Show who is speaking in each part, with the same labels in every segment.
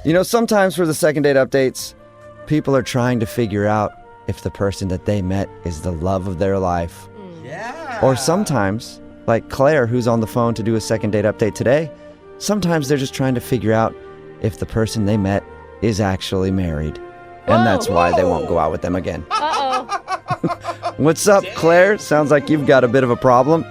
Speaker 1: You know, sometimes for the second date updates, people are trying to figure out if the person that they met is the love of their life.
Speaker 2: Yeah.
Speaker 1: Or sometimes, like Claire, who's on the phone to do a second date update today, sometimes they're just trying to figure out if the person they met is actually married. And that's why they won't go out with them again.
Speaker 3: Uh-oh.
Speaker 1: What's up, Claire? Sounds like you've got a bit of a problem.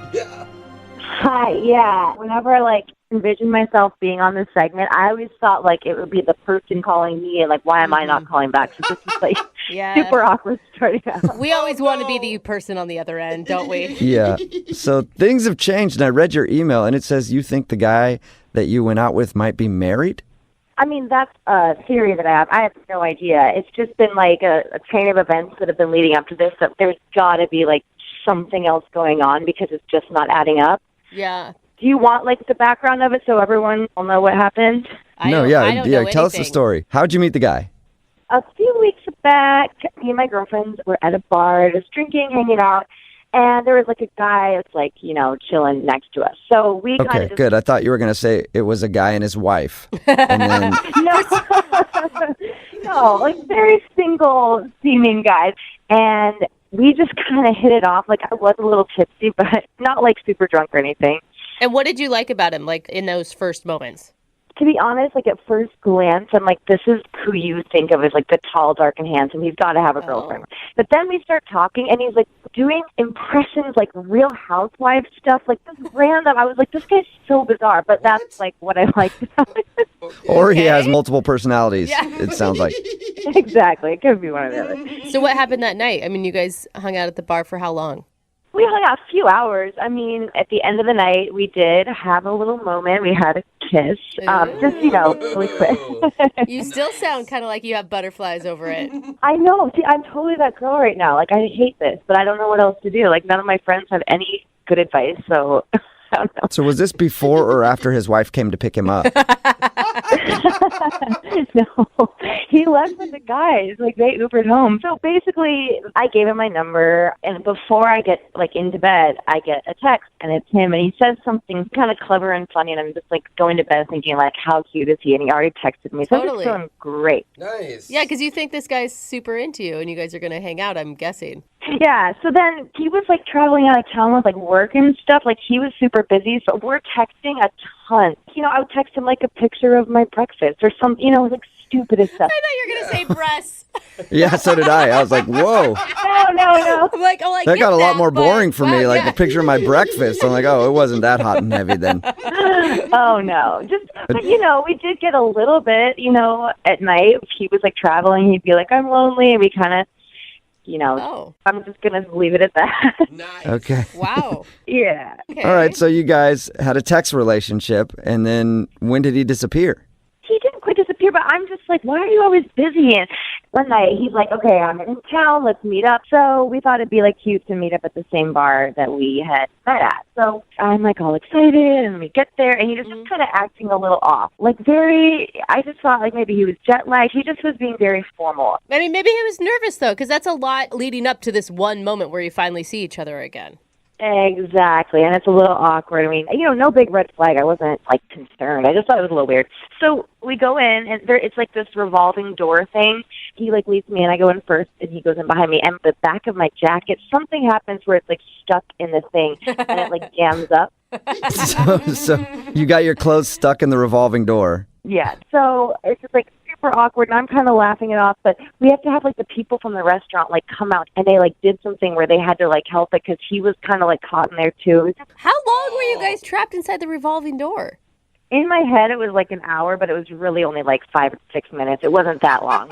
Speaker 4: Hi, yeah. Whenever I envision myself being on this segment, I always thought it would be the person calling me and why am I not calling back? So this is super awkward starting out.
Speaker 3: We always want to be the person on the other end, don't we?
Speaker 1: Yeah. So things have changed, and I read your email, and it says you think the guy that you went out with might be married?
Speaker 4: I mean, that's a theory that I have. I have no idea. It's just been a chain of events that have been leading up to this. That there's got to be something else going on because it's just not adding up.
Speaker 3: Yeah.
Speaker 4: Do you want the background of it so everyone will know what happened?
Speaker 3: I don't know
Speaker 1: Tell us the
Speaker 3: anything.
Speaker 1: story. How'd you meet the guy?
Speaker 4: A few weeks back, me and my girlfriends were at a bar, just drinking, hanging out, and there was a guy that's chilling next to us. So we kind
Speaker 1: Okay,
Speaker 4: of
Speaker 1: good. I thought you were going to say it was a guy and his wife. And then
Speaker 4: no, very single seeming guys, and we just kind of hit it off. I was a little tipsy, but not super drunk or anything.
Speaker 3: And what did you like about him, in those first moments?
Speaker 4: To be honest, at first glance, I'm this is who you think of as the tall, dark, and handsome. He's got to have a girlfriend. But then we start talking, and he's doing impressions, Real Housewives stuff, this random. I was this guy's so bizarre, but that's what I liked about it.
Speaker 1: Or he has multiple personalities, it sounds like.
Speaker 4: Exactly. It could be one or the other.
Speaker 3: So what happened that night? I mean, you guys hung out at the bar for how long?
Speaker 4: We hung out a few hours. I mean, at the end of the night, we did have a little moment. We had a kiss. Just, really quick.
Speaker 3: You still sound kind of like you have butterflies over it.
Speaker 4: I know. See, I'm totally that girl right now. I hate this, but I don't know what else to do. None of my friends have any good advice, so I don't know.
Speaker 1: So was this before or after his wife came to pick him up?
Speaker 4: No, he left with the guys. They Ubered home. So basically, I gave him my number, and before I get into bed, I get a text, and it's him, and he says something kind of clever and funny, and I'm just going to bed thinking how cute is he? And he already texted me, so
Speaker 3: Totally.
Speaker 4: I'm just feeling great.
Speaker 2: Nice.
Speaker 3: Yeah, because you think this guy's super into you, and you guys are going to hang out, I'm guessing.
Speaker 4: Yeah, so then he was traveling out of town with work and stuff. He was super busy, so we're texting a ton. I would text him a picture of my breakfast or some, stupidest stuff.
Speaker 3: I thought you were going to say breasts.
Speaker 1: Yeah, so did I. I was like, whoa.
Speaker 4: No.
Speaker 3: I'm I
Speaker 1: That
Speaker 3: get
Speaker 1: got a lot more
Speaker 3: but-
Speaker 1: boring for me,
Speaker 3: yeah.
Speaker 1: the picture of my breakfast. I'm like, oh, it wasn't that hot and heavy then.
Speaker 4: Oh, no. But, we did get a little bit, at night. If he was traveling, he'd be I'm lonely, and we kind of, I'm just going to leave it at that.
Speaker 2: Nice.
Speaker 1: Okay.
Speaker 3: Wow.
Speaker 4: Yeah.
Speaker 3: Okay.
Speaker 1: All right, so you guys had a text relationship, and then when did he disappear?
Speaker 4: He didn't quite disappear, but I'm just why are you always busy? And one night, he's okay, I'm in town, let's meet up. So we thought it'd be cute to meet up at the same bar that we had met at. So I'm all excited, and we get there, and he was just kind of acting a little off. I just thought maybe he was jet lagged. He just was being very formal.
Speaker 3: I mean, maybe he was nervous, though, because that's a lot leading up to this one moment where you finally see each other again.
Speaker 4: Exactly, and it's a little awkward. I mean, no big red flag. I wasn't, concerned. I just thought it was a little weird. So we go in, and it's this revolving door thing. He, leads me in. I go in first, and he goes in behind me. And the back of my jacket, something happens where it's, stuck in the thing, and it, jams up.
Speaker 1: So you got your clothes stuck in the revolving door.
Speaker 4: Yeah, so it's just, super awkward, and I'm kind of laughing it off, but we have to have, the people from the restaurant, come out, and they, did something where they had to, help it, because he was kind of, caught in there, too. It was just,
Speaker 3: How long were you guys trapped inside the revolving door?
Speaker 4: in my head, it was, an hour, but it was really only, 5 or 6 minutes. It wasn't that long.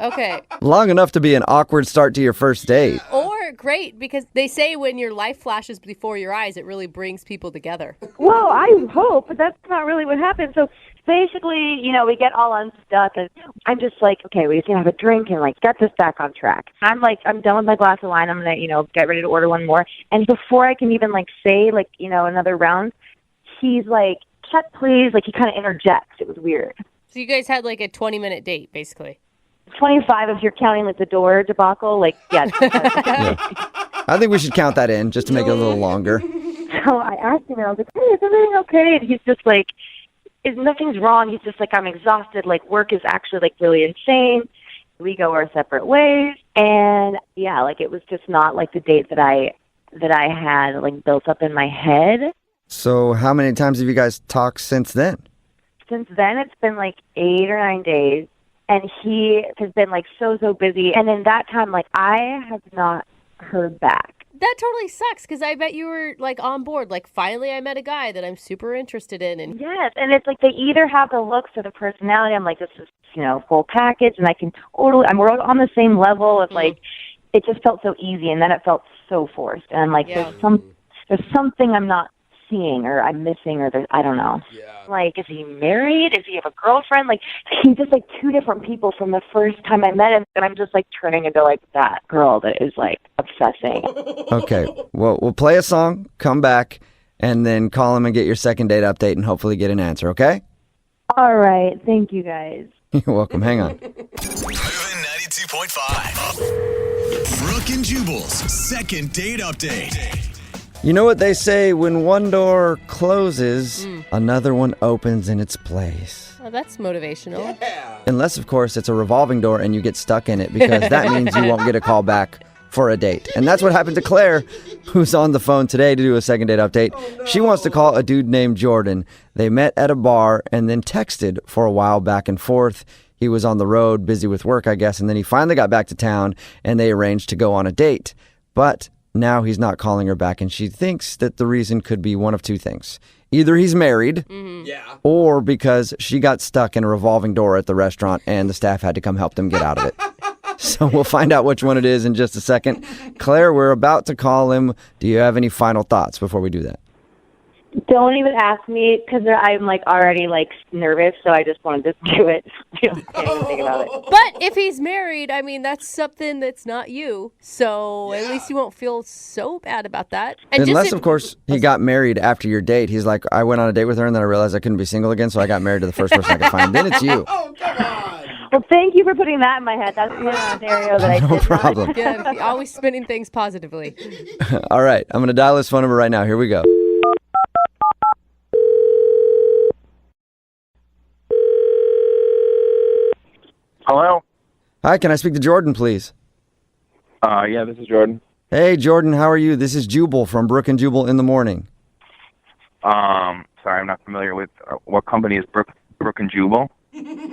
Speaker 3: Okay.
Speaker 1: Long enough to be an awkward start to your first date.
Speaker 3: Or great, because they say when your life flashes before your eyes, it really brings people together.
Speaker 4: Well, I hope, but that's not really what happened. So basically, we get all unstuck, and I'm just okay, we can have a drink and get this back on track. I'm I'm done with my glass of wine. I'm gonna, get ready to order one more. And before I can even say another round, he's check please. He kind of interjects. It was weird.
Speaker 3: So you guys had a 20-minute date, basically.
Speaker 4: 25 if you're counting the door debacle. Yeah.
Speaker 1: I think we should count that in just to make it a little longer.
Speaker 4: So I asked him, and I was hey, is everything okay? And he's just nothing's wrong. He's just like, I'm exhausted. Like, work is actually like really insane. We go our separate ways. And yeah, like it was just not like the date that I had like built up in my head.
Speaker 1: So how many times have you guys talked since then?
Speaker 4: Since then, it's been like 8 or 9 days. And he has been like so busy. And in that time, like I have not heard back.
Speaker 3: That totally sucks because I bet you were like on board. Like, finally, I met a guy that I'm super interested in. And
Speaker 4: yes, and it's like they either have the looks or the personality. I'm like, this is, full package, and I can totally. We're on the same level of like. It just felt so easy, and then it felt so forced. And I'm like, there's something I'm not seeing, or I'm missing, or I don't know. Yeah. Like, is he married? Does he have a girlfriend? Like, he's just like two different people from the first time I met him, and I'm just like turning into like that girl that is like obsessing.
Speaker 1: Okay, well, we'll play a song, come back, and then call him and get your second date update and hopefully get an answer, okay?
Speaker 4: All right, thank you guys.
Speaker 1: You're welcome, hang on.
Speaker 2: Moving 92.5. Brooke and Jubal's second date update.
Speaker 1: You know what they say, when one door closes, another one opens in its place.
Speaker 3: oh, that's motivational.
Speaker 1: Unless, of course, it's a revolving door and you get stuck in it, because that means you won't get a call back for a date. And that's what happened to Claire, who's on the phone today to do a second date update. She wants to call a dude named Jordan. They met at a bar and then texted for a while back and forth. He was on the road, busy with work, I guess, and then he finally got back to town and they arranged to go on a date. But now he's not calling her back, and she thinks that the reason could be one of two things. Either he's married, or because she got stuck in a revolving door at the restaurant and the staff had to come help them get out of it. So we'll find out which one it is in just a second. Claire, we're about to call him. Do you have any final thoughts before we do that?
Speaker 4: Don't even ask me because I'm like already like nervous, so I just wanted to do it. I don't even think about it.
Speaker 3: But if he's married, I mean, that's something that's not you. So at least you won't feel so bad about that. And
Speaker 1: unless, of course, he got married after your date. He's like, I went on a date with her and then I realized I couldn't be single again, so I got married to the first person I could find. Then it's you.
Speaker 5: Oh, come on.
Speaker 4: Well, thank you for putting that in my head. That's the scenario that I
Speaker 1: No
Speaker 4: did
Speaker 1: problem.
Speaker 3: Yeah, always spinning things positively.
Speaker 1: All right, I'm going to dial his phone number right now. Here we go.
Speaker 6: Hello?
Speaker 1: Hi, can I speak to Jordan, please?
Speaker 6: Yeah, this is Jordan.
Speaker 1: Hey, Jordan, how are you? This is Jubal from Brooke and Jubal in the Morning.
Speaker 6: Sorry, I'm not familiar with what company is Brooke and Jubal.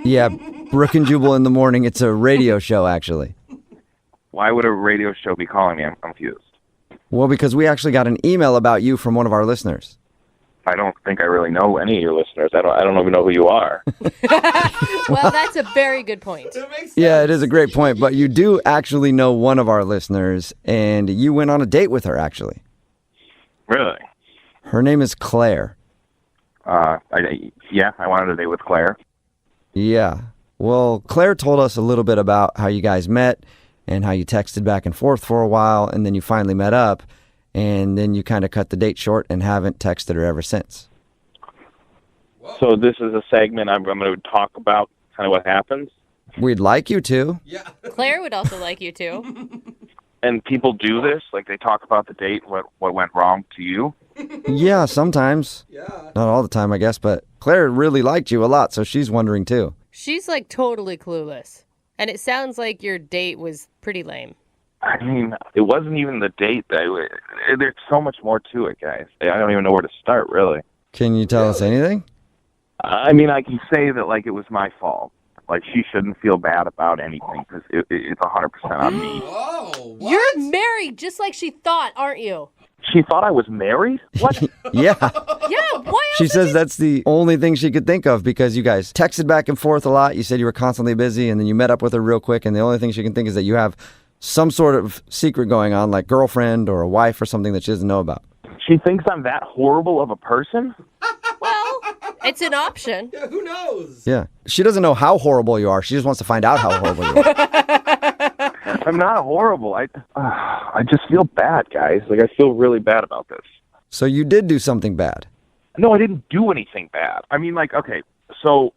Speaker 1: Yeah, Brooke and Jubal in the Morning. It's a radio show, actually.
Speaker 6: Why would a radio show be calling me? I'm confused.
Speaker 1: Well, because we actually got an email about you from one of our listeners.
Speaker 6: I don't think I really know any of your listeners. I don't even know who you are.
Speaker 3: Well, that's a very good point.
Speaker 1: Yeah, it is a great point, but you do actually know one of our listeners, and you went on a date with her, actually.
Speaker 6: Really?
Speaker 1: Her name is Claire.
Speaker 6: I wanted a date with Claire.
Speaker 1: Yeah. Well, Claire told us a little bit about how you guys met and how you texted back and forth for a while, and then you finally met up, and then you kind of cut the date short and haven't texted her ever since.
Speaker 6: So this is a segment I'm going to talk about kind of what happens.
Speaker 1: We'd like you to.
Speaker 5: Yeah.
Speaker 3: Claire would also like you to.
Speaker 6: And people do this, like they talk about the date, what went wrong to you.
Speaker 1: Yeah, sometimes.
Speaker 5: Yeah.
Speaker 1: Not all the time, I guess, but Claire really liked you a lot, so she's wondering too.
Speaker 3: She's like totally clueless. And it sounds like your date was pretty lame.
Speaker 6: I mean, it wasn't even the date. There's so much more to it, guys. I don't even know where to start, really.
Speaker 1: Can you tell us anything?
Speaker 6: I mean, I can say that, like, it was my fault. Like, she shouldn't feel bad about anything, because it's 100% on me.
Speaker 5: Whoa, what?
Speaker 3: You're married just like she thought, aren't you?
Speaker 6: She thought I was married? What?
Speaker 1: Yeah.
Speaker 3: Yeah, why
Speaker 1: She
Speaker 3: else
Speaker 1: says
Speaker 3: would you...
Speaker 1: that's the only thing she could think of, because you guys texted back and forth a lot. You said you were constantly busy, and then you met up with her real quick, and the only thing she can think is that you have some sort of secret going on, like girlfriend or a wife or something that she doesn't know about.
Speaker 6: She thinks I'm that horrible of a person?
Speaker 3: Well, it's an option.
Speaker 5: Yeah, who knows?
Speaker 1: Yeah. She doesn't know how horrible you are. She just wants to find out how horrible you are.
Speaker 6: I'm not horrible. I just feel bad, guys. Like, I feel really bad about this.
Speaker 1: So you did do something bad.
Speaker 6: No, I didn't do anything bad. I mean, like, okay, so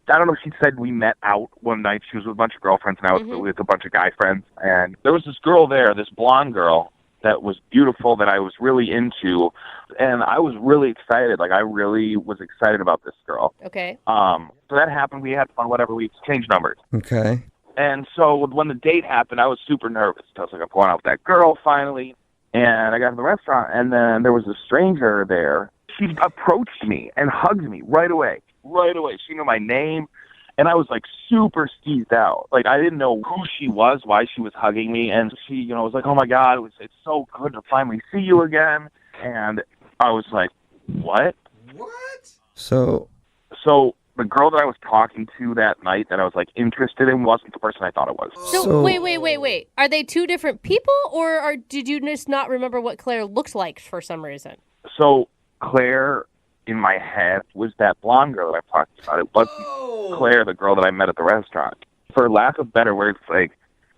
Speaker 6: I don't know, she said we met out one night. She was with a bunch of girlfriends, and I was with a bunch of guy friends. And there was this girl there, this blonde girl, that was beautiful that I was really into, and I was really excited. Like, I really was excited about this girl.
Speaker 3: Okay.
Speaker 6: So that happened. We had fun, whatever. We exchanged numbers.
Speaker 1: Okay.
Speaker 6: And so when the date happened, I was super nervous. I was like, I'm going out with that girl finally. And I got to the restaurant, and then there was a stranger there. She approached me and hugged me right away. Right away. She knew my name. And I was like super skeezed out. Like, I didn't know who she was, why she was hugging me. And she, was like, oh my God, it's so good to finally see you again. And I was like, what?
Speaker 5: What?
Speaker 1: So
Speaker 6: The girl that I was talking to that night that I was like interested in wasn't the person I thought it was.
Speaker 3: So wait. Are they two different people, or did you just not remember what Claire looked like for some reason?
Speaker 6: So Claire, in my head, was that blonde girl that I talked about. It wasn't Claire, the girl that I met at the restaurant. For lack of better words, like,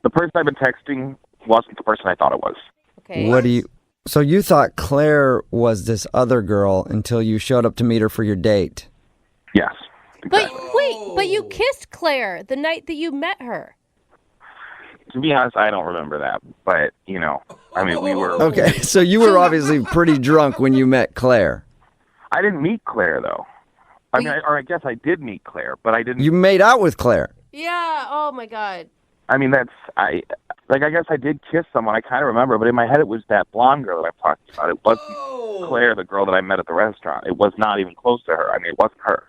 Speaker 6: the person I've been texting wasn't the person I thought it was.
Speaker 3: Okay.
Speaker 1: So you thought Claire was this other girl until you showed up to meet her for your date?
Speaker 6: Yes.
Speaker 3: But
Speaker 6: Exactly.
Speaker 3: wait, but you kissed Claire the night that you met her.
Speaker 6: To be honest, I don't remember that. But, I mean, we were...
Speaker 1: Okay, so you were obviously pretty drunk when you met Claire.
Speaker 6: I didn't meet Claire, though. I guess I did meet Claire, but I didn't...
Speaker 1: You made out with Claire.
Speaker 3: Yeah. Oh my God.
Speaker 6: I mean, I guess I did kiss someone. I kind of remember, but in my head, it was that blonde girl that I talked about. It wasn't Claire, the girl that I met at the restaurant. It was not even close to her. I mean, it wasn't her.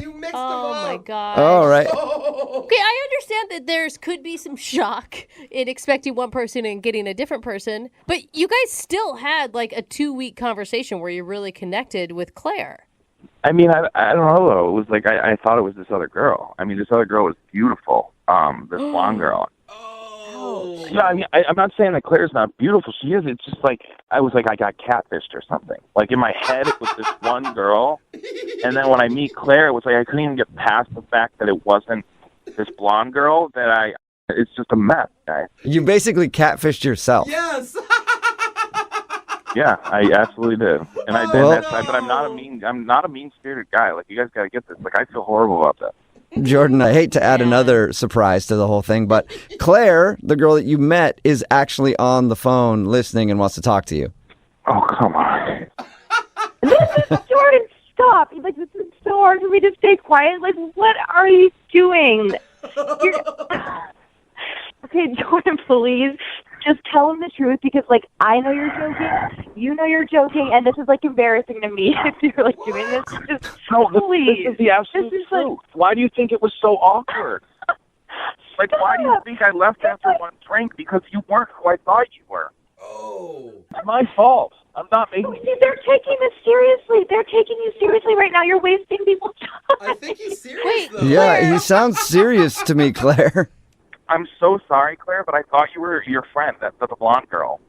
Speaker 5: You mixed them
Speaker 3: Oh
Speaker 5: up.
Speaker 3: my God.
Speaker 1: All right.
Speaker 3: Okay, I understand that could be some shock in expecting one person and getting a different person, but you guys still had like a 2-week conversation where you really connected with Claire.
Speaker 6: I mean, I don't know, though. It was like I thought it was this other girl. I mean, this other girl was beautiful, this blonde girl.
Speaker 5: Oh.
Speaker 6: Yeah, I mean, I'm not saying that Claire's not beautiful. She is. It's just like, I was like, I got catfished or something. Like, in my head, it was this one girl, and then when I meet Claire, it was like I couldn't even get past the fact that it wasn't this blonde girl, it's just a mess, guys.
Speaker 1: You basically catfished yourself.
Speaker 5: Yes.
Speaker 6: Yeah, I absolutely did. And I did.
Speaker 1: Well-
Speaker 6: But I'm not a mean-spirited guy. Like, you guys got to get this. Like, I feel horrible about that.
Speaker 1: Jordan, I hate to add another surprise to the whole thing, but Claire, the girl that you met, is actually on the phone listening and wants to talk to you.
Speaker 6: Oh, come on.
Speaker 4: Jordan, stop. Like, this is so hard for me to stay quiet. Like, what are you doing? Okay, Jordan, please. Just tell him the truth because, like, I know you're joking, you know you're joking, and this is, like, embarrassing to me if you're, like, doing this. Just,
Speaker 6: No,
Speaker 4: please.
Speaker 6: this is the absolute
Speaker 4: This is, like-
Speaker 6: truth. Why do you think it was so awkward? Like, why do you think I left after one drink? Because you weren't who I thought you were.
Speaker 5: Oh.
Speaker 6: It's my fault. I'm not making...
Speaker 4: See, they're taking this seriously. They're taking you seriously right now. You're wasting people's time.
Speaker 5: I think he's serious,
Speaker 3: Wait,
Speaker 5: though.
Speaker 1: Yeah, he sounds serious to me, Claire.
Speaker 6: I'm so sorry, Claire, but I thought you were your friend, the blonde girl.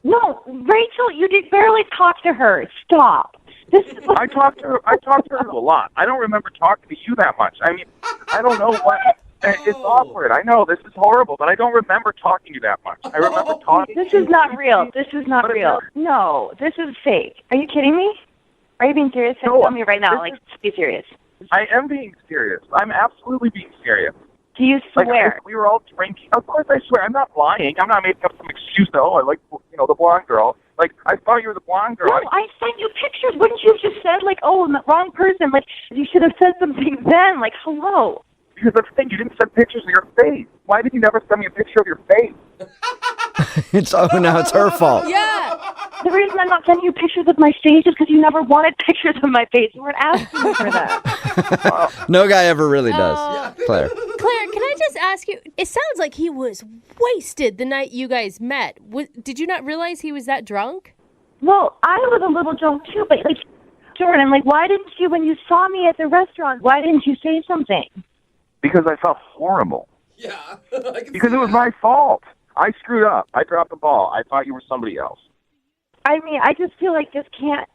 Speaker 4: No, Rachel, you did barely talk to her. Stop. This is
Speaker 6: I talked to her a lot. I don't remember talking to you that much. I mean, I don't know what... It's awkward. I know, this is horrible, but I don't remember talking to you that much. I remember talking
Speaker 4: This
Speaker 6: to you.
Speaker 4: is not real. This is not
Speaker 6: But it's
Speaker 4: real.
Speaker 6: not.
Speaker 4: No, this is fake. Are you kidding me? Are you being serious?
Speaker 6: No,
Speaker 4: Tell me right now.
Speaker 6: this
Speaker 4: Like,
Speaker 6: is-
Speaker 4: be serious.
Speaker 6: I am being serious. I'm absolutely being serious.
Speaker 4: Do you
Speaker 6: Like,
Speaker 4: swear?
Speaker 6: we were all drinking. Of course I swear. I'm not lying. I'm not making up some excuse, though. I like, the blonde girl. Like, I thought you were the blonde girl.
Speaker 4: No, I sent you pictures. Wouldn't you have just said, like, oh, I'm the wrong person? Like, you should have said something then. Like, hello.
Speaker 6: Because that's the thing. You didn't send pictures of your face. Why did you never send me a picture of your face?
Speaker 1: Now it's her fault.
Speaker 3: Yeah.
Speaker 4: The reason I'm not sending you pictures of my face is because you never wanted pictures of my face. You weren't asking me for that.
Speaker 1: No guy ever really does, Claire.
Speaker 3: Claire, can I just ask you? It sounds like he was wasted the night you guys met. Did you not realize he was that drunk?
Speaker 4: Well, I was a little drunk, too, but, like, Jordan, like, why didn't you, when you saw me at the restaurant, why didn't you say something?
Speaker 6: Because I felt horrible.
Speaker 5: Yeah. I can
Speaker 6: Because
Speaker 5: see
Speaker 6: it was
Speaker 5: that.
Speaker 6: my fault. I screwed up. I dropped the ball. I thought you were somebody else.
Speaker 4: I mean, I just feel like this can't.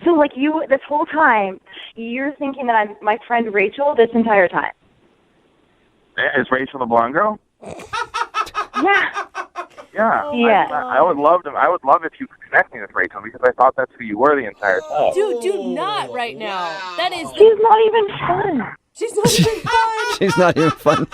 Speaker 4: So, like, you, this whole time, you're thinking that I'm my friend Rachel this entire time.
Speaker 6: Is Rachel the blonde girl?
Speaker 4: Yeah.
Speaker 6: Yeah.
Speaker 4: Yeah.
Speaker 6: I would love to. I would love if you could connect me with Rachel because I thought that's who you were the entire time.
Speaker 3: Dude, do not right now.
Speaker 5: Wow.
Speaker 3: That is.
Speaker 4: She's not even fun.
Speaker 3: She's not even fun.
Speaker 1: She's not even fun.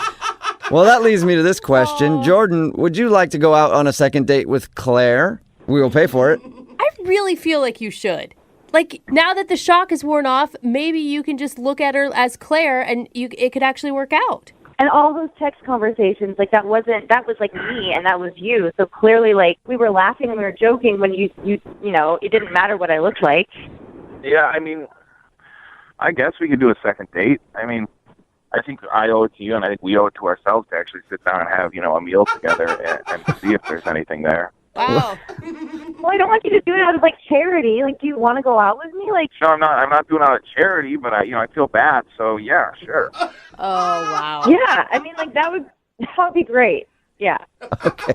Speaker 1: Well, that leads me to this question. Jordan, would you like to go out on a second date with Claire? We will pay for it.
Speaker 3: I really feel like you should. Like, now that the shock is worn off, maybe you can just look at her as Claire and it could actually work out.
Speaker 4: And all those text conversations, like that was like me and that was you. So clearly, like, we were laughing and we were joking when you know, it didn't matter what I looked like.
Speaker 6: Yeah, I mean, I guess we could do a second date. I mean, I think I owe it to you, and I think we owe it to ourselves to actually sit down and have, a meal together and see if there's anything there.
Speaker 3: Wow.
Speaker 4: Well, I don't want you to do it out of, like, charity. Like, do you want to go out with me? Like,
Speaker 6: No, I'm not doing it out of charity, but I feel bad, so yeah, sure.
Speaker 3: Oh, wow.
Speaker 4: yeah, I mean, like, that would be great. Yeah.
Speaker 1: Okay.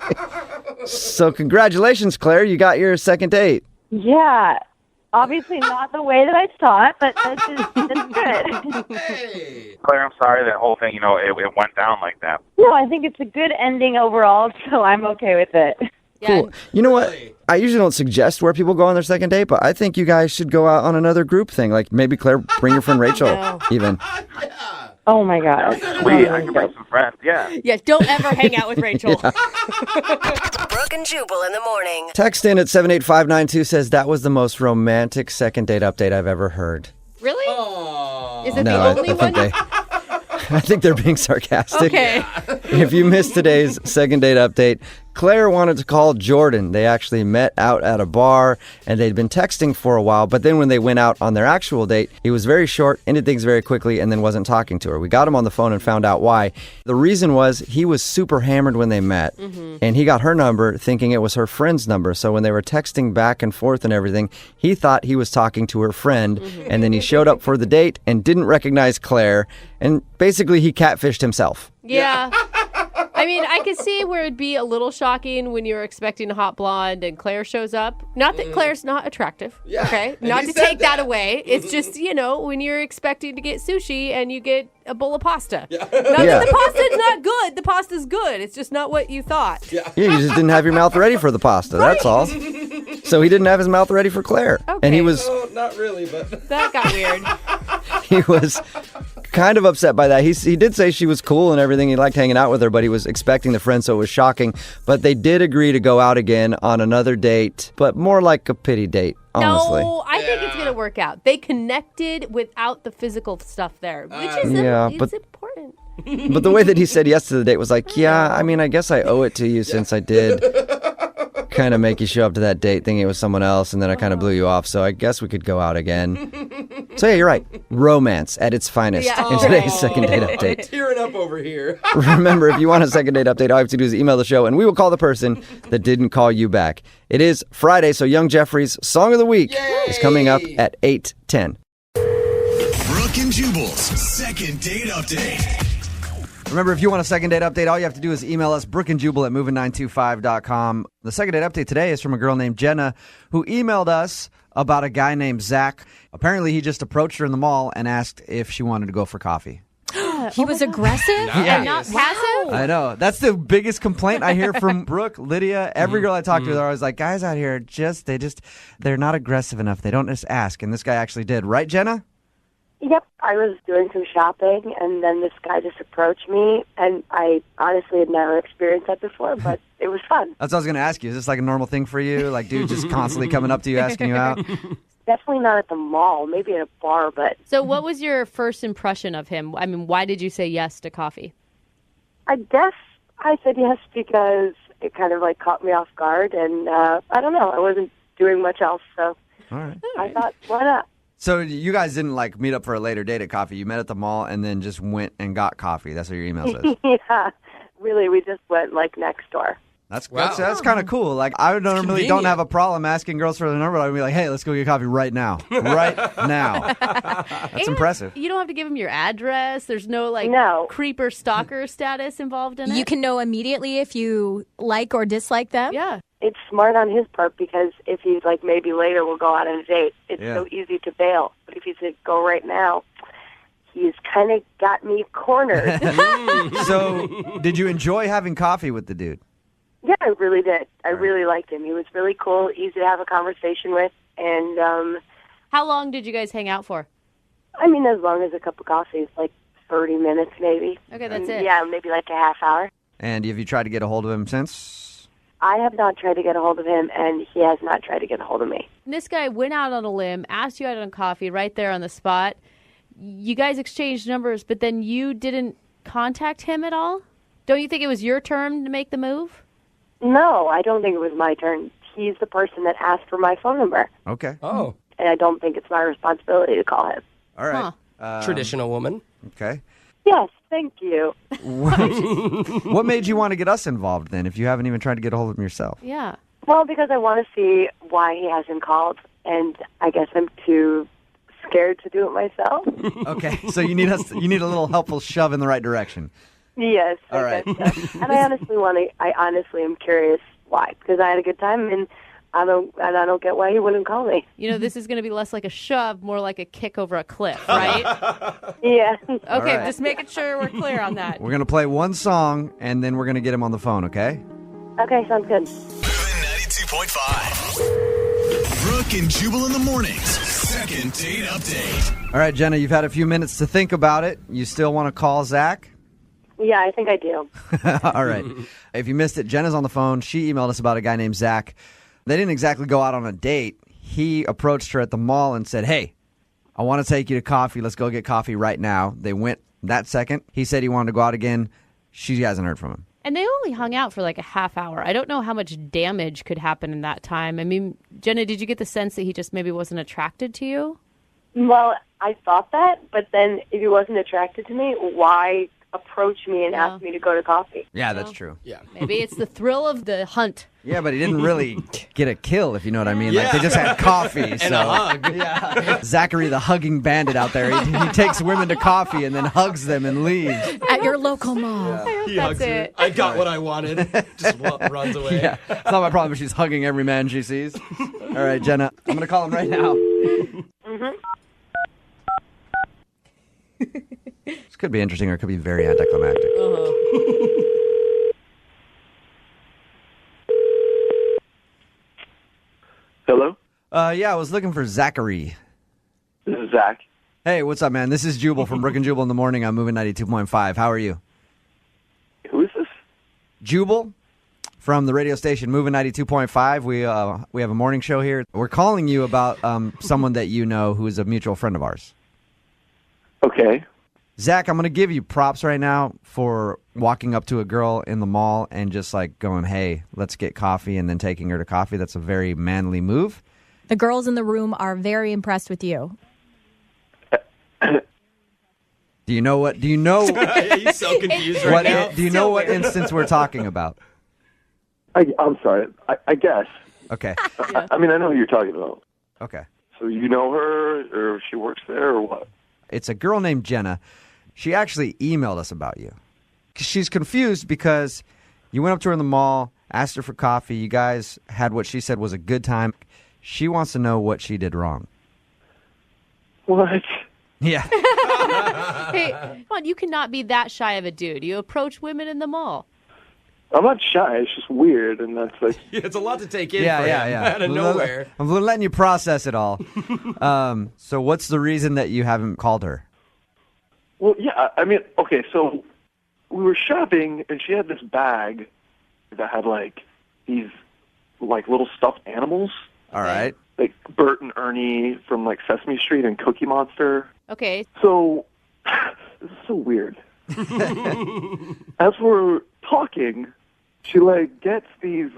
Speaker 1: So congratulations, Claire. You got your second date.
Speaker 4: Yeah. Obviously not the way that I saw it, but that's good.
Speaker 5: Hey.
Speaker 6: Claire, I'm sorry that whole thing, it went down like that.
Speaker 4: No, I think it's a good ending overall, so I'm okay with it.
Speaker 3: Yeah.
Speaker 1: Cool. You know what? I usually don't suggest where people go on their second date, but I think you guys should go out on another group thing. Like maybe Claire, bring your friend Rachel,
Speaker 3: No.
Speaker 1: even.
Speaker 4: Oh, my God.
Speaker 6: Sweet, I can bring some friends, yeah.
Speaker 3: Yeah, don't ever hang out with Rachel.
Speaker 7: Brooke and Jubal in the morning.
Speaker 1: Text in at 78592 says that was the most romantic second date update I've ever heard.
Speaker 3: Really?
Speaker 5: Oh.
Speaker 3: Is it
Speaker 1: No,
Speaker 3: the
Speaker 1: I
Speaker 3: only
Speaker 1: think
Speaker 3: one?
Speaker 1: I think they're being sarcastic.
Speaker 3: Okay.
Speaker 1: If you missed today's second date update, Claire wanted to call Jordan. They actually met out at a bar and they'd been texting for a while, but then when they went out on their actual date, he was very short, ended things very quickly, and then wasn't talking to her. We got him on the phone and found out why. The reason was he was super hammered when they met, and he got her number thinking it was her friend's number. So when they were texting back and forth and everything, he thought he was talking to her friend, and then he showed up for the date and didn't recognize Claire, and basically he catfished himself.
Speaker 3: Yeah. I mean, I could see where it'd be a little shocking when you're expecting a hot blonde and Claire shows up. Not that Claire's not attractive,
Speaker 5: Yeah,
Speaker 3: okay?
Speaker 5: and
Speaker 3: Not
Speaker 5: he
Speaker 3: to
Speaker 5: said
Speaker 3: take that
Speaker 5: that.
Speaker 3: away. It's just, when you're expecting to get sushi and you get a bowl of pasta.
Speaker 5: Yeah.
Speaker 3: Not
Speaker 1: Yeah.
Speaker 3: that the pasta's not good. The pasta's good. It's just not what you thought.
Speaker 1: Yeah, you just didn't have your mouth ready for the pasta, that's all. So he didn't have his mouth ready for Claire. And he
Speaker 3: Okay.
Speaker 1: was
Speaker 5: Oh, not really, but
Speaker 3: That got weird.
Speaker 1: he was kind of upset by that. He did say she was cool and everything. He liked hanging out with her, but he was expecting the friend, so it was shocking. But they did agree to go out again on another date, but more like a pity date, honestly.
Speaker 3: No, I think it's going to work out. They connected without the physical stuff there, which is
Speaker 1: Yeah,
Speaker 3: it's
Speaker 1: but-
Speaker 3: important.
Speaker 1: But the way that he said yes to the date was like, yeah, I mean, I guess I owe it to you since I did kind of make you show up to that date thinking it was someone else, and then I kind of blew you off, so I guess we could go out again. So yeah, you're right. Romance at its finest
Speaker 3: Yeah.
Speaker 1: in today's second date update.
Speaker 5: tearing up over here.
Speaker 1: Remember, if you want a second date update, all you have to do is email the show, and we will call the person that didn't call you back. It is Friday, so Young Jeffrey's Song of the Week is coming up at 8:10.
Speaker 2: Brooke and Jubal's second date update.
Speaker 1: Remember, if you want a second date update, all you have to do is email us, brookandjubal at moving925.com. The second date update today is from a girl named Jenna who emailed us about a guy named Zach. Apparently, he just approached her in the mall and asked if she wanted to go for coffee.
Speaker 8: He was aggressive and not passive?
Speaker 1: I know. That's the biggest complaint I hear from Brooke, Lydia. Every girl I talk to, they're always like, guys out here, they're not aggressive enough. They don't just ask. And this guy actually did. Right, Jenna?
Speaker 9: Yep, I was doing some shopping, and then this guy just approached me, and I honestly had never experienced that before, but it was fun.
Speaker 1: That's what I was going to ask you. Is this like a normal thing for you? Like, dude just constantly coming up to you, asking you out?
Speaker 9: Definitely not at the mall, maybe at a bar, but
Speaker 8: So what was your first impression of him? I mean, why did you say yes to coffee?
Speaker 9: I guess I said yes because it kind of like caught me off guard, and I don't know, I wasn't doing much else, so
Speaker 1: All right.
Speaker 9: I thought, why not?
Speaker 1: So you guys didn't like meet up for a later date at coffee. You met at the mall and then just went and got coffee. That's what your email says.
Speaker 9: Yeah, really, we just went like next door.
Speaker 1: That's
Speaker 5: Wow.
Speaker 1: that's kind of cool. Like I normally don't
Speaker 5: convenient.
Speaker 1: have a problem asking girls for their number. I'd be like, hey, let's go get coffee right now. Right now. That's
Speaker 3: And
Speaker 1: impressive.
Speaker 3: You don't have to give him your address. There's no
Speaker 9: No.
Speaker 3: creeper stalker status involved in it.
Speaker 8: You can know immediately if you like or dislike them?
Speaker 3: Yeah.
Speaker 9: It's smart on his part because if he's like, maybe later we'll go out on a date, it's
Speaker 1: Yeah.
Speaker 9: so easy to bail. But if he said, go right now, he's kind of got me cornered.
Speaker 1: So did you enjoy having coffee with the dude?
Speaker 9: Yeah, I really did. I really liked him. He was really cool, easy to have a conversation with, and
Speaker 3: How long did you guys hang out for?
Speaker 9: I mean, as long as a cup of coffee, like 30 minutes maybe.
Speaker 8: Okay, that's it.
Speaker 9: Yeah, maybe like a half hour.
Speaker 1: And have you tried to get a hold of him since?
Speaker 9: I have not tried to get a hold of him, and he has not tried to get a hold of me.
Speaker 8: And this guy went out on a limb, asked you out on coffee right there on the spot. You guys exchanged numbers, but then you didn't contact him at all? Don't you think it was your turn to make the move?
Speaker 9: No, I don't think it was my turn. He's the person that asked for my phone number,
Speaker 1: Okay.
Speaker 5: Oh,
Speaker 9: and I don't think it's my responsibility to call him.
Speaker 1: All right.
Speaker 5: traditional woman.
Speaker 1: Okay.
Speaker 9: Yes, thank you.
Speaker 1: What made you want to get us involved then if you haven't even tried to get a hold of him yourself?
Speaker 8: Yeah.
Speaker 9: Well, because I want to see why he hasn't called, and I guess I'm too scared to do it myself.
Speaker 1: Okay. So you need a little helpful shove in the right direction.
Speaker 9: Yes.
Speaker 1: All
Speaker 9: I
Speaker 1: right.
Speaker 9: guess so. And I honestly am curious why, because I had a good time, and I don't get why he wouldn't call me.
Speaker 8: You know, this is going to be less like a shove, more like a kick over a cliff, right?
Speaker 9: Yeah.
Speaker 8: Okay,
Speaker 1: right.
Speaker 8: just making sure we're clear on that.
Speaker 1: We're going to play one song, and then we're going to get him on the phone, okay?
Speaker 9: Okay, sounds good.
Speaker 2: Moving 92.5. Brooke and Jubal in the mornings. Second date update.
Speaker 1: All right, Jenna, you've had a few minutes to think about it. You still want to call Zach?
Speaker 9: Yeah, I think I do.
Speaker 1: All right. If you missed it, Jenna's on the phone. She emailed us about a guy named Zach. They didn't exactly go out on a date. He approached her at the mall and said, hey, I want to take you to coffee. Let's go get coffee right now. They went that second. He said he wanted to go out again. She hasn't heard from him.
Speaker 8: And they only hung out for like a half hour. I don't know how much damage could happen in that time. I mean, Jenna, did you get the sense that he just maybe wasn't attracted to you?
Speaker 9: Well, I thought that, but then if he wasn't attracted to me, why approach me and ask me to go to coffee?
Speaker 1: Yeah, that's true.
Speaker 5: Yeah.
Speaker 8: Maybe it's the thrill of the hunt.
Speaker 1: Yeah, but he didn't really get a kill, if you know what I mean. Like, they just had coffee.
Speaker 5: And a hug.
Speaker 1: Yeah. Zachary, the hugging bandit out there, he takes women to coffee and then hugs them and leaves.
Speaker 8: At your local mall.
Speaker 5: He
Speaker 8: That's
Speaker 5: hugs her.
Speaker 8: it.
Speaker 5: I got what I wanted. Just runs away.
Speaker 1: Yeah, it's not my problem if she's hugging every man she sees. All right, Jenna, I'm going to call him right now. This could be interesting or it could be very anticlimactic.
Speaker 10: Hello?
Speaker 1: Yeah, I was looking for Zachary.
Speaker 10: This is Zach.
Speaker 1: Hey, what's up, man? This is Jubal from Brooke and Jubal in the morning. I'm moving 92.5. How are you?
Speaker 10: Who is this?
Speaker 1: Jubal from the radio station Moving 92.5. We have a morning show here. We're calling you about someone that you know who is a mutual friend of ours.
Speaker 10: Okay.
Speaker 1: Zach, I'm going to give you props right now for walking up to a girl in the mall and just like going, hey, let's get coffee, and then taking her to coffee. That's a very manly move.
Speaker 11: The girls in the room are very impressed with you.
Speaker 1: Do you know what? Do you know?
Speaker 5: Yeah, he's so confused right now.
Speaker 1: Do you know what instance we're talking about?
Speaker 10: I'm sorry. I guess.
Speaker 1: Okay.
Speaker 10: I mean, I know who you're talking about.
Speaker 1: Okay.
Speaker 10: So you know her, or she works there, or what?
Speaker 1: It's a girl named Jenna. She actually emailed us about you. She's confused because you went up to her in the mall, asked her for coffee. You guys had what she said was a good time. She wants to know what she did wrong.
Speaker 10: What?
Speaker 1: Yeah.
Speaker 8: Hey, come on, you cannot be that shy of a dude. You approach women in the mall.
Speaker 10: I'm not shy. It's just weird, and that's like...
Speaker 5: Yeah, it's a lot to take in
Speaker 1: Yeah,
Speaker 5: for
Speaker 1: yeah,
Speaker 5: him
Speaker 1: yeah.
Speaker 5: out of nowhere.
Speaker 1: I'm letting you process it all. So what's the reason that you haven't called her?
Speaker 10: Well, yeah, I mean, okay, so we were shopping, and she had this bag that had, like, these, like, little stuffed animals.
Speaker 1: All right.
Speaker 10: Like Bert and Ernie from, like, Sesame Street and Cookie Monster.
Speaker 8: Okay.
Speaker 10: So, this is so weird. As we're talking, she, like, gets these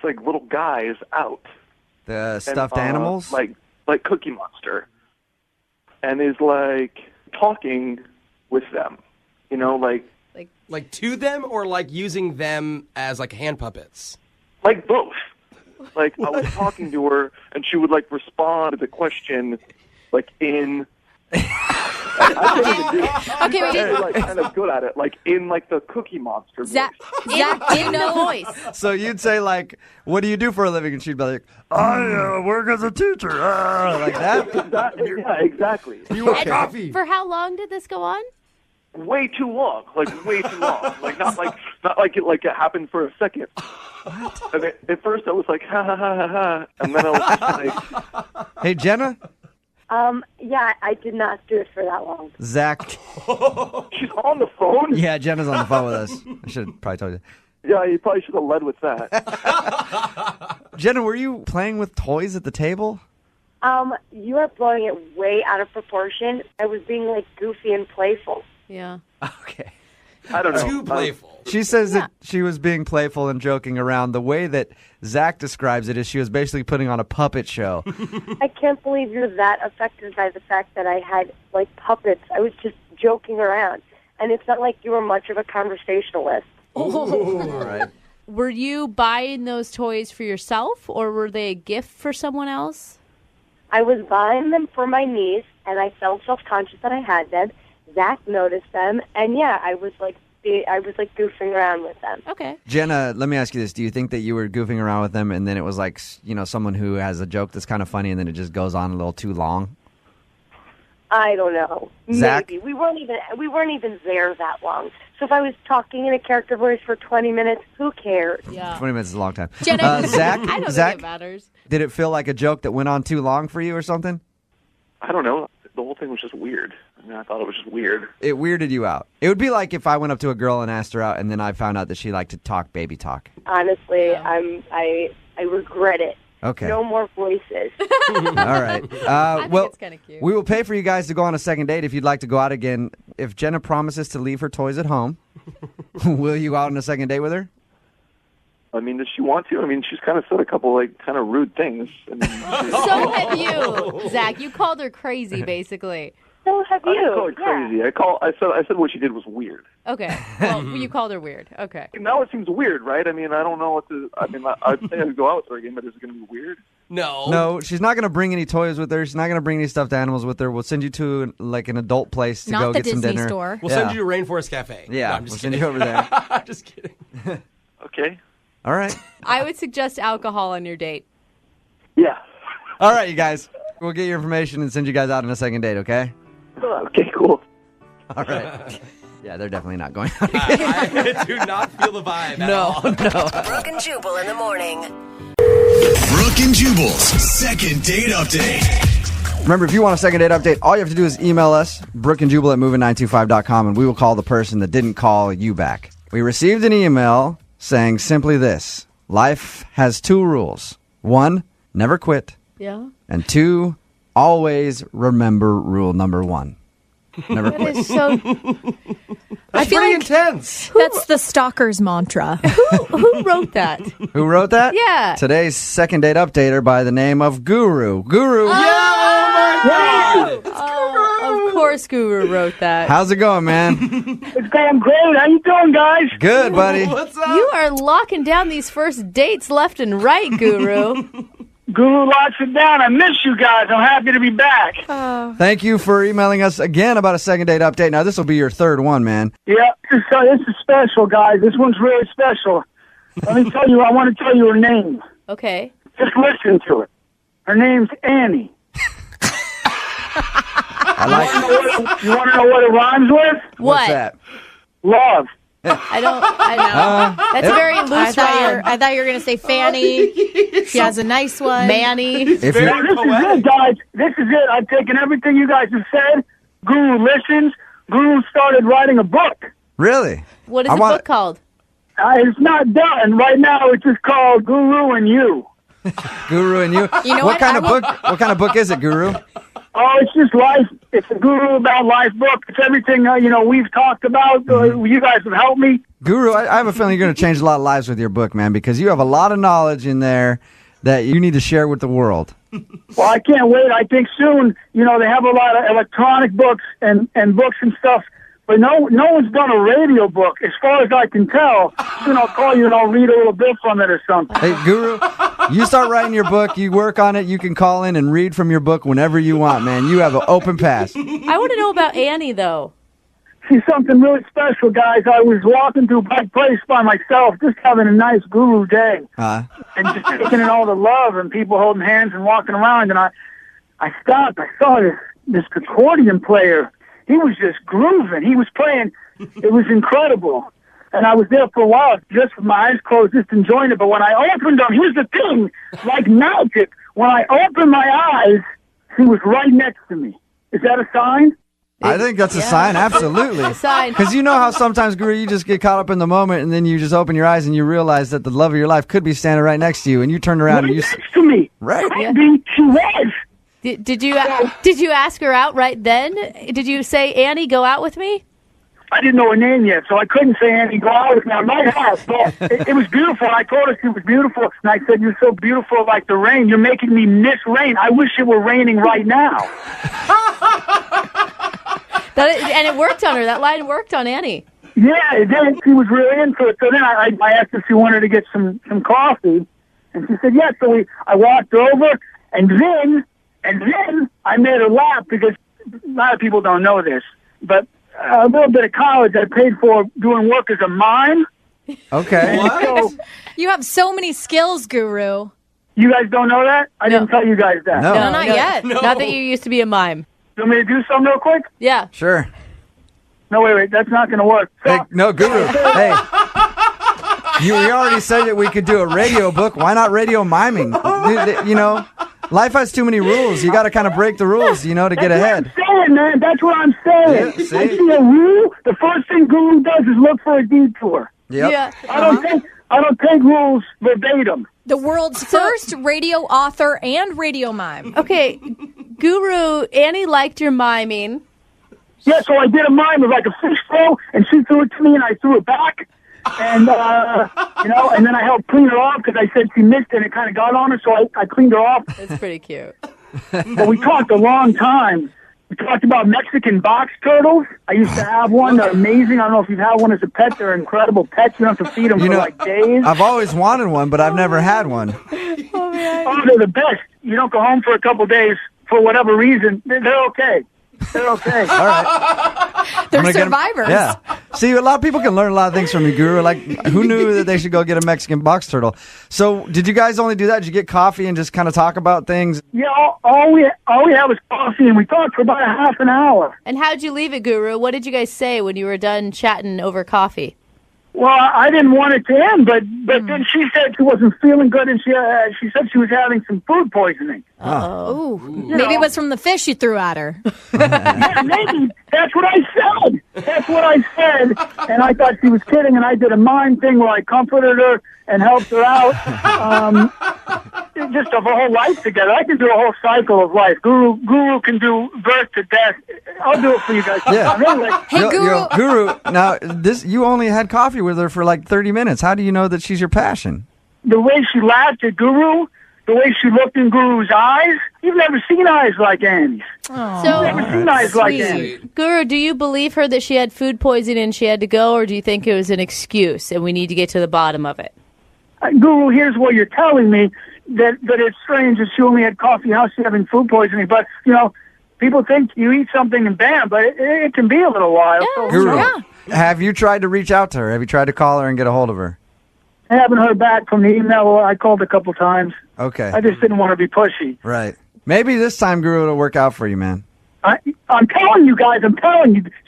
Speaker 10: like, little guys out.
Speaker 1: The stuffed
Speaker 10: and,
Speaker 1: animals?
Speaker 10: Like Cookie Monster. And is, like, talking with them. You know,
Speaker 5: Like to them, or like using them as like hand puppets?
Speaker 10: like both. Like, I was talking to her, and she would, like, respond to the question, like, in... I can't even do it.
Speaker 11: Okay, wait.
Speaker 10: I'm like, kind of good at it. Like, in, like, the Cookie Monster voice.
Speaker 11: Zach,
Speaker 8: In the voice.
Speaker 1: So you'd say, like, what do you do for a living? And she'd be like, I work as a teacher. Like that?
Speaker 10: Yeah, exactly.
Speaker 5: You want coffee?
Speaker 8: For how long did this go on?
Speaker 10: Way too long. Like, way too long. Like, not like it happened for a second. And at first I was like, ha, ha, ha, ha, ha. And then I was just like...
Speaker 1: Hey, Jenna,
Speaker 9: Yeah, I did not do it for that long.
Speaker 1: Zach.
Speaker 10: She's on the phone?
Speaker 1: Yeah, Jenna's on the phone with us. I should have probably told you.
Speaker 10: Yeah, you probably should have led with that.
Speaker 1: Jenna, were you playing with toys at the table?
Speaker 9: You are blowing it way out of proportion. I was being, like, goofy and playful.
Speaker 8: Yeah.
Speaker 1: Okay.
Speaker 10: I don't know.
Speaker 5: Too playful.
Speaker 1: She says that she was being playful and joking around. The way that Zach describes it is she was basically putting on a puppet show.
Speaker 9: I can't believe you're that affected by the fact that I had, like, puppets. I was just joking around. And it's not like you were much of a conversationalist.
Speaker 1: All right.
Speaker 8: Were you buying those toys for yourself, or were they a gift for someone else?
Speaker 9: I was buying them for my niece, and I felt self-conscious that I had them. Zach noticed them, and yeah, I was like goofing around with them.
Speaker 8: Okay.
Speaker 1: Jenna, let me ask you this. Do you think that you were goofing around with them and then it was like, someone who has a joke that's kind of funny and then it just goes on a little too long?
Speaker 9: I don't know.
Speaker 1: Zach?
Speaker 9: Maybe. We weren't even there that long. So if I was talking in a character voice for 20 minutes, who cares?
Speaker 8: Yeah.
Speaker 1: 20 minutes is a long time.
Speaker 8: Jenna,
Speaker 1: Zach,
Speaker 8: I don't
Speaker 1: Zach,
Speaker 8: think it matters.
Speaker 1: did it feel like a joke that went on too long for you or something?
Speaker 10: I don't know. The whole thing was just weird. I mean, I thought it was just weird.
Speaker 1: It weirded you out. It would be like if I went up to a girl and asked her out and then I found out that she liked to talk baby talk.
Speaker 9: Honestly, I regret it.
Speaker 1: Okay.
Speaker 9: No more voices.
Speaker 1: All right.
Speaker 8: I think it's kind of cute.
Speaker 1: We will pay for you guys to go on a second date if you'd like to go out again. If Jenna promises to leave her toys at home, will you go out on a second date with her?
Speaker 10: I mean, does she want to? I mean, she's kind of said a couple, kind of rude things. I mean,
Speaker 8: So have you, Zach. You called her crazy, basically.
Speaker 9: So have you.
Speaker 10: I didn't call her crazy. I said what she did was weird.
Speaker 8: Okay. Well, you called her weird. Okay.
Speaker 10: Now it seems weird, right? I mean, I don't know what to... I mean, I'd say I'd go out with her again, but is it going to be weird?
Speaker 1: No, she's not going to bring any toys with her. She's not going to bring any stuffed animals with her. We'll send you to an adult place to
Speaker 11: Not
Speaker 1: go
Speaker 11: the
Speaker 1: get some
Speaker 11: Disney
Speaker 1: dinner.
Speaker 11: store.
Speaker 5: We'll send you to Rainforest Cafe.
Speaker 1: Yeah,
Speaker 5: No, I'm
Speaker 1: we'll
Speaker 5: just
Speaker 1: send
Speaker 5: kidding.
Speaker 1: you over there.
Speaker 5: I'm just kidding.
Speaker 10: Okay.
Speaker 1: All right.
Speaker 8: I would suggest alcohol on your date.
Speaker 10: Yeah.
Speaker 1: All right, you guys. We'll get your information and send you guys out on a second date, okay?
Speaker 10: Okay, cool.
Speaker 1: All right. Yeah, they're definitely not going out.
Speaker 5: I do not feel the vibe at all.
Speaker 7: Brooke and Jubal in the morning.
Speaker 2: Brooke and Jubal's second date update.
Speaker 1: Remember, if you want a second date update, all you have to do is email us, brookeandjubal@moving925.com, and we will call the person that didn't call you back. We received an email saying simply this: life has 2 rules. 1, never quit.
Speaker 8: Yeah.
Speaker 1: And 2, always remember rule number 1. Never
Speaker 8: That
Speaker 1: quit.
Speaker 8: is so.
Speaker 11: I feel like
Speaker 5: intense.
Speaker 11: that's the stalker's mantra.
Speaker 8: Who wrote that?
Speaker 1: Who wrote that?
Speaker 8: Yeah.
Speaker 1: Today's second date updater by the name of Guru. Guru,
Speaker 8: Of course, Guru wrote that.
Speaker 1: how's it going, man?
Speaker 12: It's going great. How you doing, guys?
Speaker 1: Good, buddy.
Speaker 5: What's up?
Speaker 8: You are locking down these first dates left and right, Guru.
Speaker 12: Guru locks it down. I miss you guys. I'm happy to be back.
Speaker 1: Thank you for emailing us again about a second date update. Now, this will be your third one, man.
Speaker 12: Yeah, this is special, guys. This one's really special. Let me tell you, I want to tell you her name.
Speaker 8: Okay.
Speaker 12: Just listen to it. Her name's Annie.
Speaker 1: I like it.
Speaker 12: You want to know what it rhymes with?
Speaker 1: What's
Speaker 8: What?
Speaker 1: that?
Speaker 12: Love.
Speaker 8: I know. That's a very loose
Speaker 11: I thought you were going to say Fanny. She has a nice one.
Speaker 8: Manny.
Speaker 1: If
Speaker 12: This
Speaker 1: you're,
Speaker 12: is it, guys. This is it. I've taken everything you guys have said. Guru listens. Guru started writing a book.
Speaker 1: really?
Speaker 8: What is
Speaker 1: I
Speaker 8: the
Speaker 1: want-
Speaker 8: book called?
Speaker 12: It's not done. Right now, it's just called Guru and You.
Speaker 1: Guru and you.
Speaker 11: You know
Speaker 1: what
Speaker 11: what?
Speaker 1: kind
Speaker 11: I
Speaker 1: of
Speaker 11: will-
Speaker 1: book? What kind of book is it, Guru?
Speaker 12: Oh, it's just life. It's a Guru about life book. It's everything, we've talked about. You guys have helped me.
Speaker 1: Guru, I have a feeling you're going to change a lot of lives with your book, man, because you have a lot of knowledge in there that you need to share with the world.
Speaker 12: Well, I can't wait. I think soon, they have a lot of electronic books and books and stuff. But no one's done a radio book, as far as I can tell. Soon I'll call you and I'll read a little bit from it or something.
Speaker 1: Hey, Guru, you start writing your book, you work on it, you can call in and read from your book whenever you want, man. You have an open pass.
Speaker 8: I want to know about Annie, though.
Speaker 12: She's something really special, guys. I was walking through my place by myself, just having a nice Guru day. And just taking in all the love and people holding hands and walking around. And I stopped. I saw this accordion player. He was just grooving. He was playing. It was incredible. And I was there for a while, just with my eyes closed, just enjoying it. But when I opened them, here's the thing, like magic. When I opened my eyes, she was right next to me. Is that a sign?
Speaker 1: I think that's a sign, absolutely.
Speaker 8: A sign.
Speaker 1: Because you know how sometimes, Guru, you just get caught up in the moment, and then you just open your eyes and you realize that the love of your life could be standing right next to you, and you turn around and you
Speaker 12: next to me.
Speaker 1: Right.
Speaker 12: I mean, she was.
Speaker 8: Did you ask her out right then? Did you say, Annie, go out with me?
Speaker 12: I didn't know her name yet, so I couldn't say Annie, go out with me. I might have, but it was beautiful. I told her she was beautiful, and I said, you're so beautiful like the rain. You're making me miss rain. I wish it were raining right now.
Speaker 8: And it worked on her. That line worked on Annie.
Speaker 12: Yeah, it did. She was really into it. So then I asked if she wanted to get some coffee, and she said yes. So I walked over, and then I made her laugh because a lot of people don't know this, but a little bit of college I paid for doing work as a mime.
Speaker 1: Okay.
Speaker 12: So,
Speaker 11: You have so many skills, Guru.
Speaker 12: you guys don't know that? I didn't tell you guys that.
Speaker 1: No.
Speaker 11: No, not yet.
Speaker 8: Not that you used to be a mime.
Speaker 12: You want me to do something real quick?
Speaker 8: Yeah.
Speaker 1: Sure.
Speaker 12: No, wait, that's not going to work. So,
Speaker 1: Hey, no, Guru. Hey. You already said that we could do a radio book. Why not radio miming? You know, life has too many rules. You got to kind of break the rules, to get ahead.
Speaker 12: That's what I'm saying, man. That's what I'm saying.
Speaker 1: Yeah, see?
Speaker 12: I see a rule. The first thing Guru does is look for a detour.
Speaker 1: Yep.
Speaker 8: Yeah.
Speaker 12: I don't take rules verbatim.
Speaker 11: The world's first radio author and radio mime.
Speaker 8: Okay, Guru, Annie liked your miming.
Speaker 12: Yeah, so I did a mime of like a fish throw, and she threw it to me, and I threw it back. And, and then I helped clean her off because I said she missed it, and it kind of got on her, so I cleaned her off.
Speaker 8: It's pretty cute.
Speaker 12: But we talked a long time. We talked about Mexican box turtles. I used to have one. They're amazing. I don't know if you've had one as a pet. They're incredible pets. You don't have to feed them for like days.
Speaker 1: I've always wanted one, but I've never had one.
Speaker 12: Oh, they're the best. You don't go home for a couple days for whatever reason. They're okay. They're okay.
Speaker 1: All right.
Speaker 11: They're survivors.
Speaker 1: Yeah. See, a lot of people can learn a lot of things from you, Guru. Like, who knew that they should go get a Mexican box turtle? So, did you guys only do that? Did you get coffee and just kind of talk about things?
Speaker 12: Yeah, all we had was coffee, and we talked for about a half an hour.
Speaker 8: And how'd you leave it, Guru? What did you guys say when you were done chatting over coffee?
Speaker 12: Well, I didn't want it to end, but then she said she wasn't feeling good, and she said she was having some food poisoning.
Speaker 11: Ooh. Maybe it was from the fish you threw at her.
Speaker 12: Yeah, maybe. That's what I said. And I thought she was kidding, and I did a mime thing where I comforted her and helped her out. Just of a whole life together. I can do a whole cycle of life. Guru can do birth to death. I'll do it for you guys.
Speaker 1: Yeah.
Speaker 12: Anyway,
Speaker 11: Hey, Guru.
Speaker 1: Guru, now, you only had coffee with her for like 30 minutes. How do you know that she's your passion?
Speaker 12: the way she laughed at Guru, the way she looked in Guru's eyes, you've never seen eyes like Annie's.
Speaker 8: So,
Speaker 12: You've never seen eyes like Annie's.
Speaker 8: Guru, do you believe her that she had food poisoning and she had to go, or do you think it was an excuse and we need to get to the bottom of it?
Speaker 12: Guru, here's what you're telling me, that it's strange that she only had coffee, how she's having food poisoning. But, you know, people think you eat something and bam, but it can be a little while.
Speaker 8: Yeah,
Speaker 1: Guru, have you tried to reach out to her? Have you tried to call her and get a hold of her?
Speaker 12: I haven't heard back from the email. I called a couple times.
Speaker 1: Okay.
Speaker 12: I just didn't want to be pushy.
Speaker 1: Right. Maybe this time, Guru, it'll work out for you, man.
Speaker 12: I'm telling you guys,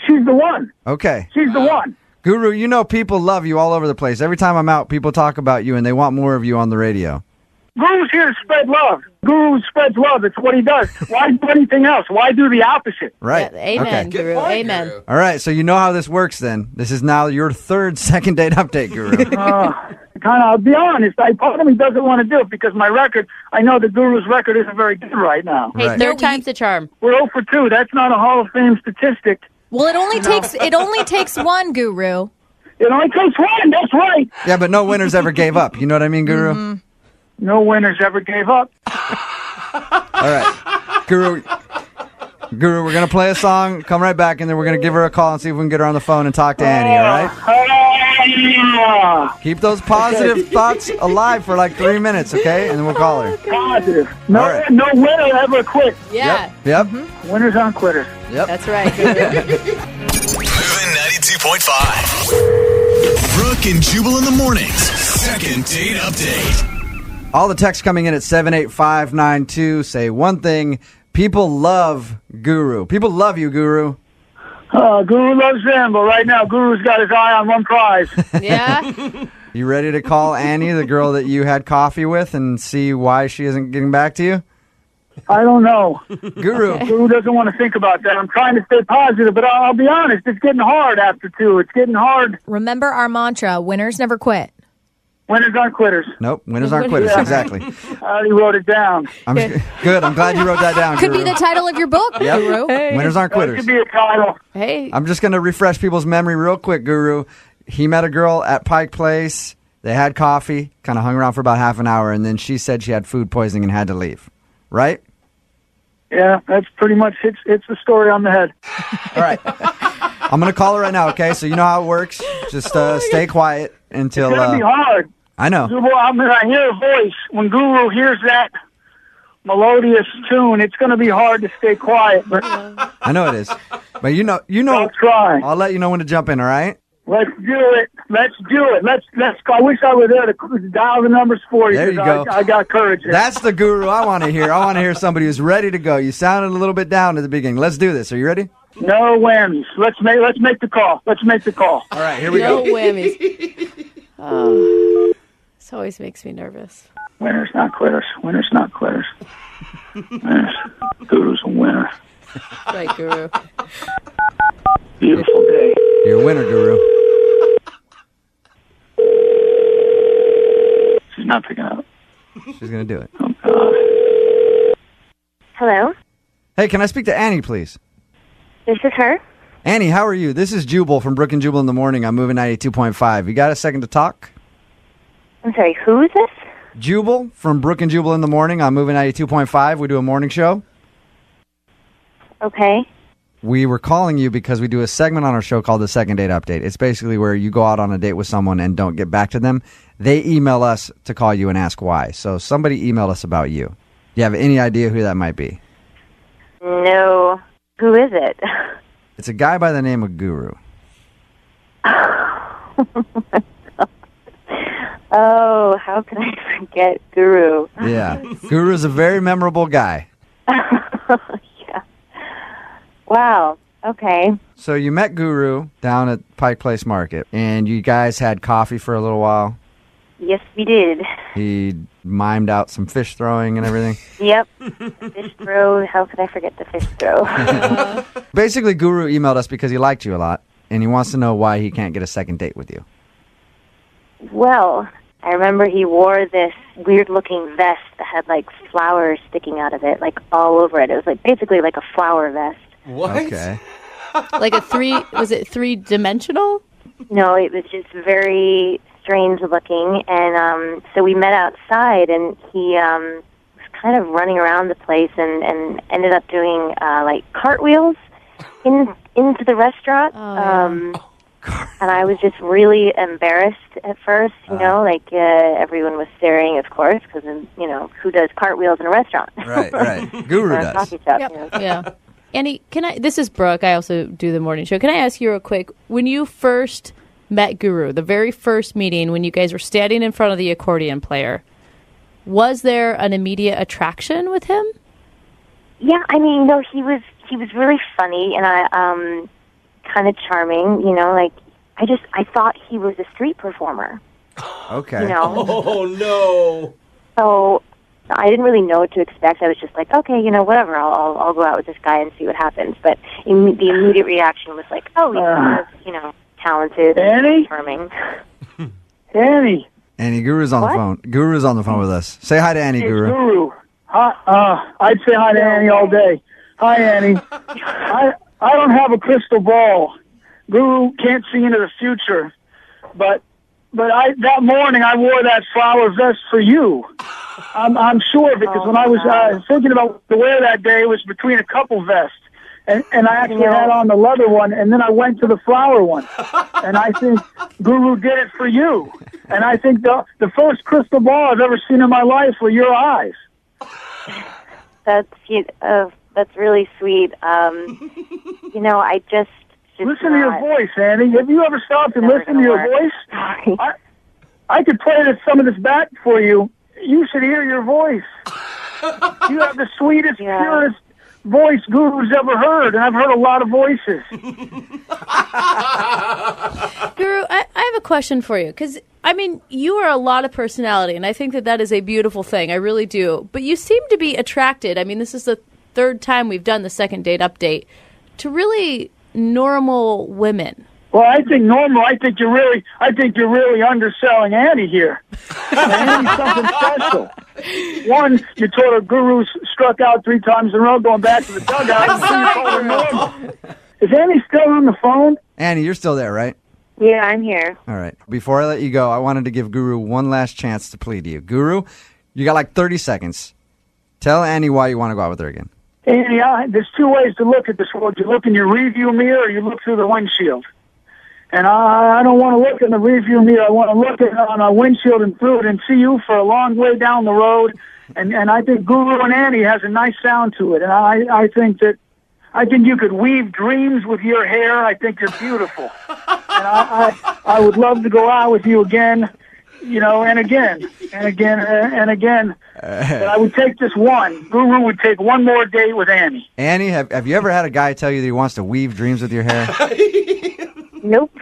Speaker 12: she's the one.
Speaker 1: Okay.
Speaker 12: She's the one.
Speaker 1: Guru, you know people love you all over the place. Every time I'm out, people talk about you and they want more of you on the radio.
Speaker 12: Guru's here to spread love. Guru spreads love. It's what he does. Why do anything else? Why do the opposite?
Speaker 1: Right.
Speaker 8: Yeah, amen,
Speaker 1: Okay.
Speaker 8: Guru. Amen.
Speaker 1: All right, so you know how this works then. This is now your third second date update, Guru.
Speaker 12: I'll be honest. Part of me doesn't want to do it because my record, I know the Guru's record isn't very good right now.
Speaker 8: Hey, third time's the charm.
Speaker 12: We're 0 for 2. That's not a Hall of Fame statistic.
Speaker 11: Well, it only takes one, Guru.
Speaker 12: It only takes one. That's right.
Speaker 1: Yeah, but no winners ever gave up. You know what I mean, Guru?
Speaker 11: Mm-hmm.
Speaker 12: No winners ever gave up.
Speaker 1: All right. Guru, we're going to play a song, come right back, and then we're going to give her a call and see if we can get her on the phone and talk to Annie, all right? Keep those positive thoughts alive for like 3 minutes, okay? And then we'll call her.
Speaker 12: Positive. No,
Speaker 1: All right.
Speaker 12: no winner ever quit.
Speaker 8: Yeah.
Speaker 1: Yep.
Speaker 12: Winners aren't quitters.
Speaker 1: Yep.
Speaker 8: That's right, Guru.
Speaker 2: Moving 92.5. Brooke and Jubal in the mornings. Second date update.
Speaker 1: All the texts coming in at 78592 say one thing. People love Guru. People love you, Guru.
Speaker 12: Guru loves them, but right now Guru's got his eye on one prize.
Speaker 8: Yeah?
Speaker 1: You ready to call Annie, the girl that you had coffee with, and see why she isn't getting back to you?
Speaker 12: I don't know.
Speaker 1: Guru.
Speaker 12: Guru doesn't want to think about that. I'm trying to stay positive, but I'll be honest, it's getting hard after 2. It's getting hard.
Speaker 11: Remember our mantra, winners never quit.
Speaker 12: Winners aren't quitters.
Speaker 1: Nope, winners aren't quitters. Exactly.
Speaker 12: I already wrote it down.
Speaker 1: Good. I'm glad you wrote that down.
Speaker 11: Could
Speaker 1: Guru.
Speaker 11: be the title of your book,
Speaker 1: Yep.
Speaker 11: Guru.
Speaker 1: Winners aren't
Speaker 12: That
Speaker 1: quitters.
Speaker 12: could be a title.
Speaker 8: Hey.
Speaker 1: I'm just going to refresh people's memory real quick, Guru. He met a girl at Pike Place. They had coffee, kind of hung around for about half an hour, and then she said she had food poisoning and had to leave. Right?
Speaker 12: Yeah, that's pretty much it's the story on the head.
Speaker 1: All right. I'm going to call her right now, okay? So you know how it works. Just stay quiet until...
Speaker 12: It's going to be hard.
Speaker 1: I know.
Speaker 12: Jubal, I hear a voice. When Guru hears that melodious tune, it's going to be hard to stay quiet. But
Speaker 1: I know it is. But you know.
Speaker 12: I'll try.
Speaker 1: I'll let you know when to jump in, all right?
Speaker 12: Let's do it. Let's do it. Let's. I wish I were there to dial the numbers for you.
Speaker 1: There you
Speaker 12: 'cause
Speaker 1: go.
Speaker 12: I got courage there.
Speaker 1: That's the Guru I want to hear. I want to hear somebody who's ready to go. You sounded a little bit down at the beginning. Let's do this. Are you ready?
Speaker 12: No whammies. Let's make the call. Let's make the call.
Speaker 1: All right, here we
Speaker 8: No
Speaker 1: go.
Speaker 8: whammies. Oh, this always makes me nervous.
Speaker 12: Winners, not quitters. Winners, not quitters. Winners. Guru's a winner.
Speaker 8: Right, Guru.
Speaker 12: Beautiful day.
Speaker 1: You're a winner, Guru.
Speaker 12: She's not picking up.
Speaker 1: She's going to do it.
Speaker 12: Oh, God.
Speaker 4: Hello,
Speaker 1: Hey, can I speak to Annie, please?
Speaker 4: this is her.
Speaker 1: Annie, how are you? This is Jubal from Brooke and Jubal in the Morning. I'm moving 92.5. You got a second to talk?
Speaker 4: I'm sorry, who is this?
Speaker 1: Jubal from Brooke and Jubal in the Morning. I'm moving 92.5. We do a morning show.
Speaker 4: Okay.
Speaker 1: We were calling you because we do a segment on our show called the Second Date Update. It's basically where you go out on a date with someone and don't get back to them. They email us to call you and ask why. So somebody emailed us about you. Do you have any idea who that might be?
Speaker 4: No. Who is it?
Speaker 1: It's a guy by the name of Guru.
Speaker 4: Oh, how could I forget Guru?
Speaker 1: Yeah. Guru's a very memorable guy.
Speaker 4: Yeah. Wow. Okay.
Speaker 1: So you met Guru down at Pike Place Market, and you guys had coffee for a little while.
Speaker 4: Yes, we did.
Speaker 1: He mimed out some fish throwing and everything.
Speaker 4: Yep. Fish throw. How could I forget the fish throw?
Speaker 1: Basically, Guru emailed us because he liked you a lot, and he wants to know why he can't get a second date with you.
Speaker 4: Well, I remember he wore this weird-looking vest that had, like, flowers sticking out of it, like, all over it. It was, like, basically like a flower vest.
Speaker 5: What?
Speaker 1: Okay.
Speaker 8: Like was it three-dimensional?
Speaker 4: No, it was just very strange-looking, and so we met outside, and he was kind of running around the place and ended up doing, like, cartwheels into the restaurant. And I was just really embarrassed at first, you know, like everyone was staring, of course, because, you know, who does cartwheels in a restaurant?
Speaker 1: Right. Guru
Speaker 4: Or a
Speaker 1: does.
Speaker 4: coffee shop, you know.
Speaker 8: Yeah. Annie, this is Brooke. I also do the morning show. Can I ask you real quick, when you first met Guru, the very first meeting, when you guys were standing in front of the accordion player, was there an immediate attraction with him?
Speaker 4: Yeah, I mean, no, he was really funny, and kind of charming, you know, like, I thought he was a street performer.
Speaker 1: Okay.
Speaker 4: You know?
Speaker 5: Oh, no.
Speaker 4: So I didn't really know what to expect. I was just like, okay, you know, whatever. I'll go out with this guy and see what happens. But the immediate reaction was like, oh, he's kind of, you know, talented
Speaker 12: Annie?
Speaker 4: and charming.
Speaker 12: Annie.
Speaker 1: Annie, Guru's on the phone. Guru's on the phone with us. Say hi to Annie,
Speaker 12: It's
Speaker 1: Guru.
Speaker 12: Guru. Hi, I'd say hi to Annie all day. Hi, Annie. I don't have a crystal ball. Guru can't see into the future, but that morning I wore that flower vest for you. I'm sure because when I was thinking about to wear that day, it was between a couple vests, and I actually had on the leather one, and then I went to the flower one, and I think Guru did it for you, and I think the first crystal ball I've ever seen in my life were your eyes.
Speaker 4: That's really sweet. You know, I just
Speaker 12: listen to your voice, Andy. Have you ever stopped and listened to your voice? I could play some of this back for you. You should hear your voice. You have the sweetest, purest voice Guru's ever heard, and I've heard a lot of voices.
Speaker 8: Guru, I have a question for you, because I mean, you are a lot of personality, and I think that is a beautiful thing. I really do. But you seem to be attracted. I mean, this is the third time we've done the second date update to really normal women.
Speaker 12: Well, I think normal. I think you're really underselling Annie here. Annie's something special. One, you told her Guru struck out 3 times in a row, going back to the dugout. And two, you told her normal. Is Annie still on the phone?
Speaker 1: Annie, you're still there, right?
Speaker 4: Yeah, I'm here.
Speaker 1: All right. Before I let you go, I wanted to give Guru one last chance to plead to you. Guru, you got like 30 seconds. Tell Annie why you want to go out with her again.
Speaker 12: Annie, there's 2 ways to look at this world. You look in your rearview mirror or you look through the windshield. And I don't want to look in the rearview mirror. I want to look on a windshield and through it and see you for a long way down the road. And I think Guru and Annie has a nice sound to it. And I think you could weave dreams with your hair. I think you're beautiful. And I would love to go out with you again, and again, and again, and again. But I would take this one. Guru would take one more date with Annie.
Speaker 1: Annie, have you ever had a guy tell you that he wants to weave dreams with your hair?
Speaker 4: Nope.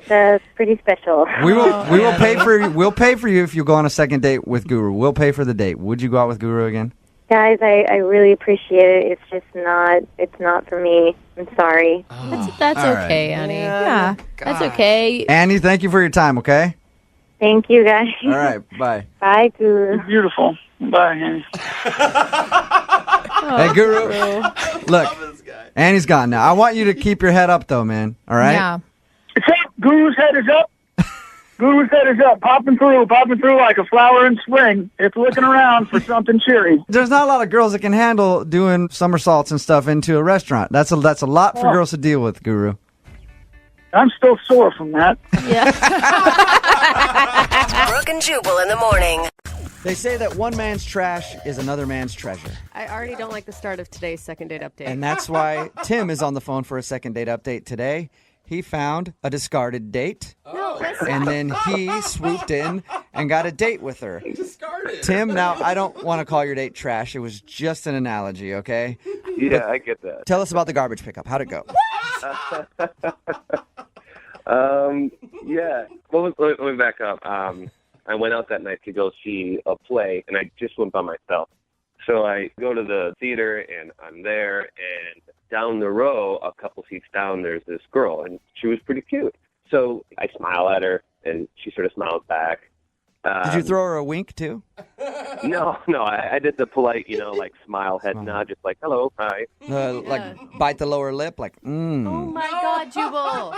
Speaker 4: That's pretty special.
Speaker 1: We'll pay for you if you go on a second date with Guru. We'll pay for the date. Would you go out with Guru again?
Speaker 4: Guys, I really appreciate it. It's just not for me. I'm sorry.
Speaker 8: That's
Speaker 1: All
Speaker 8: okay,
Speaker 1: right.
Speaker 8: Annie.
Speaker 11: Yeah.
Speaker 8: That's okay.
Speaker 1: Annie, thank you for your time, okay?
Speaker 4: Thank you, guys.
Speaker 1: All right, bye.
Speaker 4: Bye, Guru.
Speaker 12: You're beautiful. Bye, Annie.
Speaker 1: Hey, Guru. Look, Annie's gone now. I want you to keep your head up, though, man. All right?
Speaker 11: Yeah.
Speaker 12: It's up. Guru's head is up. Guru's head is up. Popping through like a flower in spring. It's looking around for something cheery.
Speaker 1: There's not a lot of girls that can handle doing somersaults and stuff into a restaurant. That's a lot for girls to deal with, Guru.
Speaker 12: I'm still sore from that.
Speaker 8: Yeah.
Speaker 7: Brooke and Jubal in the morning.
Speaker 1: They say that one man's trash is another man's treasure.
Speaker 3: I already don't like the start of today's second date update.
Speaker 1: And that's why Tim is on the phone for a second date update today. He found a discarded date.
Speaker 3: No, that's
Speaker 1: And then he swooped in and got a date with her.
Speaker 5: Discarded.
Speaker 1: Tim, now, I don't want to call your date trash. It was just an analogy, okay?
Speaker 6: Yeah, I get that.
Speaker 1: Tell us about the garbage pickup. How'd it go?
Speaker 13: Yeah. Well, let me back up. I went out that night to go see a play, and I just went by myself. So I go to the theater, and I'm there, and down the row, a couple seats down, there's this girl, and she was pretty cute. So I smile at her, and she sort of smiles back.
Speaker 1: Did you throw her a wink, too?
Speaker 13: No, I did the polite, like smile, head nod, just like, hello, hi.
Speaker 1: Like bite the lower lip, like,
Speaker 3: Oh my God, Jubal.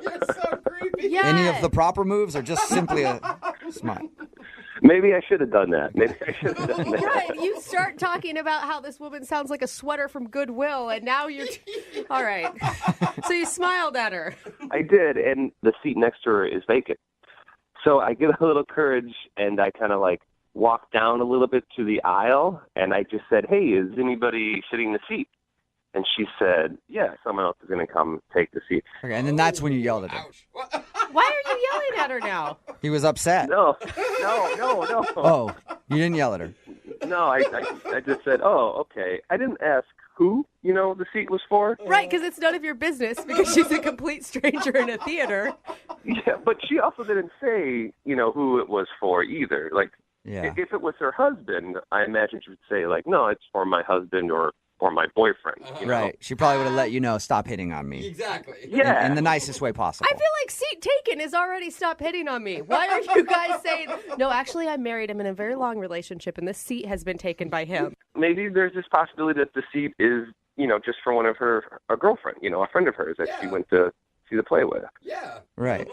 Speaker 5: You're so creepy.
Speaker 3: Yeah.
Speaker 1: Any of the proper moves or just simply a smile?
Speaker 13: Maybe I should have done that.
Speaker 3: Right, you start talking about how this woman sounds like a sweater from Goodwill, and now you're... All right. So you smiled at her.
Speaker 13: I did, and the seat next to her is vacant. So I get a little courage, and I kind of walk down a little bit to the aisle, and I just said, hey, is anybody sitting in the seat? And she said, yeah, someone else is going to come take the seat.
Speaker 1: Okay, and then that's when you yelled at her.
Speaker 3: Why are you yelling at her now?
Speaker 1: He was upset.
Speaker 13: No.
Speaker 1: Oh, you didn't yell at her.
Speaker 13: No, I just said, oh, okay. I didn't ask who, the seat was for.
Speaker 3: Right, because it's none of your business because she's a complete stranger in a theater.
Speaker 13: Yeah, but she also didn't say, who it was for either.
Speaker 1: Yeah.
Speaker 13: If it was her husband, I imagine she would say, no, it's for my husband or my boyfriend.
Speaker 1: Right. She probably would have let you know, stop hitting on me.
Speaker 5: Exactly.
Speaker 13: Yeah.
Speaker 1: In the nicest way possible.
Speaker 3: I feel like seat taken is already stop hitting on me. Why are you guys saying, no, actually, I'm married. I'm in a very long relationship, and this seat has been taken by him.
Speaker 13: Maybe there's this possibility that the seat is, just for one of a girlfriend, a friend of hers that she went to see the play with.
Speaker 5: Yeah.
Speaker 1: Right.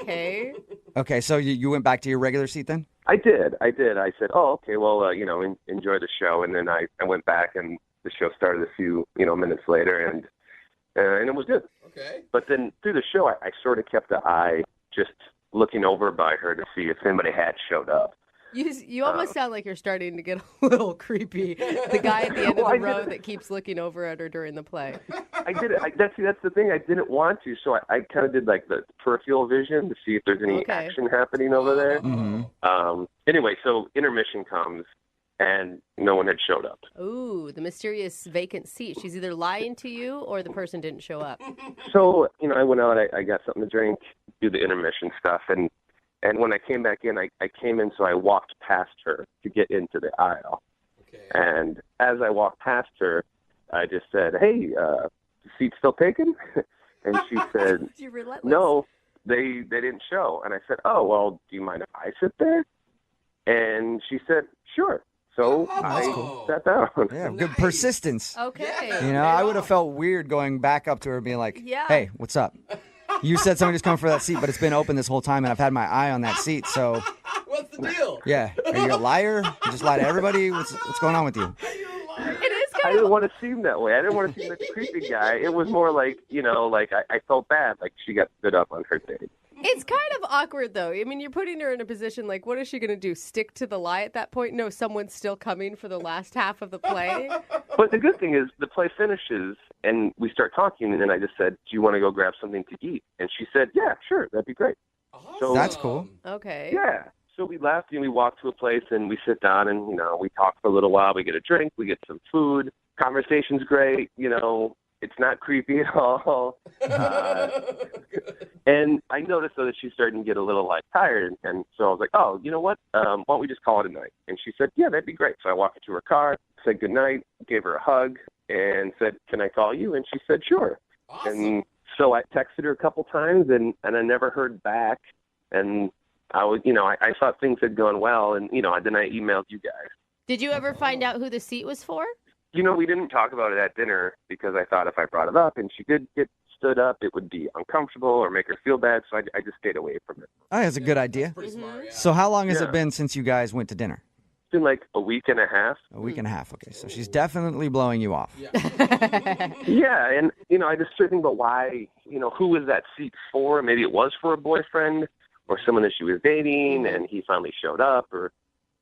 Speaker 3: Okay,
Speaker 1: so you went back to your regular seat then?
Speaker 13: I did. I said, oh, okay, well, enjoy the show. And then I went back and the show started a few, minutes later and it was good.
Speaker 5: Okay.
Speaker 13: But then through the show, I sort of kept an eye just looking over by her to see if anybody had showed up.
Speaker 3: You almost sound like you're starting to get a little creepy. The guy at the end of the row that keeps looking over at her during the play.
Speaker 13: I did it. That's the thing. I didn't want to, so I kind of did the peripheral vision to see if there's any action happening over there.
Speaker 1: Mm-hmm.
Speaker 13: Anyway, so intermission comes, and no one had showed up.
Speaker 3: Ooh, the mysterious vacant seat. She's either lying to you or the person didn't show up.
Speaker 13: So, I went out, I got something to drink, do the intermission stuff, and And when I came back in, I came in, so I walked past her to get into the aisle. Okay. And as I walked past her, I just said, "Hey, the seat's still taken?" And she said, "No, they didn't show." And I said, "Oh, well, do you mind if I sit there?" And she said, "Sure." So I sat down.
Speaker 14: Yeah, good persistence.
Speaker 3: Okay.
Speaker 14: You know, I would have felt weird going back up to her being like,
Speaker 3: Yeah.
Speaker 14: "Hey, what's up? You said somebody's coming for that seat, but it's been open this whole time, and I've had my eye on that seat, so..."
Speaker 5: What's the deal?
Speaker 14: Yeah. Are you a liar? You just lie to everybody? What's going on with you?
Speaker 13: I didn't want to seem that way. I didn't want to seem like a creepy guy. It was more like, like I felt bad, like she got stood up on her date.
Speaker 3: It's kind of awkward, though. I mean, you're putting her in a position like, what is she going to do? Stick to the lie at that point? No, someone's still coming for the last half of the play?
Speaker 13: But the good thing is the play finishes, and we start talking, and I just said, "Do you want to go grab something to eat?" And she said, "Yeah, sure, that'd be great." So
Speaker 14: that's cool.
Speaker 3: Okay.
Speaker 13: Yeah. So we left, and we walked to a place, and we sit down, and, we talk for a little while. We get a drink. We get some food. Conversation's great. It's not creepy at all. And I noticed, though, that she's starting to get a little, tired. And so I was like, "Oh, you know what? Why don't we just call it a night?" And she said, "Yeah, that'd be great." So I walked her to her car, said goodnight, gave her a hug, and said, "Can I call you?" And she said, "Sure." Awesome. And so I texted her a couple times, and I never heard back. And I was, I thought things had gone well. And, then I emailed you guys.
Speaker 8: Did you ever find out who the seat was for?
Speaker 13: We didn't talk about it at dinner because I thought if I brought it up and she did get stood up, it would be uncomfortable or make her feel bad. So I just stayed away from it.
Speaker 14: Oh, that's a good idea.
Speaker 5: Pretty smart, yeah.
Speaker 14: So how long has it been since you guys went to dinner?
Speaker 13: It's been like a week and a half.
Speaker 14: A week and a half. Okay, so she's definitely blowing you off.
Speaker 13: Yeah, and, I just started thinking about why, who was that seat for? Maybe it was for a boyfriend or someone that she was dating, and he finally showed up,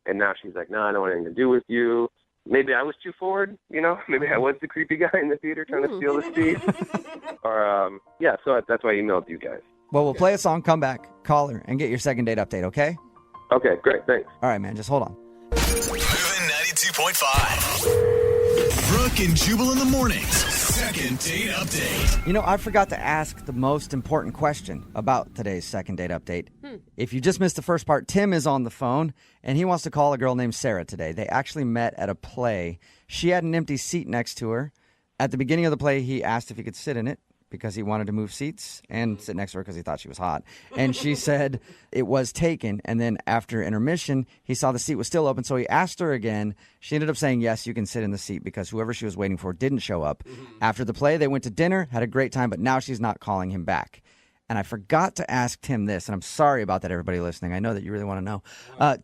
Speaker 13: and now she's like, "No, I don't want anything to do with you." Maybe I was too forward, Maybe I was the creepy guy in the theater trying to steal the seat. Or, so that's why I emailed you guys.
Speaker 14: Well, we'll play a song, come back, call her, and get your second date update, okay?
Speaker 13: Okay, great, thanks.
Speaker 14: All right, man, just hold on.
Speaker 2: Moving 92.5. Brooke and Jubal in the mornings. Second date update.
Speaker 14: I forgot to ask the most important question about today's second date update. If you just missed the first part, Tim is on the phone, and he wants to call a girl named Sarah today. They actually met at a play. She had an empty seat next to her. At the beginning of the play, he asked if he could sit in it because he wanted to move seats and sit next to her because he thought she was hot. And she said it was taken. And then after intermission, he saw the seat was still open. So he asked her again. She ended up saying, yes, you can sit in the seat because whoever she was waiting for didn't show up. After the play, they went to dinner, had a great time, but now she's not calling him back. And I forgot to ask Tim this, and I'm sorry about that, everybody listening. I know that you really want to know.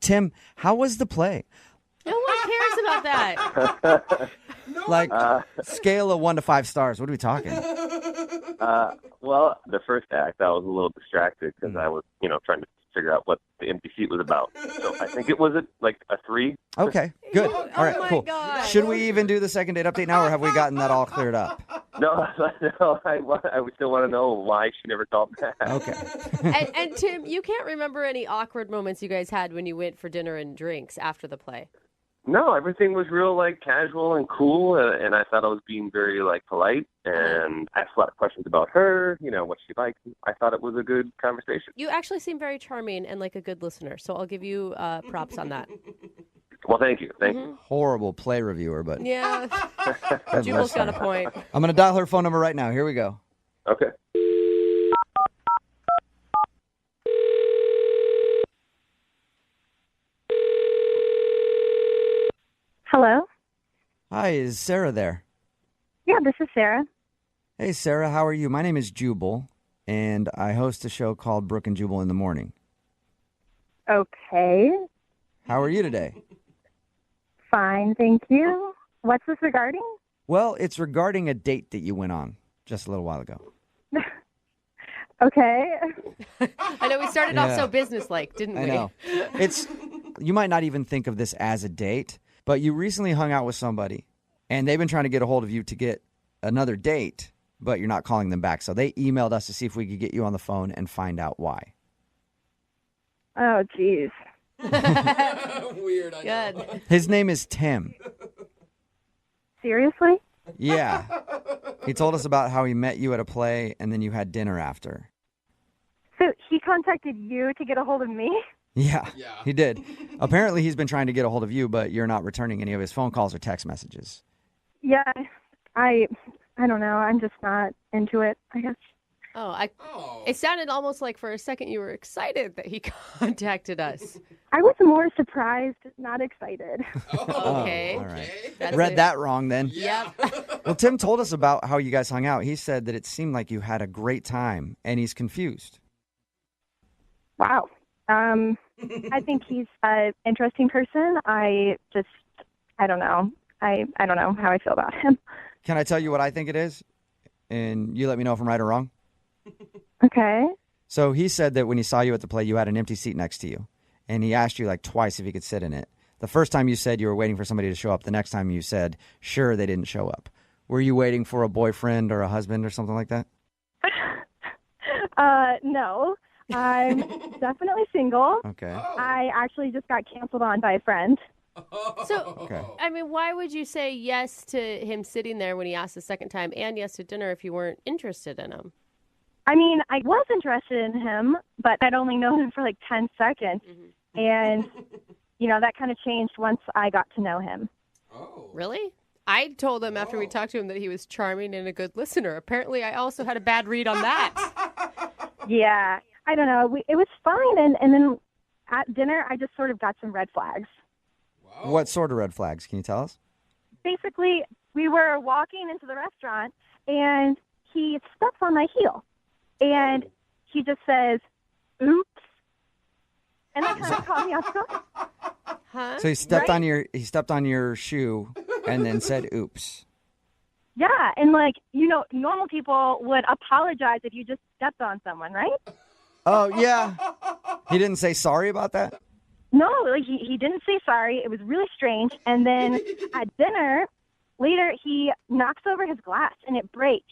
Speaker 14: Tim, how was the play?
Speaker 8: No one cares about that.
Speaker 14: Scale of 1 to 5 stars. What are we talking?
Speaker 13: Well, the first act, I was a little distracted because I was, trying to figure out what the empty seat was about. So I think it was a 3.
Speaker 14: Okay, good. All right, cool. God. Should we even do the second date update now, or have we gotten that all cleared up?
Speaker 13: No, I still want to know why she never called back.
Speaker 14: Okay.
Speaker 3: And Tim, you can't remember any awkward moments you guys had when you went for dinner and drinks after the play?
Speaker 13: No, everything was real casual and cool, and I thought I was being very polite, and I asked a lot of questions about her, what she liked. I thought it was a good conversation.
Speaker 3: You actually seem very charming and like a good listener, so I'll give you props on that.
Speaker 13: Well, thank you. Thank you.
Speaker 14: Horrible play reviewer, but
Speaker 3: yeah, Jubal's got a point.
Speaker 14: I'm going to dial her phone number right now. Here we go.
Speaker 13: Okay.
Speaker 4: Hello?
Speaker 14: Hi, is Sarah there?
Speaker 4: Yeah, this is Sarah.
Speaker 14: Hey, Sarah, how are you? My name is Jubal, and I host a show called Brooke and Jubal in the Morning.
Speaker 4: Okay.
Speaker 14: How are you today?
Speaker 4: Fine, thank you. What's this regarding?
Speaker 14: Well, it's regarding a date that you went on just a little while ago.
Speaker 4: Okay.
Speaker 3: I know we started off so businesslike, didn't we?
Speaker 14: I know. You might not even think of this as a date, but you recently hung out with somebody, and they've been trying to get a hold of you to get another date, but you're not calling them back. So they emailed us to see if we could get you on the phone and find out why.
Speaker 4: Oh, jeez.
Speaker 5: Weird, I know.
Speaker 3: Good.
Speaker 14: His name is Tim.
Speaker 4: Seriously?
Speaker 14: Yeah. He told us about how he met you at a play, and then you had dinner after.
Speaker 9: So he contacted you to get a hold of me?
Speaker 14: Yeah, he did. Apparently, he's been trying to get a hold of you, but you're not returning any of his phone calls or text messages.
Speaker 9: Yeah, I don't know. I'm just not into it, I guess.
Speaker 3: It sounded almost like for a second you were excited that he contacted us.
Speaker 9: I was more surprised, not excited.
Speaker 3: Okay.
Speaker 14: All right. Read that wrong then.
Speaker 3: Yep.
Speaker 14: Well, Tim told us about how you guys hung out. He said that it seemed like you had a great time, and he's confused.
Speaker 9: Wow. I think he's an interesting person. I don't know. I don't know how I feel about him.
Speaker 14: Can I tell you what I think it is? And you let me know if I'm right or wrong.
Speaker 9: Okay.
Speaker 14: So he said that when he saw you at the play, you had an empty seat next to you. And he asked you like twice if you could sit in it. The first time you said you were waiting for somebody to show up. The next time you said, sure, they didn't show up. Were you waiting for a boyfriend or a husband or something like that?
Speaker 9: No. I'm definitely single.
Speaker 14: Okay.
Speaker 9: I actually just got canceled on by a friend.
Speaker 3: So, I mean, why would you say yes to him sitting there when he asked the second time and yes to dinner if you weren't interested in him?
Speaker 9: I mean, I was interested in him, but I'd only known him for like 10 seconds. And, that kind of changed once I got to know him.
Speaker 3: Oh. Really? I told him after we talked to him that he was charming and a good listener. Apparently, I also had a bad read on that.
Speaker 9: Yeah. I don't know. It was fine. And then at dinner, I just sort of got some red flags.
Speaker 14: What sort of red flags? Can you tell us?
Speaker 9: Basically, we were walking into the restaurant, and he steps on my heel. And he just says, oops. And that kind of caught me off guard.
Speaker 3: Huh?
Speaker 14: So he stepped on your shoe and then said oops.
Speaker 9: Yeah, and normal people would apologize if you just stepped on someone, right?
Speaker 14: Oh, yeah. He didn't say sorry about that?
Speaker 9: No, he didn't say sorry. It was really strange. And then at dinner, later, he knocks over his glass and it breaks.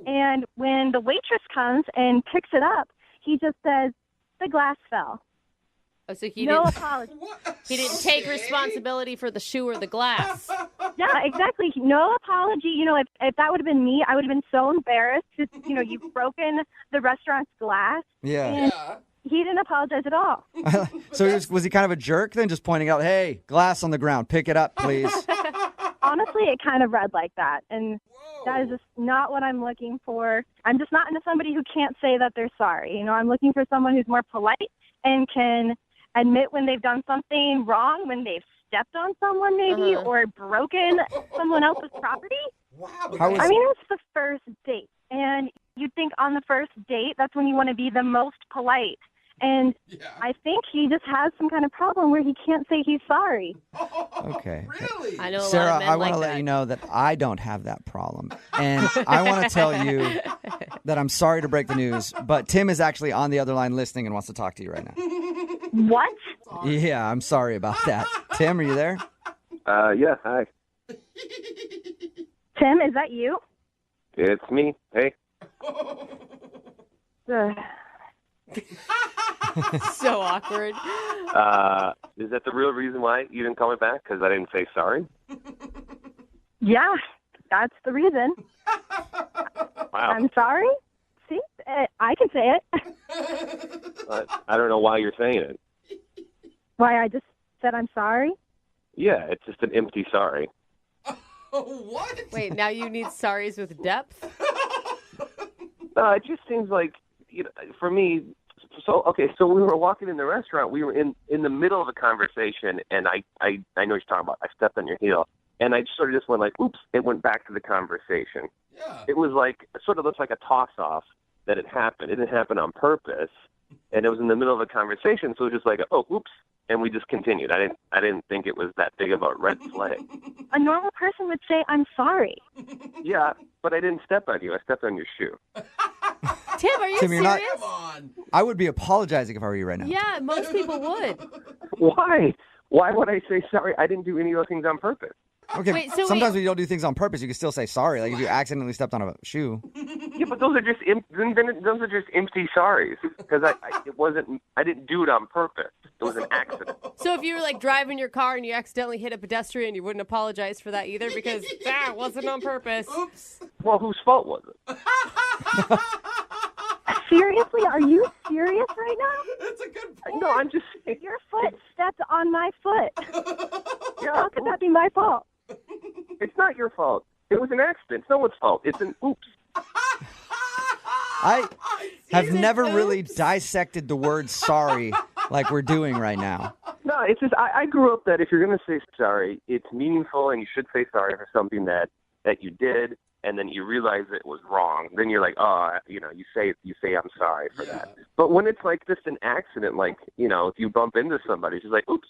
Speaker 9: And when the waitress comes and picks it up, he just says, the glass fell.
Speaker 3: Oh, so he
Speaker 9: no
Speaker 3: didn't,
Speaker 9: apology.
Speaker 3: He didn't take responsibility for the shoe or the glass.
Speaker 9: Yeah, exactly. No apology. If that would have been me, I would have been so embarrassed because, you've broken the restaurant's glass.
Speaker 14: Yeah.
Speaker 9: And he didn't apologize at all.
Speaker 14: So was he kind of a jerk then, just pointing out, hey, glass on the ground, pick it up, please?
Speaker 9: Honestly, it kind of read like that. And that is just not what I'm looking for. I'm just not into somebody who can't say that they're sorry. I'm looking for someone who's more polite and can admit when they've done something wrong, when they've stepped on someone maybe or broken someone else's property.
Speaker 14: Wow.
Speaker 9: I mean, it's the first date. And you'd think on the first date, that's when you want to be the most polite. And I think he just has some kind of problem where he can't say he's sorry.
Speaker 14: Okay.
Speaker 3: Really? I know a
Speaker 14: Sarah,
Speaker 3: lot of men
Speaker 14: I want to
Speaker 3: like
Speaker 14: let
Speaker 3: that.
Speaker 14: you know that I don't have that problem. And I want to tell you that I'm sorry to break the news, but Tim is actually on the other line listening and wants to talk to you right now.
Speaker 9: What?
Speaker 14: Yeah, I'm sorry about that. Tim, are you there?
Speaker 13: Yeah, hi.
Speaker 9: Tim, is that you?
Speaker 13: It's me. Hey.
Speaker 3: So awkward.
Speaker 13: Is that the real reason why you didn't call me back? Because I didn't say sorry?
Speaker 9: Yeah, that's the reason.
Speaker 13: Wow.
Speaker 9: I'm sorry. See, I can say it.
Speaker 13: I don't know why you're saying it.
Speaker 9: Why I just said I'm sorry?
Speaker 13: Yeah, it's just an empty sorry.
Speaker 5: What?
Speaker 3: Wait, now you need sorries with depth?
Speaker 13: No, it just seems like, for me, so we were walking in the restaurant. We were in the middle of a conversation, and I know what you're talking about. I stepped on your heel, and I sort of just went like, oops, it went back to the conversation.
Speaker 5: Yeah.
Speaker 13: It was like, it sort of looks like a toss-off that it happened. It didn't happen on purpose, and it was in the middle of a conversation, so it was just like, oh, oops, and we just continued. I didn't think it was that big of a red flag.
Speaker 9: A normal person would say, I'm sorry.
Speaker 13: Yeah, but I didn't step on you. I stepped on your shoe.
Speaker 3: Tim, are you
Speaker 14: Tim, you're not-
Speaker 3: serious?
Speaker 5: Come on.
Speaker 14: I would be apologizing if I were you right now.
Speaker 3: Yeah, most people would.
Speaker 13: Why? Why would I say sorry? I didn't do any of those things on purpose.
Speaker 14: Okay,
Speaker 3: Wait, so
Speaker 14: sometimes when you don't do things on purpose, you can still say sorry. Like if you accidentally stepped on a shoe.
Speaker 13: Yeah, but those are just those are just empty sorries because I didn't do it on purpose. It was an accident.
Speaker 3: So if you were like driving your car and you accidentally hit a pedestrian, you wouldn't apologize for that either because that wasn't on purpose.
Speaker 5: Oops.
Speaker 13: Well, whose fault was it?
Speaker 9: Seriously? Are you serious right now?
Speaker 5: That's a good point.
Speaker 6: No, I'm just saying.
Speaker 9: Your foot stepped on my foot.
Speaker 6: Yeah,
Speaker 9: How could that be my fault?
Speaker 6: it's not your fault. It was an accident. It's no one's fault. It's an oops.
Speaker 14: I have never really dissected the word sorry like we're doing right now.
Speaker 6: No, it's just I grew up that if you're going to say sorry, it's meaningful and you should say sorry for something that you did, and then you realize it was wrong. Then you're like, you say I'm sorry for that. But when it's like just an accident, like, if you bump into somebody, it's just like, oops.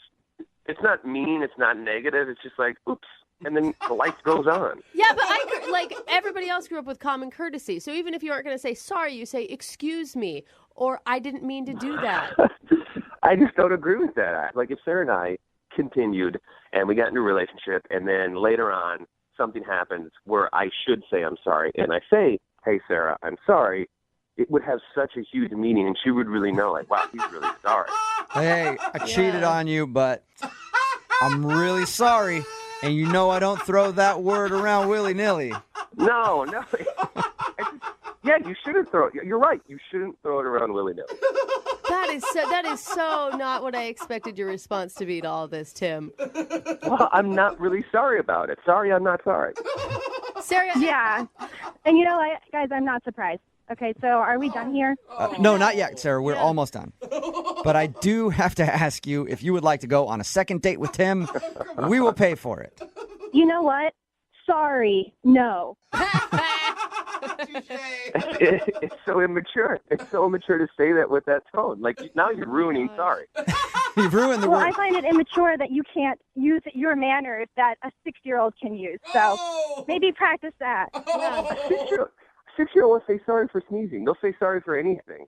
Speaker 6: It's not mean. It's not negative. It's just like, oops. And then the life goes on.
Speaker 3: Yeah, but everybody else grew up with common courtesy. So even if you aren't going to say sorry, you say, excuse me, or I didn't mean to do that.
Speaker 6: I just don't agree with that. Like if Sarah and I continued and we got into a relationship and then later on something happens where I should say I'm sorry and I say, hey, Sarah, I'm sorry, it would have such a huge meaning and she would really know, like, wow, he's really sorry.
Speaker 14: Hey, I cheated on you, but I'm really sorry. And I don't throw that word around willy-nilly.
Speaker 6: No. Yeah, you shouldn't throw it. You're right. You shouldn't throw it around willy-nilly.
Speaker 3: That is so not what I expected your response to be to all this, Tim.
Speaker 6: Well, I'm not really sorry about it. Sorry, I'm not sorry.
Speaker 3: Sarah.
Speaker 9: Yeah. And guys, I'm not surprised. Okay, so are we done here?
Speaker 14: No, not yet, Sarah. We're almost done. But I do have to ask you if you would like to go on a second date with Tim. We will pay for it.
Speaker 9: You know what? Sorry, no.
Speaker 6: It's so immature. It's so immature to say that with that tone. Like, now you're ruining sorry.
Speaker 14: You've ruined the
Speaker 9: Well,
Speaker 14: word.
Speaker 9: I find it immature that you can't use your manners that a 6-year-old can use. So maybe practice that.
Speaker 6: Six-year-old will say sorry for sneezing. They'll say sorry for anything.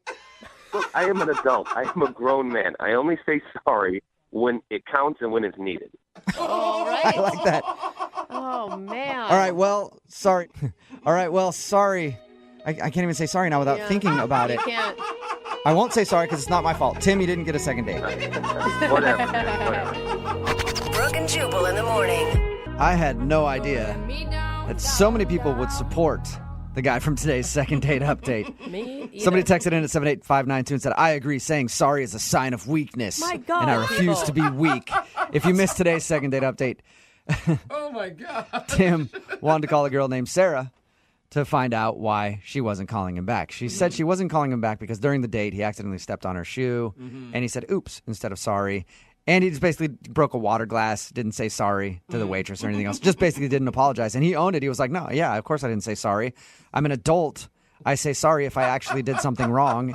Speaker 6: Look, I am an adult. I am a grown man. I only say sorry when it counts and when it's needed.
Speaker 3: All right.
Speaker 14: I like that.
Speaker 3: Oh, man.
Speaker 14: All right, well, sorry. I can't even say sorry now without thinking about it.
Speaker 3: You can't.
Speaker 14: I won't say sorry because it's not my fault. Tim, you didn't get a second date.
Speaker 6: Whatever.
Speaker 7: Brooke and Jubal in the morning.
Speaker 14: I had no idea that so many people would support the guy from today's second date update.
Speaker 3: Me either.
Speaker 14: Somebody texted in at 78592 and said, I agree, saying sorry is a sign of weakness.
Speaker 3: My God,
Speaker 14: and I refuse to be weak. If you missed today's second date update,
Speaker 5: Oh, my God.
Speaker 14: Tim wanted to call a girl named Sarah to find out why she wasn't calling him back. She said she wasn't calling him back because during the date, he accidentally stepped on her shoe, and he said oops instead of sorry. And he just basically broke a water glass, didn't say sorry to the waitress or anything else. Just basically didn't apologize. And he owned it. He was like, no, yeah, of course I didn't say sorry. I'm an adult. I say sorry if I actually did something wrong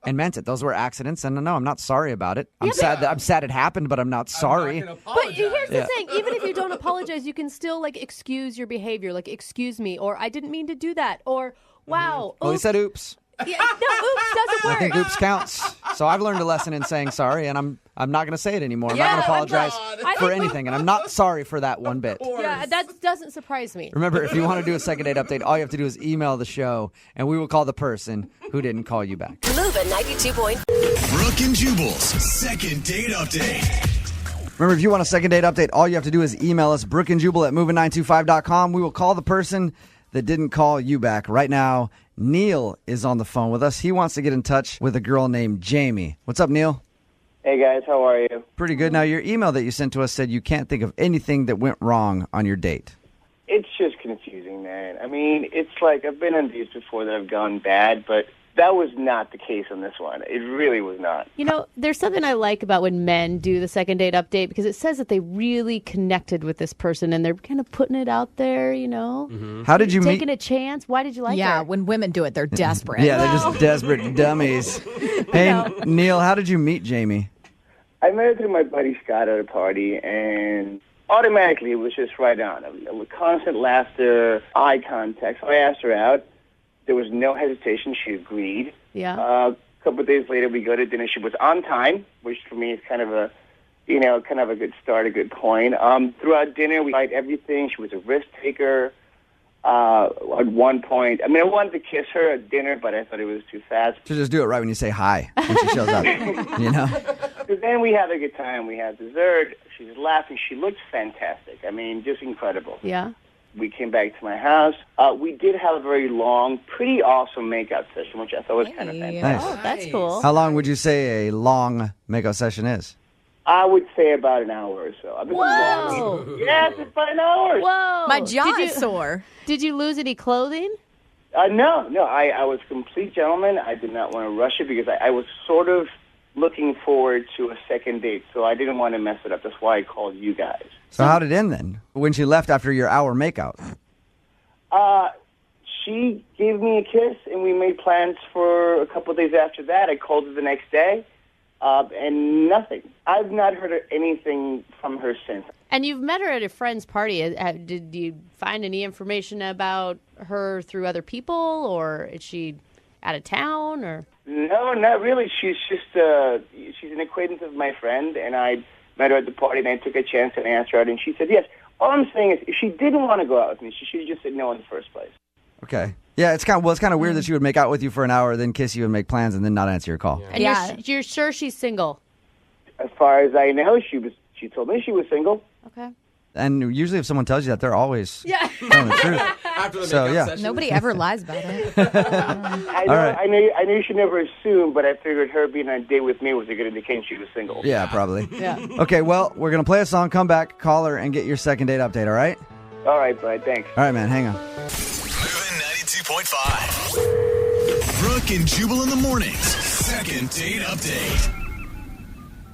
Speaker 14: and meant it. Those were accidents. And no, I'm not sorry about it. I'm sad it happened, but I'm not sorry.
Speaker 3: But here's the thing. Even if you don't apologize, you can still, excuse your behavior. Like, excuse me, or I didn't mean to do that, or wow.
Speaker 14: Well, he said oops.
Speaker 3: Yeah, no, oops doesn't work.
Speaker 14: I think oops counts. So I've learned a lesson in saying sorry, and I'm not going to say it anymore. I'm
Speaker 3: Yeah,
Speaker 14: not going to apologize
Speaker 3: I
Speaker 14: for
Speaker 3: think
Speaker 14: anything, and I'm not sorry for that one bit.
Speaker 3: Yeah, that doesn't surprise me.
Speaker 14: Remember, if you want to do a second date update, all you have to do is email the show, and we will call the person who didn't call you back.
Speaker 7: Move at 92.
Speaker 2: Brooke and Jubal's second date update.
Speaker 14: Remember, if you want a second date update, all you have to do is email us, brookeandjubal@moving925.com. We will call the person that didn't call you back. Right now, Neil is on the phone with us. He wants to get in touch with a girl named Jamie. What's up, Neil?
Speaker 15: Hey, guys. How are you?
Speaker 14: Pretty good. Now, your email that you sent to us said you can't think of anything that went wrong on your date.
Speaker 15: It's just confusing, man. I mean, it's like I've been on dates before that have gone bad, but that was not the case on this one. It really was not.
Speaker 8: There's something I like about when men do the second date update because it says that they really connected with this person and they're kind of putting it out there,
Speaker 14: How did you
Speaker 8: taking a chance? Why did you like her?
Speaker 11: Yeah, when women do it, they're desperate.
Speaker 14: Yeah, they're just desperate dummies. Hey, Neil, how did you meet Jamie?
Speaker 15: I met her through my buddy Scott at a party, and automatically it was just right on. With constant laughter, eye contact. So I asked her out. There was no hesitation. She agreed.
Speaker 8: Yeah.
Speaker 15: A couple of days later, we go to dinner. She was on time, which for me is kind of a good start, a good point. Throughout dinner, we tried everything. She was a risk taker. At one point, I wanted to kiss her at dinner, but I thought it was too fast.
Speaker 14: So just do it right when you say hi when she shows up,
Speaker 15: But then we had a good time. We had dessert. She was laughing. She looked fantastic. Just incredible.
Speaker 8: Yeah.
Speaker 15: We came back to my house. We did have a very long, pretty awesome makeout session, which I thought was kind of fantastic.
Speaker 14: Nice.
Speaker 8: Oh, that's cool.
Speaker 14: How long would you say a long makeout session is?
Speaker 15: I would say about an hour or so.
Speaker 8: Whoa!
Speaker 15: Yes, it's about an hour.
Speaker 8: Whoa!
Speaker 11: My jaw
Speaker 8: Did
Speaker 11: is sore.
Speaker 8: Did you lose any clothing?
Speaker 15: No. I was a complete gentleman. I did not want to rush it because I was sort of looking forward to a second date, so I didn't want to mess it up. That's why I called you guys.
Speaker 14: So how did it end then? When she left after your hour makeout?
Speaker 15: She gave me a kiss, and we made plans for a couple of days after that. I called her the next day, and nothing. I've not heard anything from her since.
Speaker 8: And you've met her at a friend's party. Did you find any information about her through other people, or is she out of town, or?
Speaker 15: No, not really. She's just she's an acquaintance of my friend, and I met her at the party, and I took a chance and asked her out, and she said yes. All I'm saying is, if she didn't want to go out with me, she should have just said no in the first place.
Speaker 14: Okay. Yeah, it's kind of weird that she would make out with you for an hour, then kiss you and make plans, and then not answer your call.
Speaker 8: And you're sure she's single?
Speaker 15: As far as I know, she told me she was single.
Speaker 8: Okay.
Speaker 14: And usually if someone tells you that, they're always telling the truth.
Speaker 5: After the
Speaker 14: So,
Speaker 5: makeout
Speaker 14: yeah.
Speaker 5: session.
Speaker 11: Nobody ever lies about it.
Speaker 15: I know,
Speaker 14: right.
Speaker 15: I know you should never assume, but I figured her being on a date with me was a good indication she was single.
Speaker 14: Yeah, probably.
Speaker 8: Yeah.
Speaker 14: Okay, well, we're going to play a song, come back, call her, and get your second date update, all right?
Speaker 15: All right, bud. Thanks.
Speaker 14: All right, man, hang on.
Speaker 2: Moving 92.5. Brooke and Jubal in the mornings. Second date update.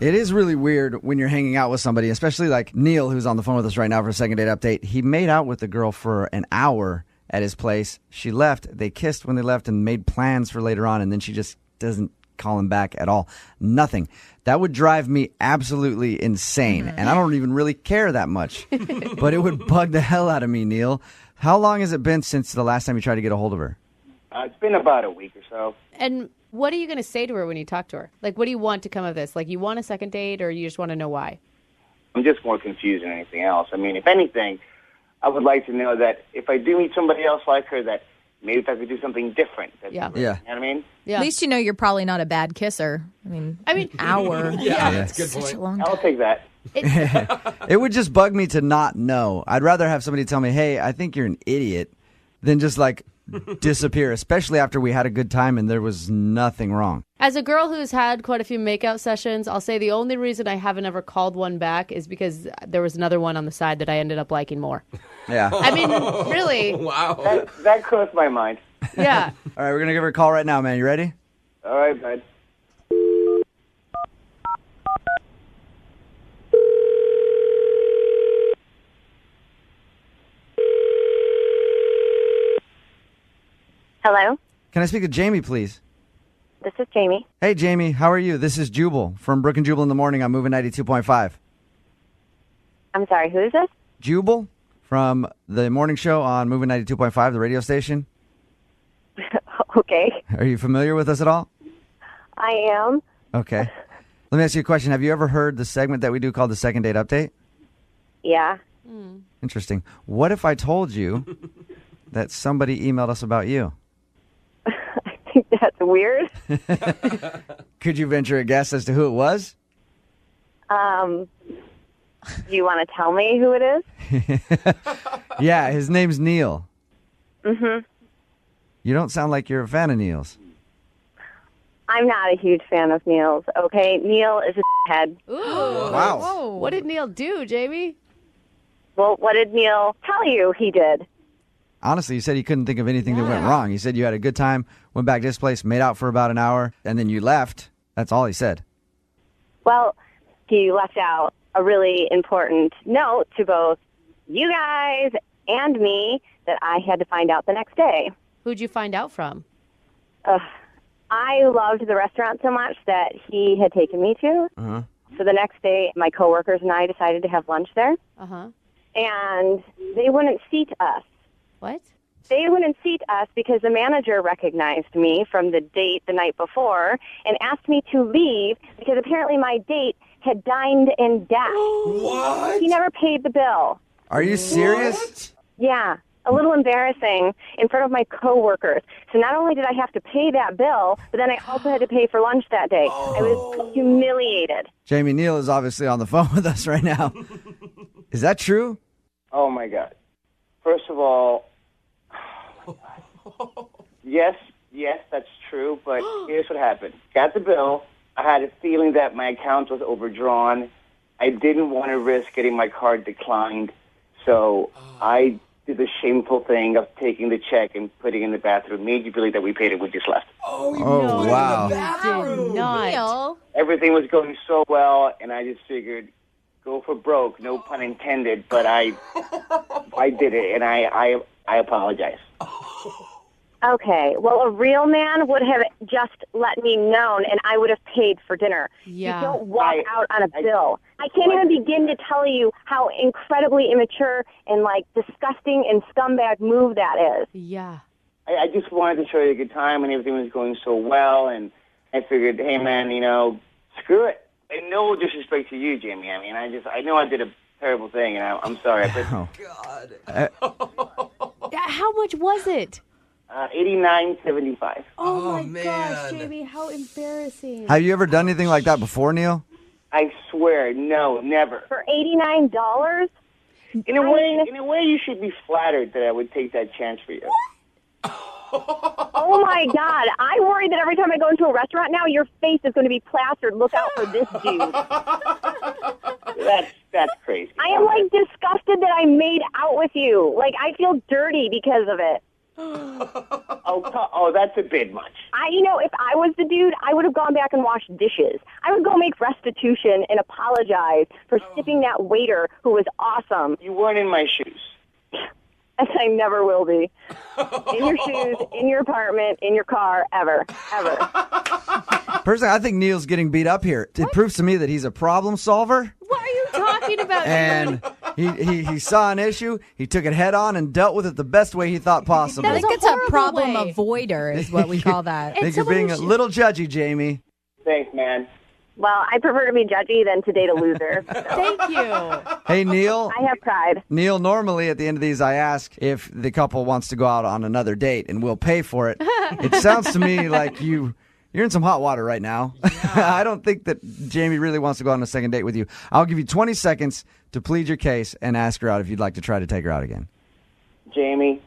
Speaker 14: It is really weird when you're hanging out with somebody, especially like Neil, who's on the phone with us right now for a second date update. He made out with the girl for an hour at his place. She left. They kissed when they left and made plans for later on, and then she just doesn't call him back at all. Nothing. That would drive me absolutely insane, and I don't even really care that much. But it would bug the hell out of me, Neil. How long has it been since the last time you tried to get a hold of her?
Speaker 15: It's been about a week or so.
Speaker 8: And what are you going to say to her when you talk to her? Like, what do you want to come of this? Like, you want a second date, or you just want to know why?
Speaker 15: I'm just more confused than anything else. I mean, if anything, I would like to know that if I do meet somebody else like her, that maybe if I could do something different.
Speaker 11: Yeah.
Speaker 15: You know what I mean?
Speaker 11: At least you know you're probably not a bad kisser. I mean, an hour.
Speaker 14: that's a
Speaker 15: good
Speaker 11: Such
Speaker 15: point.
Speaker 11: a long
Speaker 15: I'll
Speaker 11: time.
Speaker 15: take that.
Speaker 14: It would just bug me to not know. I'd rather have somebody tell me, hey, I think you're an idiot, than just like disappear, especially after we had a good time and there was nothing wrong.
Speaker 8: As a girl who's had quite a few makeout sessions, I'll say the only reason I haven't ever called one back is because there was another one on the side that I ended up liking more.
Speaker 14: Yeah.
Speaker 8: I mean, really.
Speaker 5: Wow.
Speaker 15: That crossed my mind.
Speaker 8: Yeah.
Speaker 14: All right, we're going to give her a call right now, man. You ready?
Speaker 15: All right, bud.
Speaker 4: Hello,
Speaker 14: Can I speak to Jamie, please?
Speaker 4: this is Jamie.
Speaker 14: Hey, Jamie, how are you? This is Jubal from Brooke and Jubal in the Morning on Moving 92.5.
Speaker 4: I'm sorry, who is this?
Speaker 14: Jubal from the morning show on Moving 92.5, the radio station.
Speaker 4: Okay,
Speaker 14: Are you familiar with us at all?
Speaker 4: I am.
Speaker 14: Okay. Let me ask you a question. Have you ever heard the segment that we do called the Second Date Update?
Speaker 4: Yeah.
Speaker 14: Interesting. What if I told you that somebody emailed us about you?
Speaker 4: I think that's weird.
Speaker 14: Could you venture a guess as to who it was?
Speaker 4: Do you want to tell me who it is?
Speaker 14: Yeah, his name's Neil.
Speaker 4: Mm-hmm.
Speaker 14: You don't sound like you're a fan of Neil's.
Speaker 4: I'm not a huge fan of Neil's, okay? Neil is a head.
Speaker 8: Ooh.
Speaker 14: Wow.
Speaker 8: Whoa. What did Neil do, Jamie?
Speaker 4: Well, what did Neil tell you he did?
Speaker 14: Honestly, you said you couldn't think of anything that went wrong. You said you had a good time, went back to his place, made out for about an hour, and then you left. That's all he said.
Speaker 4: Well, he left out a really important note to both you guys and me that I had to find out the next day.
Speaker 8: Who'd you find out from?
Speaker 4: I loved the restaurant so much that he had taken me to.
Speaker 14: Uh-huh.
Speaker 4: So the next day, my coworkers and I decided to have lunch there.
Speaker 8: Uh-huh.
Speaker 4: And they wouldn't seat us.
Speaker 8: What?
Speaker 4: They wouldn't seat us because the manager recognized me from the date the night before and asked me to leave because apparently my date had dined and dashed.
Speaker 5: What?
Speaker 4: He never paid the bill.
Speaker 14: Are you serious?
Speaker 4: Yeah, a little embarrassing in front of my coworkers. So not only did I have to pay that bill, but then I also had to pay for lunch that day. I was humiliated.
Speaker 14: Jamie, Neil is obviously on the phone with us right now. Is that true?
Speaker 15: Oh, my God. First of all, yes, that's true, but here's what happened. Got the bill. I had a feeling that my account was overdrawn. I didn't want to risk getting my card declined, so I did the shameful thing of taking the check and putting it in the bathroom. Made you believe that we paid it, we just left.
Speaker 14: Wow.
Speaker 8: Did not.
Speaker 15: Everything was going so well, and I just figured, go for broke, no pun intended, but I did it, and I apologize.
Speaker 4: Okay, well, a real man would have just let me know, and I would have paid for dinner.
Speaker 8: Yeah.
Speaker 4: You don't walk out on a bill. I can't even begin to tell you how incredibly immature and, like, disgusting and scumbag move that is.
Speaker 8: Yeah.
Speaker 15: I just wanted to show you a good time, and everything was going so well, and I figured, hey, man, screw it. And no disrespect to you, Jamie. I mean, I know I did a terrible thing, and I'm sorry. But
Speaker 8: How much was it?
Speaker 15: $89.75.
Speaker 8: Oh my gosh, Jamie, how embarrassing.
Speaker 14: Have you ever done anything like that before, Neil?
Speaker 15: I swear, no, never.
Speaker 4: For $89?
Speaker 15: In a way, you should be flattered that I would take that chance for you.
Speaker 4: Oh, my God. I worry that every time I go into a restaurant now, your face is going to be plastered. Look out for this dude.
Speaker 15: That's crazy.
Speaker 4: I am, like, disgusted that I made out with you. Like, I feel dirty because of it.
Speaker 15: Oh, that's a bit much.
Speaker 4: If I was the dude, I would have gone back and washed dishes. I would go make restitution and apologize for tipping that waiter who was awesome.
Speaker 15: You weren't in my shoes.
Speaker 4: And I never will be. In your shoes, in your apartment, in your car, ever.
Speaker 14: Personally, I think Neil's getting beat up here. It proves to me that he's a problem solver.
Speaker 8: What are you talking about?
Speaker 14: And he saw an issue, he took it head on and dealt with it the best way he thought possible.
Speaker 11: I think it's a problem avoider is what we call that.
Speaker 14: I think you're being a little judgy, Jamie.
Speaker 15: Thanks, man.
Speaker 4: Well, I prefer to be judgy than to date a loser.
Speaker 8: Thank you.
Speaker 14: Hey, Neil.
Speaker 4: I have pride.
Speaker 14: Neil, normally at the end of these, I ask if the couple wants to go out on another date, and we'll pay for it. It sounds to me like you're in some hot water right now. I don't think that Jamie really wants to go on a second date with you. I'll give you 20 seconds to plead your case and ask her out if you'd like to try to take her out again.
Speaker 15: Jamie,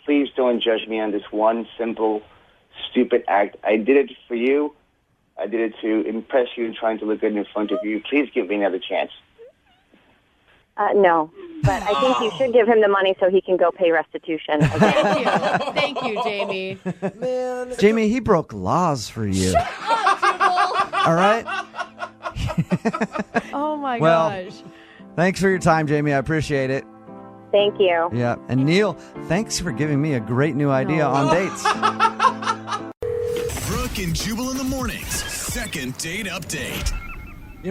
Speaker 15: please don't judge me on this one simple, stupid act. I did it for you. I did it to impress you and trying to look good in front of you. Please give me another chance.
Speaker 4: No, but I think you should give him the money so he can go pay restitution.
Speaker 8: Thank you, Jamie.
Speaker 5: Man.
Speaker 14: Jamie, he broke laws for you. All right?
Speaker 8: Oh, my
Speaker 14: Well,
Speaker 8: gosh.
Speaker 14: Thanks for your time, Jamie. I appreciate it.
Speaker 4: Thank you.
Speaker 14: Yeah. And Neil, thanks for giving me a great new idea on dates.
Speaker 2: Brooke and Jubal in the mornings. Second date update.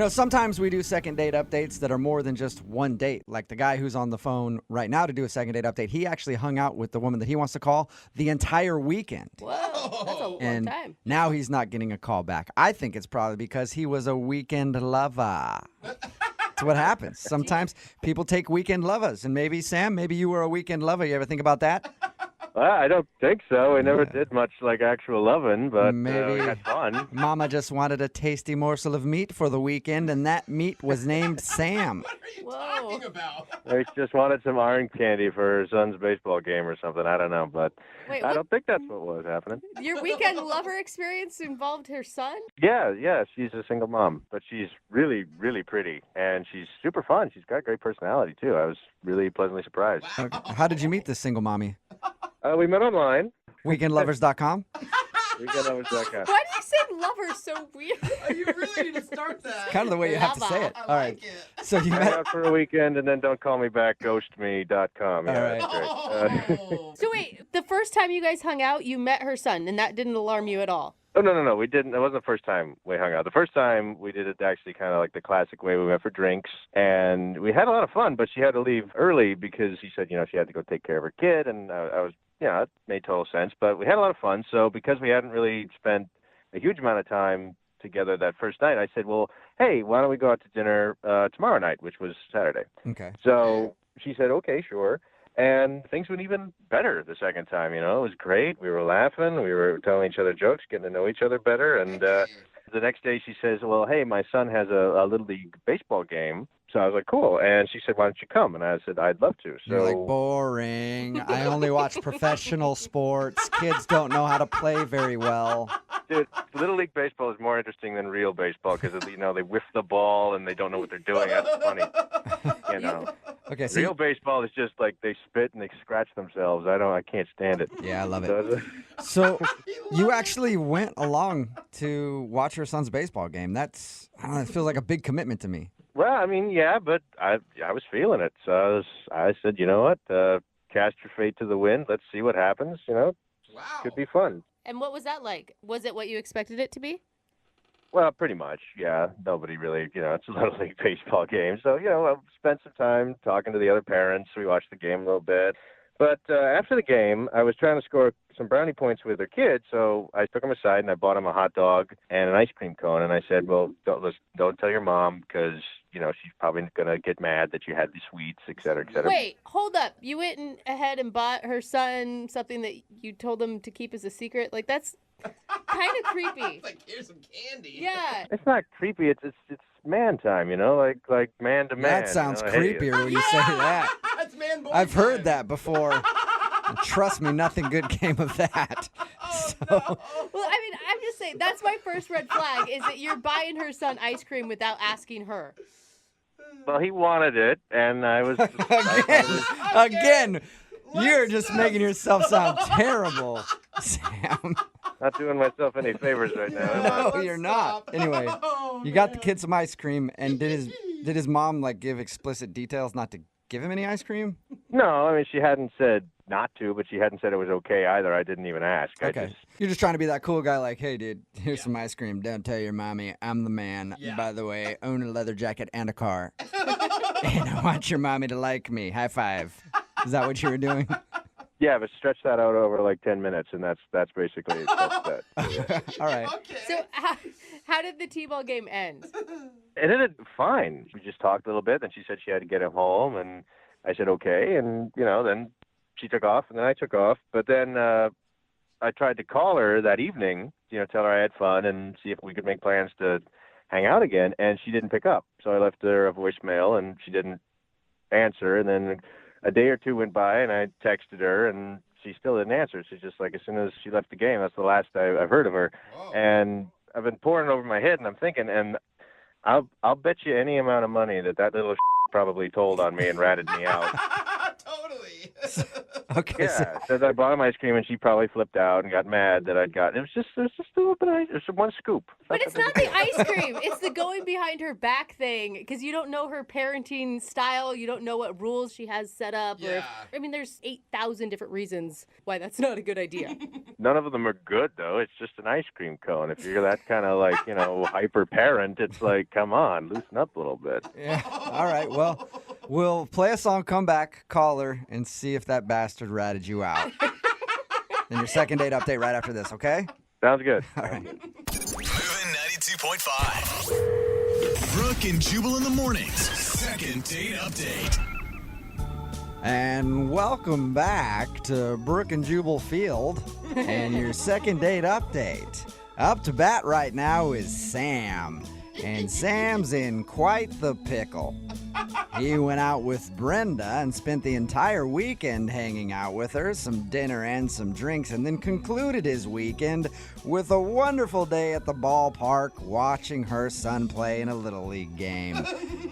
Speaker 14: Sometimes we do second date updates that are more than just one date. Like the guy who's on the phone right now to do a second date update, he actually hung out with the woman that he wants to call the entire weekend.
Speaker 8: Whoa, that's a long
Speaker 14: And
Speaker 8: time.
Speaker 14: now he's not getting a call back. I think it's probably because he was a weekend lover. That's what happens. Sometimes people take weekend lovers. And maybe, Sam, maybe you were a weekend lover. You ever think about that?
Speaker 16: I don't think so. We never did much like actual loving, but
Speaker 14: Maybe
Speaker 16: we had fun.
Speaker 14: Mama just wanted a tasty morsel of meat for the weekend, and that meat was named Sam.
Speaker 2: Talking about?
Speaker 16: We just wanted some orange candy for her son's baseball game or something. I don't know, but
Speaker 3: Wait,
Speaker 16: I
Speaker 3: what?
Speaker 16: don't think that's what was happening.
Speaker 3: Your weekend lover experience involved her son?
Speaker 16: Yeah, she's a single mom, but she's really, really pretty, and she's super fun. She's got great personality, too. I was really pleasantly surprised.
Speaker 14: How did you meet this single mommy?
Speaker 16: We met online.
Speaker 14: Weekendlovers.com?
Speaker 16: Weekendlovers.com.
Speaker 3: Why do you say lover so weird?
Speaker 5: You really need to start that.
Speaker 14: Kind of the way you have to say it. All right. So you
Speaker 16: Hang
Speaker 14: met.
Speaker 16: out for a weekend and then don't call me back, ghostme.com. Yeah,
Speaker 14: All right.
Speaker 16: that's great.
Speaker 3: So wait, the first time you guys hung out, you met her son, and that didn't alarm you at all?
Speaker 16: Oh, no. We didn't. It wasn't the first time we hung out. The first time we did it actually kind of like the classic way. We went for drinks, and we had a lot of fun, but she had to leave early because she said, she had to go take care of her kid, and I was, it made total sense. But we had a lot of fun, so because we hadn't really spent a huge amount of time together that first night, I said, well, hey, why don't we go out to dinner tomorrow night, which was Saturday.
Speaker 14: Okay.
Speaker 16: So she said, okay, sure. And things went even better the second time, It was great. We were laughing. We were telling each other jokes, getting to know each other better. And the next day she says, well, hey, my son has a Little League baseball game. So I was like, cool. And she said, why don't you come? And I said, I'd love to. So
Speaker 14: You're like, boring. I only watch professional sports. Kids don't know how to play very well.
Speaker 16: Dude, Little League Baseball is more interesting than real baseball because, they whiff the ball and they don't know what they're doing. That's funny.
Speaker 14: Okay, so
Speaker 16: real baseball is just like they spit and they scratch themselves. I can't stand it.
Speaker 14: Yeah, I love it. So you actually went along to watch your son's baseball game. That's, I don't know, it feels like a big commitment to me.
Speaker 16: Well, I mean, yeah, but I was feeling it. So I said, you know what? Cast your fate to the wind. Let's see what happens. Could be fun.
Speaker 3: And what was that like? Was it what you expected it to be?
Speaker 16: Well, pretty much, yeah. Nobody really, it's a Little League baseball game. So, I spent some time talking to the other parents. We watched the game a little bit. But after the game, I was trying to score some brownie points with their kids, so I took them aside and I bought them a hot dog and an ice cream cone. And I said, well, don't tell your mom because, she's probably going to get mad that you had the sweets, et cetera, et cetera.
Speaker 3: Wait, hold up. You went ahead and bought her son something that you told him to keep as a secret? Like, that's kind of creepy.
Speaker 5: Like, here's some candy.
Speaker 3: Yeah.
Speaker 16: It's not creepy. It's man time, like man to man.
Speaker 14: That sounds creepier when you say that.
Speaker 5: It's man boy
Speaker 14: I've
Speaker 5: time.
Speaker 14: heard that before. And trust me, nothing good came of that.
Speaker 3: Well, I mean, I'm just saying, that's my first red flag, is that you're buying her son ice cream without asking her.
Speaker 16: Well, he wanted it, and I was...
Speaker 14: Again, you're just making yourself sound terrible, Sam.
Speaker 16: Not doing myself any favors right now.
Speaker 14: No, you're not. Anyway, you got the kid some ice cream, and did his mom give explicit details not to give him any ice cream?
Speaker 16: No, I mean, she hadn't said not to, but she hadn't said it was okay either. I didn't even ask.
Speaker 14: Okay. You're just trying to be that cool guy like, hey, dude, here's some ice cream. Don't tell your mommy. I'm the man. By the way, own a leather jacket and a car. And I want your mommy to like me. High five. Is that what you were doing?
Speaker 16: Yeah, but stretch that out over like 10 minutes, and that's basically that. Yeah.
Speaker 14: All right.
Speaker 3: Okay. So how did the T-ball game end?
Speaker 16: It ended fine. We just talked a little bit, and she said she had to get him home, and I said okay, and then she took off, and then I took off. But then I tried to call her that evening, tell her I had fun and see if we could make plans to hang out again, and she didn't pick up. So I left her a voicemail, and she didn't answer, and then a day or two went by, and I texted her, and she still didn't answer. She's just like, as soon as she left the game, that's the last I've heard of her. Whoa. And I've been pouring over my head, and I'm thinking, and I'll bet you any amount of money that little probably told on me and ratted me out.
Speaker 5: Totally.
Speaker 14: Okay.
Speaker 16: Yeah, said I bought him ice cream, and she probably flipped out and got mad that I'd gotten. It was just a little bit. It was one scoop.
Speaker 3: But it's not the ice cream. It's the going behind her back thing, because you don't know her parenting style. You don't know what rules she has set up.
Speaker 5: Yeah.
Speaker 3: There's 8,000 different reasons why that's not a good idea.
Speaker 16: None of them are good, though. It's just an ice cream cone. If you're that kind of hyper parent, it's like, come on, loosen up a little bit.
Speaker 14: Yeah. All right. Well, we'll play a song, come back, call her, and see if that bastard ratted you out. Then your second date update right after this, okay?
Speaker 16: Sounds good.
Speaker 14: All right.
Speaker 2: Moving 92.5. Brooke and Jubal in the mornings. Second date update.
Speaker 14: And welcome back to Brooke and Jubal Field and your second date update. Up to bat right now is Sam. And Sam's in quite the pickle. He went out with Brenda and spent the entire weekend hanging out with her, some dinner and some drinks, and then concluded his weekend with a wonderful day at the ballpark watching her son play in a Little League game.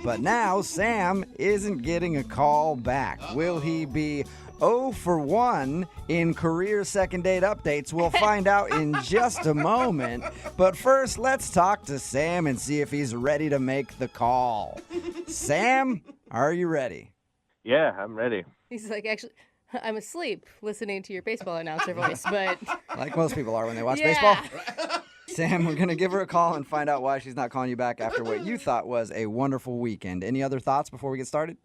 Speaker 14: But now Sam isn't getting a call back. Will he be 0 for 1 in career second date updates? We'll find out in just a moment. But first, let's talk to Sam and see if he's ready to make the call. Sam, are you ready?
Speaker 16: Yeah, I'm ready.
Speaker 3: He's like, actually, I'm asleep listening to your baseball announcer voice, but...
Speaker 14: Like most people are when they watch baseball. Sam, we're going to give her a call and find out why she's not calling you back after what you thought was a wonderful weekend. Any other thoughts before we get started?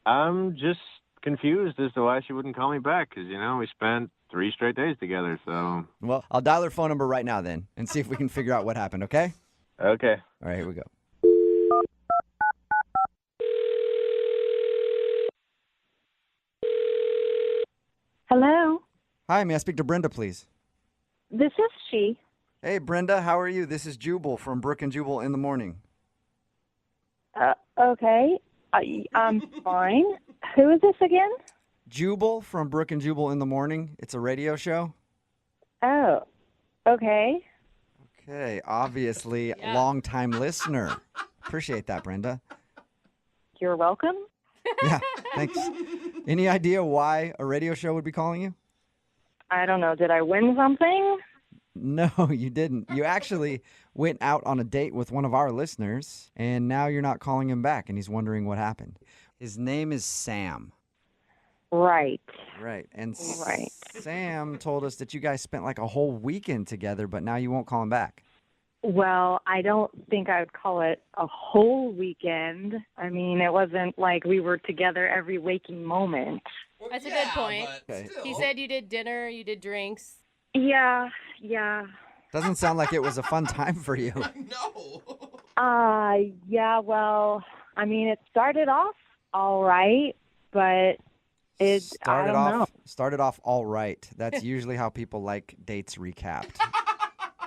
Speaker 16: I'm just confused as to why she wouldn't call me back because, we spent 3 straight days together, so...
Speaker 14: Well, I'll dial her phone number right now then and see if we can figure out what happened, okay?
Speaker 16: Okay.
Speaker 14: All right, here we go.
Speaker 9: Hello,
Speaker 14: Hi, may I speak to Brenda, please?
Speaker 9: this is she.
Speaker 14: Hey, Brenda, how are you? This is Jubal from Brooke and Jubal in the morning.
Speaker 9: Okay. I'm fine. Who is this again?
Speaker 14: Jubal from Brooke and Jubal in the Morning. It's a radio show.
Speaker 9: Oh, okay.
Speaker 14: Okay, obviously, long-time listener. Appreciate that, Brenda.
Speaker 9: You're welcome.
Speaker 14: Yeah, thanks. Any idea why a radio show would be calling you?
Speaker 9: I don't know. Did I win something?
Speaker 14: No, you didn't. You actually went out on a date with one of our listeners, and now you're not calling him back, and he's wondering what happened. His name is Sam.
Speaker 9: Right.
Speaker 14: Right. And Sam told us that you guys spent like a whole weekend together, but now you won't call him back.
Speaker 9: Well, I don't think I would call it a whole weekend. I mean, it wasn't like we were together every waking moment.
Speaker 3: That's a good point.
Speaker 14: Okay.
Speaker 3: He said you did dinner, you did drinks.
Speaker 9: Yeah.
Speaker 14: Doesn't sound like it was a fun time for you.
Speaker 9: Yeah, well, I mean, it started off all right, but
Speaker 14: Started off all right. That's usually how people like dates recapped.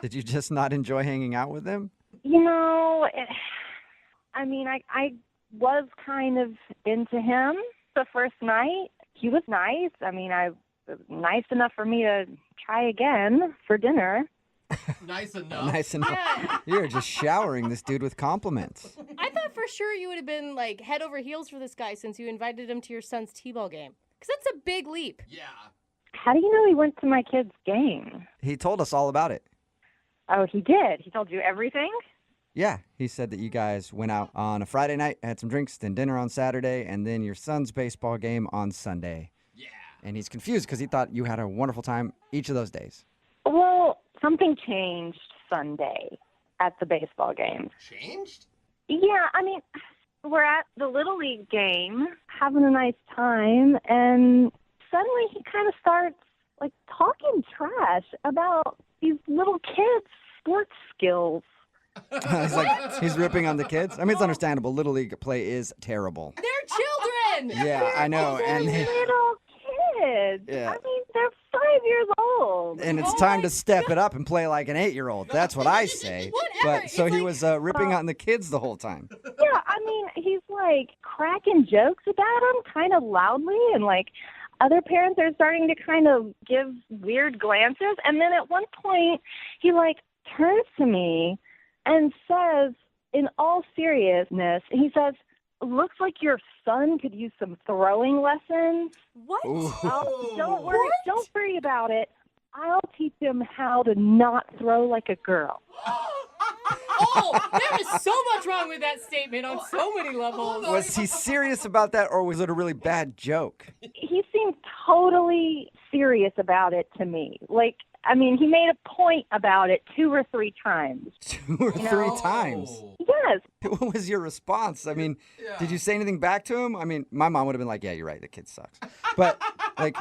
Speaker 14: Did you just not enjoy hanging out with him?
Speaker 9: You know, I mean, I was kind of into him the first night. He was nice. I mean, nice enough for me to try again for dinner.
Speaker 5: Nice enough.
Speaker 14: Nice enough.
Speaker 3: Yeah.
Speaker 14: You're just showering this dude with compliments.
Speaker 3: I thought for sure you would have been like head over heels for this guy since you invited him to your son's t-ball game. Because that's a big leap.
Speaker 5: Yeah.
Speaker 9: How do you know he went to my kid's game?
Speaker 14: He told us all about it.
Speaker 9: Oh, he did? He told you everything?
Speaker 14: Yeah, he said that you guys went out on a Friday night, had some drinks, then dinner on Saturday, and then your son's baseball game on Sunday. Yeah. And he's confused because he thought you had a wonderful time each of those days.
Speaker 9: Well, something changed Sunday at the baseball game.
Speaker 5: Changed?
Speaker 9: Yeah, I mean, we're at the Little League game, having a nice time, and suddenly he kind of starts, like, talking trash about these little kids' sports skills.
Speaker 14: He's ripping on the kids. I mean, it's understandable. Little League play is terrible.
Speaker 3: They're children!
Speaker 14: Yeah, I know.
Speaker 9: They're
Speaker 14: And
Speaker 9: little kids.
Speaker 14: Yeah.
Speaker 9: I mean, they're 5 years old.
Speaker 14: and it's time to step it up and play like an 8-year-old. That's what I say.
Speaker 3: Whatever.
Speaker 14: But so he was ripping on the kids the whole time.
Speaker 9: Yeah, I mean, he's, like, cracking jokes about them kind of loudly, and, like, other parents are starting to kind of give weird glances. And then at one point, he, like, turns to me and says, in all seriousness, he says, looks like your son could use some throwing lessons.
Speaker 3: What?
Speaker 9: Don't worry about it. I'll teach him how to not throw like a girl.
Speaker 3: Oh, there is so much wrong with that statement on so many levels.
Speaker 14: Was he serious about that, or was it a really bad joke?
Speaker 9: He seemed totally serious about it to me. Like, I mean, he made a point about it 2 or 3 times.
Speaker 14: 2 or 3 times?
Speaker 9: Yes.
Speaker 14: What was your response? I mean, did you say anything back to him? I mean, my mom would have been like, yeah, you're right, the kid sucks. But, like,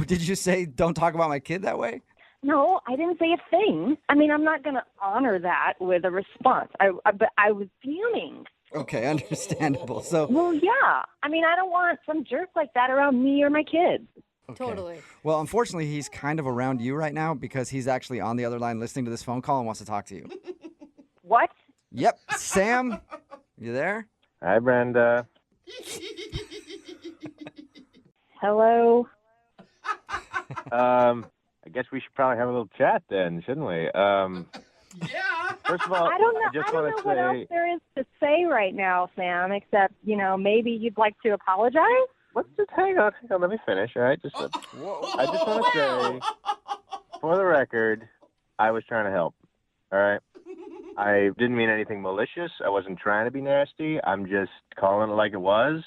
Speaker 14: did you say, don't talk about my kid that way?
Speaker 9: No, I didn't say a thing. I mean, I'm not going to honor that with a response. But I was fuming.
Speaker 14: Okay, understandable. So,
Speaker 9: Well, yeah. I mean, I don't want some jerk like that around me or my kids.
Speaker 14: okay.
Speaker 3: Totally.
Speaker 14: Well, unfortunately, he's kind of around you right now because he's actually on the other line listening to this phone call and wants to talk to you.
Speaker 9: What?
Speaker 14: Yep. Sam, you there?
Speaker 16: Hi, Brenda.
Speaker 9: Hello?
Speaker 16: I guess we should probably have a little chat then, shouldn't we? First of all,
Speaker 9: I don't know.
Speaker 16: I just
Speaker 9: I don't
Speaker 16: want
Speaker 9: know
Speaker 16: to
Speaker 9: what else
Speaker 16: say,
Speaker 9: there is to say right now, Sam, except, maybe you'd like to apologize?
Speaker 16: let's just hang on, let me finish, all right? I just want to say, for the record, I was trying to help, all right? I didn't mean anything malicious. I wasn't trying to be nasty. I'm just calling it like it was.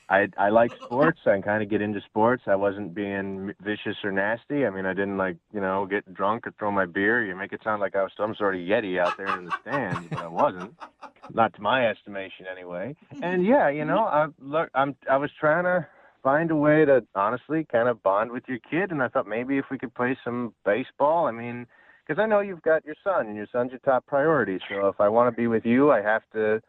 Speaker 16: I like sports. I kind of get into sports. I wasn't being vicious or nasty. I mean, I didn't get drunk or throw my beer. You make it sound like I was some sort of Yeti out there in the stands, but I wasn't. Not to my estimation, anyway. And yeah, I was trying to find a way to honestly kind of bond with your kid, and I thought maybe if we could play some baseball. I mean, because I know you've got your son, and your son's your top priority. So if I want to be with you, I have to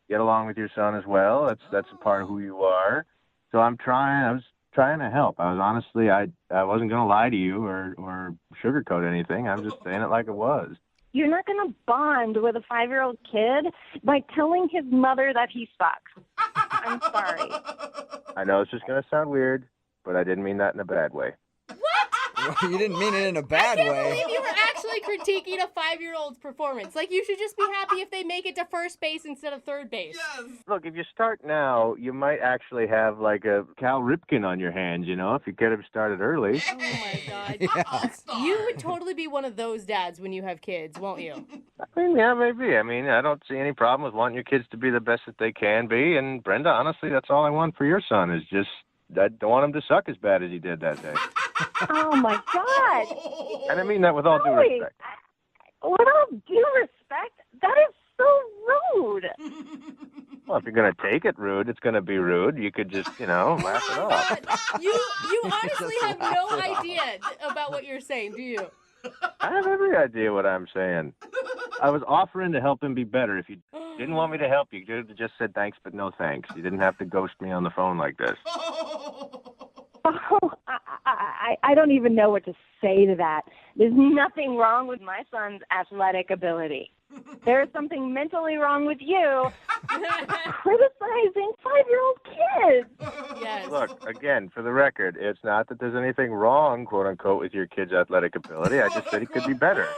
Speaker 16: get along with your son as well. That's a part of who you are. So I was trying to help. I was honestly, I wasn't going to lie to you or sugarcoat anything. I'm just saying it like it was.
Speaker 9: You're not going to bond with a 5-year-old kid by telling his mother that he sucks. I'm sorry.
Speaker 16: I know it's just going to sound weird, but I didn't mean that in a bad way.
Speaker 14: You didn't mean it in a bad
Speaker 3: I can't
Speaker 14: way.
Speaker 3: believe you were actually critiquing a 5-year-old's performance. Like, you should just be happy if they make it to first base instead of third base.
Speaker 16: Look, if you start now, you might actually have like a Cal Ripken on your hands, if you get him started early.
Speaker 3: Oh my God. You would totally be one of those dads when you have kids, won't you?
Speaker 16: I mean, yeah, maybe. I mean, I don't see any problem with wanting your kids to be the best that they can be. And Brenda, honestly, that's all I want for your son is just, I don't want him to suck as bad as he did that day.
Speaker 9: Oh my God.
Speaker 16: And I mean that with all due
Speaker 9: Joey,
Speaker 16: respect.
Speaker 9: With all due respect, that is so rude.
Speaker 16: Well, if you're going to take it rude, it's going to be rude. You could just, laugh it off.
Speaker 3: You honestly have no idea about what you're saying, do you?
Speaker 16: I have every idea what I'm saying. I was offering to help him be better. If you didn't want me to help, you could have just said thanks, but no thanks. You didn't have to ghost me on the phone like this.
Speaker 9: Oh, I don't even know what to say to that. There's nothing wrong with my son's athletic ability. There's something mentally wrong with you criticizing 5-year-old kids.
Speaker 3: Yes.
Speaker 16: Look, again, for the record, it's not that there's anything wrong, quote unquote, with your kid's athletic ability. I just said he could be better.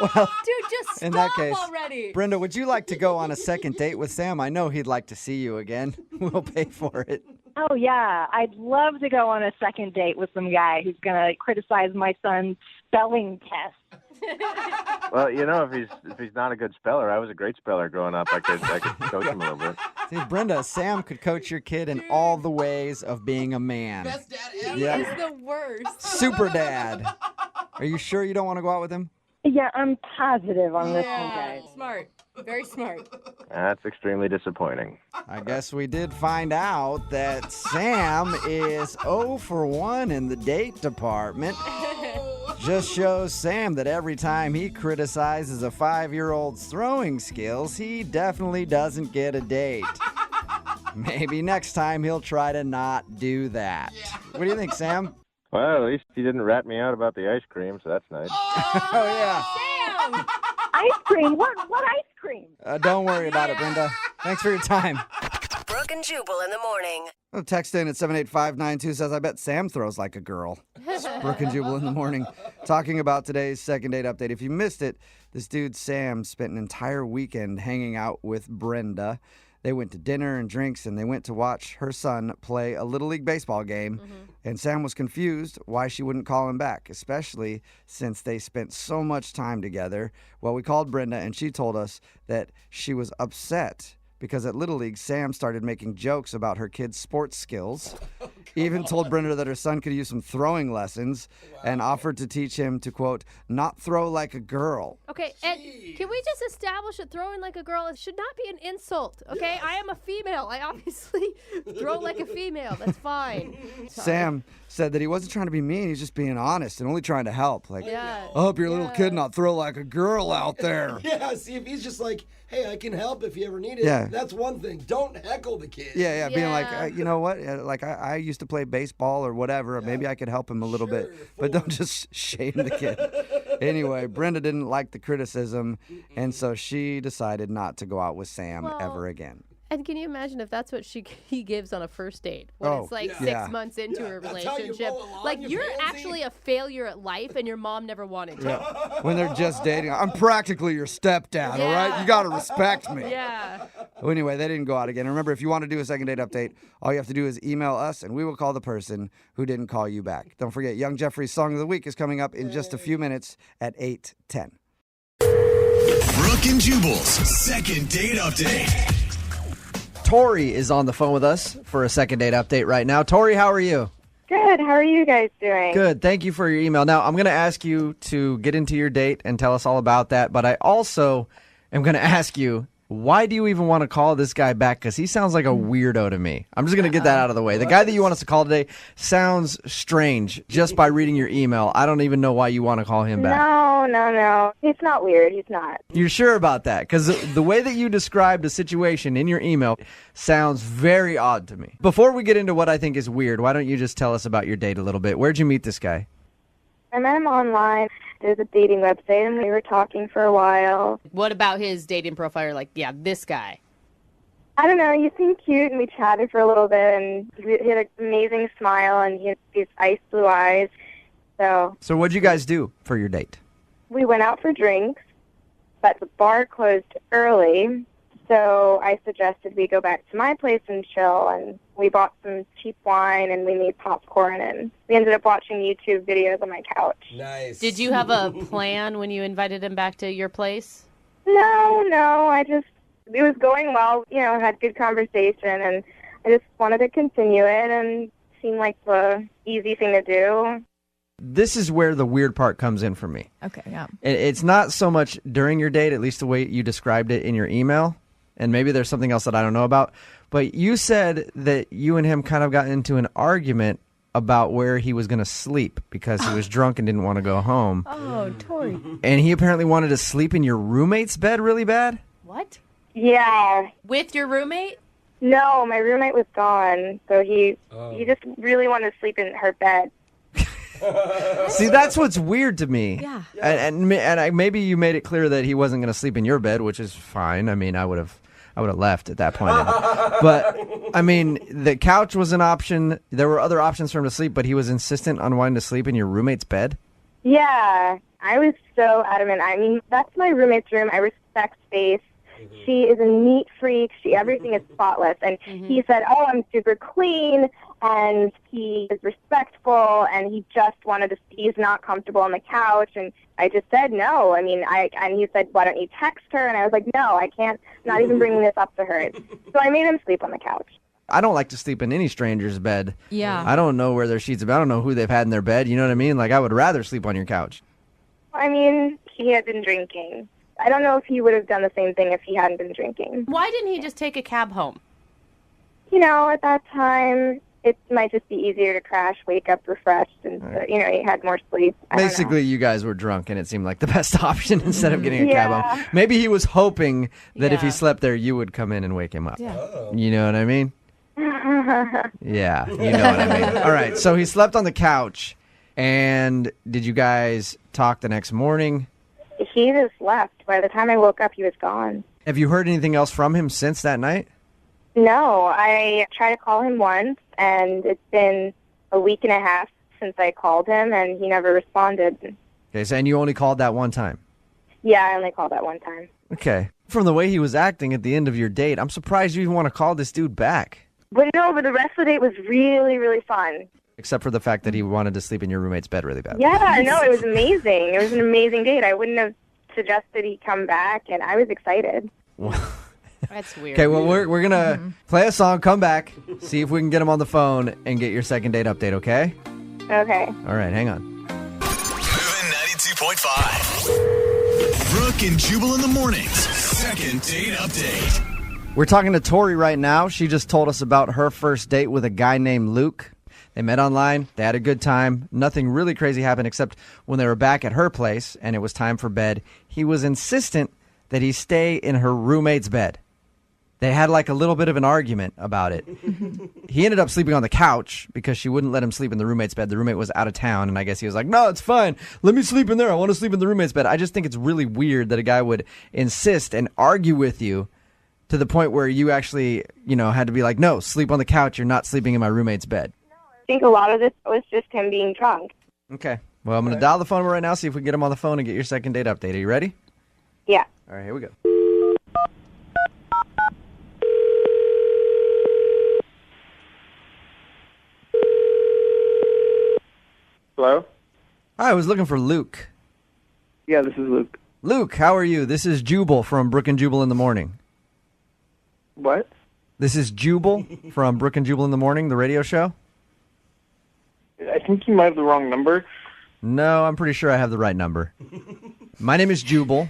Speaker 14: Well,
Speaker 3: dude, just
Speaker 14: in that
Speaker 3: stop
Speaker 14: case,
Speaker 3: already.
Speaker 14: Brenda, would you like to go on a second date with Sam? I know he'd like to see you again. We'll pay for it.
Speaker 9: Oh, yeah. I'd love to go on a second date with some guy who's going to criticize my son's spelling test.
Speaker 16: Well, if he's not a good speller, I was a great speller growing up. I could coach him a little bit.
Speaker 14: See, Brenda, Sam could coach your kid in all the ways of being a man.
Speaker 3: Best dad ever. He is the worst.
Speaker 14: Super dad. Are you sure you don't want to go out with him?
Speaker 9: Yeah, I'm positive on this one, guys.
Speaker 3: Smart. Very smart.
Speaker 16: That's extremely disappointing.
Speaker 14: I guess we did find out that Sam is 0 for 1 in the date department. Just shows Sam that every time he criticizes a 5-year-old's throwing skills, he definitely doesn't get a date. Maybe next time he'll try to not do that. What do you think, Sam?
Speaker 16: Well, at least he didn't rat me out about the ice cream, so that's nice.
Speaker 14: Oh, yeah.
Speaker 3: Sam!
Speaker 9: Ice cream? What ice cream?
Speaker 14: Don't worry about it, Brenda. Thanks for your time.
Speaker 7: Brooke and Jubal in the morning.
Speaker 14: A text in at 78592 says, I bet Sam throws like a girl. Brooke and Jubal in the morning, talking about today's second date update. If you missed it, this dude Sam spent an entire weekend hanging out with Brenda. They went to dinner and drinks, and they went to watch her son play a Little League baseball game. And Sam was confused why she wouldn't call him back, especially since they spent so much time together. Well, we called Brenda, and she told us that she was upset because at Little League, Sam started making jokes about her kid's sports skills. Even told Brenda that her son could use some throwing lessons and offered to teach him to, quote, not throw like a girl.
Speaker 3: Okay, and can we just establish that throwing like a girl should not be an insult, okay? I am a female. I obviously throw like a female. That's fine.
Speaker 14: Sam said that he wasn't trying to be mean. He's just being honest and only trying to help. Like,
Speaker 3: yeah.
Speaker 14: I hope your little kid not throw like a girl out there.
Speaker 5: Yeah, see, if he's just like, hey, I can help if you ever need it,
Speaker 14: Yeah.
Speaker 5: that's one thing. Don't heckle the kid.
Speaker 14: Yeah, being like, you know what? Like, I used to play baseball or whatever. Maybe I could help him a little bit. But don't just shame the kid. Anyway, Brenda didn't like the criticism, and so she decided not to go out with Sam ever again.
Speaker 3: And can you imagine if that's what he gives on a first date when it's like 6 months into a relationship? Like, you're actually a failure at life and your mom never wanted you.
Speaker 14: Yeah. When they're just dating, I'm practically your stepdad, all right? You got to respect me.
Speaker 3: Yeah.
Speaker 14: Well, anyway, they didn't go out again. Remember, if you want to do a second date update, all you have to do is email us, and we will call the person who didn't call you back. Don't forget, Young Jeffrey's Song of the Week is coming up in just a few minutes at 8:10.
Speaker 2: Brooke and Jubal's second date update.
Speaker 1: Tori is on the phone with us for a second date update right now. Tori, how are you?
Speaker 17: Good. How are you guys doing?
Speaker 1: Good. Thank you for your email. Now, I'm going to ask you to get into your date and tell us all about that, but I also am going to ask you, why do you even want to call this guy back? Because he sounds like a weirdo to me. I'm just going to get that out of the way. The guy that you want us to call today sounds strange just by reading your email. I don't even know why you want to call him back.
Speaker 17: No. He's not weird. He's not.
Speaker 1: You're sure about that? Because the way that you described the situation in your email sounds very odd to me. Before we get into what I think is weird, why don't you just tell us about your date a little bit? Where'd you meet this guy?
Speaker 17: I met him online. There's a dating website, and we were talking for a while.
Speaker 8: What about his dating profile? Like, yeah, this guy.
Speaker 17: I don't know. You seemed cute, and we chatted for a little bit, and he had an amazing smile, and he had these ice blue eyes. So
Speaker 14: what'd you guys do for your date?
Speaker 17: we went out for drinks, but the bar closed early, so I suggested we go back to my place and chill, and we bought some cheap wine, and we made popcorn, and we ended up watching YouTube videos on my couch.
Speaker 5: Nice.
Speaker 8: Did you have a plan when you invited him back to your place?
Speaker 17: No, it was going well, had good conversation, and I just wanted to continue it, and it seemed like the easy thing to do.
Speaker 14: This is where the weird part comes in for me.
Speaker 11: Okay, yeah.
Speaker 14: It's not so much during your date, at least the way you described it in your email, and maybe there's something else that I don't know about, but you said that you and him kind of got into an argument about where he was going to sleep because he was drunk and didn't want to go home.
Speaker 11: Oh, Tori.
Speaker 14: And he apparently wanted to sleep in your roommate's bed really bad?
Speaker 8: What?
Speaker 17: Yeah.
Speaker 8: With your roommate?
Speaker 17: No, my roommate was gone, so he just really wanted to sleep in her bed.
Speaker 14: See, that's what's weird to me.
Speaker 11: Yeah.
Speaker 14: And maybe you made it clear that he wasn't going to sleep in your bed, which is fine. I mean, I would have left at that point. But I mean, the couch was an option. There were other options for him to sleep, but he was insistent on wanting to sleep in your roommate's bed.
Speaker 17: Yeah, I was so adamant. I mean, that's my roommate's room. I respect space. She is a neat freak. Everything is spotless. And he said, "Oh, I'm super clean," and he is respectful, and he just wanted to. He's not comfortable on the couch, and I just said no. I mean, and he said, "Why don't you text her?" And I was like, "No, I can't. I'm not even bringing this up to her." So I made him sleep on the couch.
Speaker 14: I don't like to sleep in any stranger's bed.
Speaker 11: Yeah.
Speaker 14: I don't know where their sheets are. I don't know who they've had in their bed. You know what I mean? Like, I would rather sleep on your couch.
Speaker 17: I mean, he had been drinking. I don't know if he would have done the same thing if he hadn't been drinking.
Speaker 8: Why didn't he just take a cab home?
Speaker 17: At that time, it might just be easier to crash, wake up refreshed, and, he had more sleep. I don't know.
Speaker 14: Basically, you guys were drunk, and it seemed like the best option instead of getting a cab home. Maybe he was hoping that if he slept there, you would come in and wake him up.
Speaker 11: Yeah.
Speaker 14: You know what I mean? Yeah, you know what I mean. All right, so he slept on the couch, and did you guys talk the next morning?
Speaker 17: He just left. By the time I woke up, he was gone.
Speaker 14: Have you heard anything else from him since that night?
Speaker 17: No, I tried to call him once, and it's been a week and a half since I called him, and he never responded.
Speaker 14: Okay, so and you only called that one time?
Speaker 17: Yeah, I only called that one time.
Speaker 14: Okay. From the way he was acting at the end of your date, I'm surprised you even want to call this dude back.
Speaker 17: But the rest of the date was really, really fun.
Speaker 14: Except for the fact that he wanted to sleep in your roommate's bed really bad.
Speaker 17: Yeah, I know. It was amazing. It was an amazing date. I wouldn't have suggested he come back, and I was excited.
Speaker 8: That's weird.
Speaker 14: Okay, well, we're going to play a song, come back, see if we can get him on the phone, and get your second date update, okay?
Speaker 17: Okay.
Speaker 14: All right, hang on.
Speaker 2: Moving 92.5. Brooke and Jubal in the mornings. Second date update.
Speaker 14: We're talking to Tori right now. She just told us about her first date with a guy named Luke. They met online. They had a good time. Nothing really crazy happened except when they were back at her place and it was time for bed, he was insistent that he stay in her roommate's bed. They had like a little bit of an argument about it. He ended up sleeping on the couch because she wouldn't let him sleep in the roommate's bed. The roommate was out of town, and I guess he was like, "No, it's fine. Let me sleep in there. I want to sleep in the roommate's bed." I just think it's really weird that a guy would insist and argue with you to the point where you actually, had to be like, "No, sleep on the couch. You're not sleeping in my roommate's bed."
Speaker 17: I think a lot of this was just him being drunk.
Speaker 14: Okay. Well, I'm going to dial the phone right now, see if we can get him on the phone and get your second date update. Are you ready?
Speaker 17: Yeah.
Speaker 14: All right, here we go.
Speaker 18: Hello?
Speaker 14: Hi, I was looking for Luke.
Speaker 18: Yeah, this is Luke.
Speaker 14: Luke, how are you? This is Jubal from Brooke and Jubal in the Morning.
Speaker 18: What?
Speaker 14: This is Jubal from Brooke and Jubal in the Morning, the radio show.
Speaker 18: I think you might have the wrong number.
Speaker 14: No, I'm pretty sure I have the right number. My name is Jubal.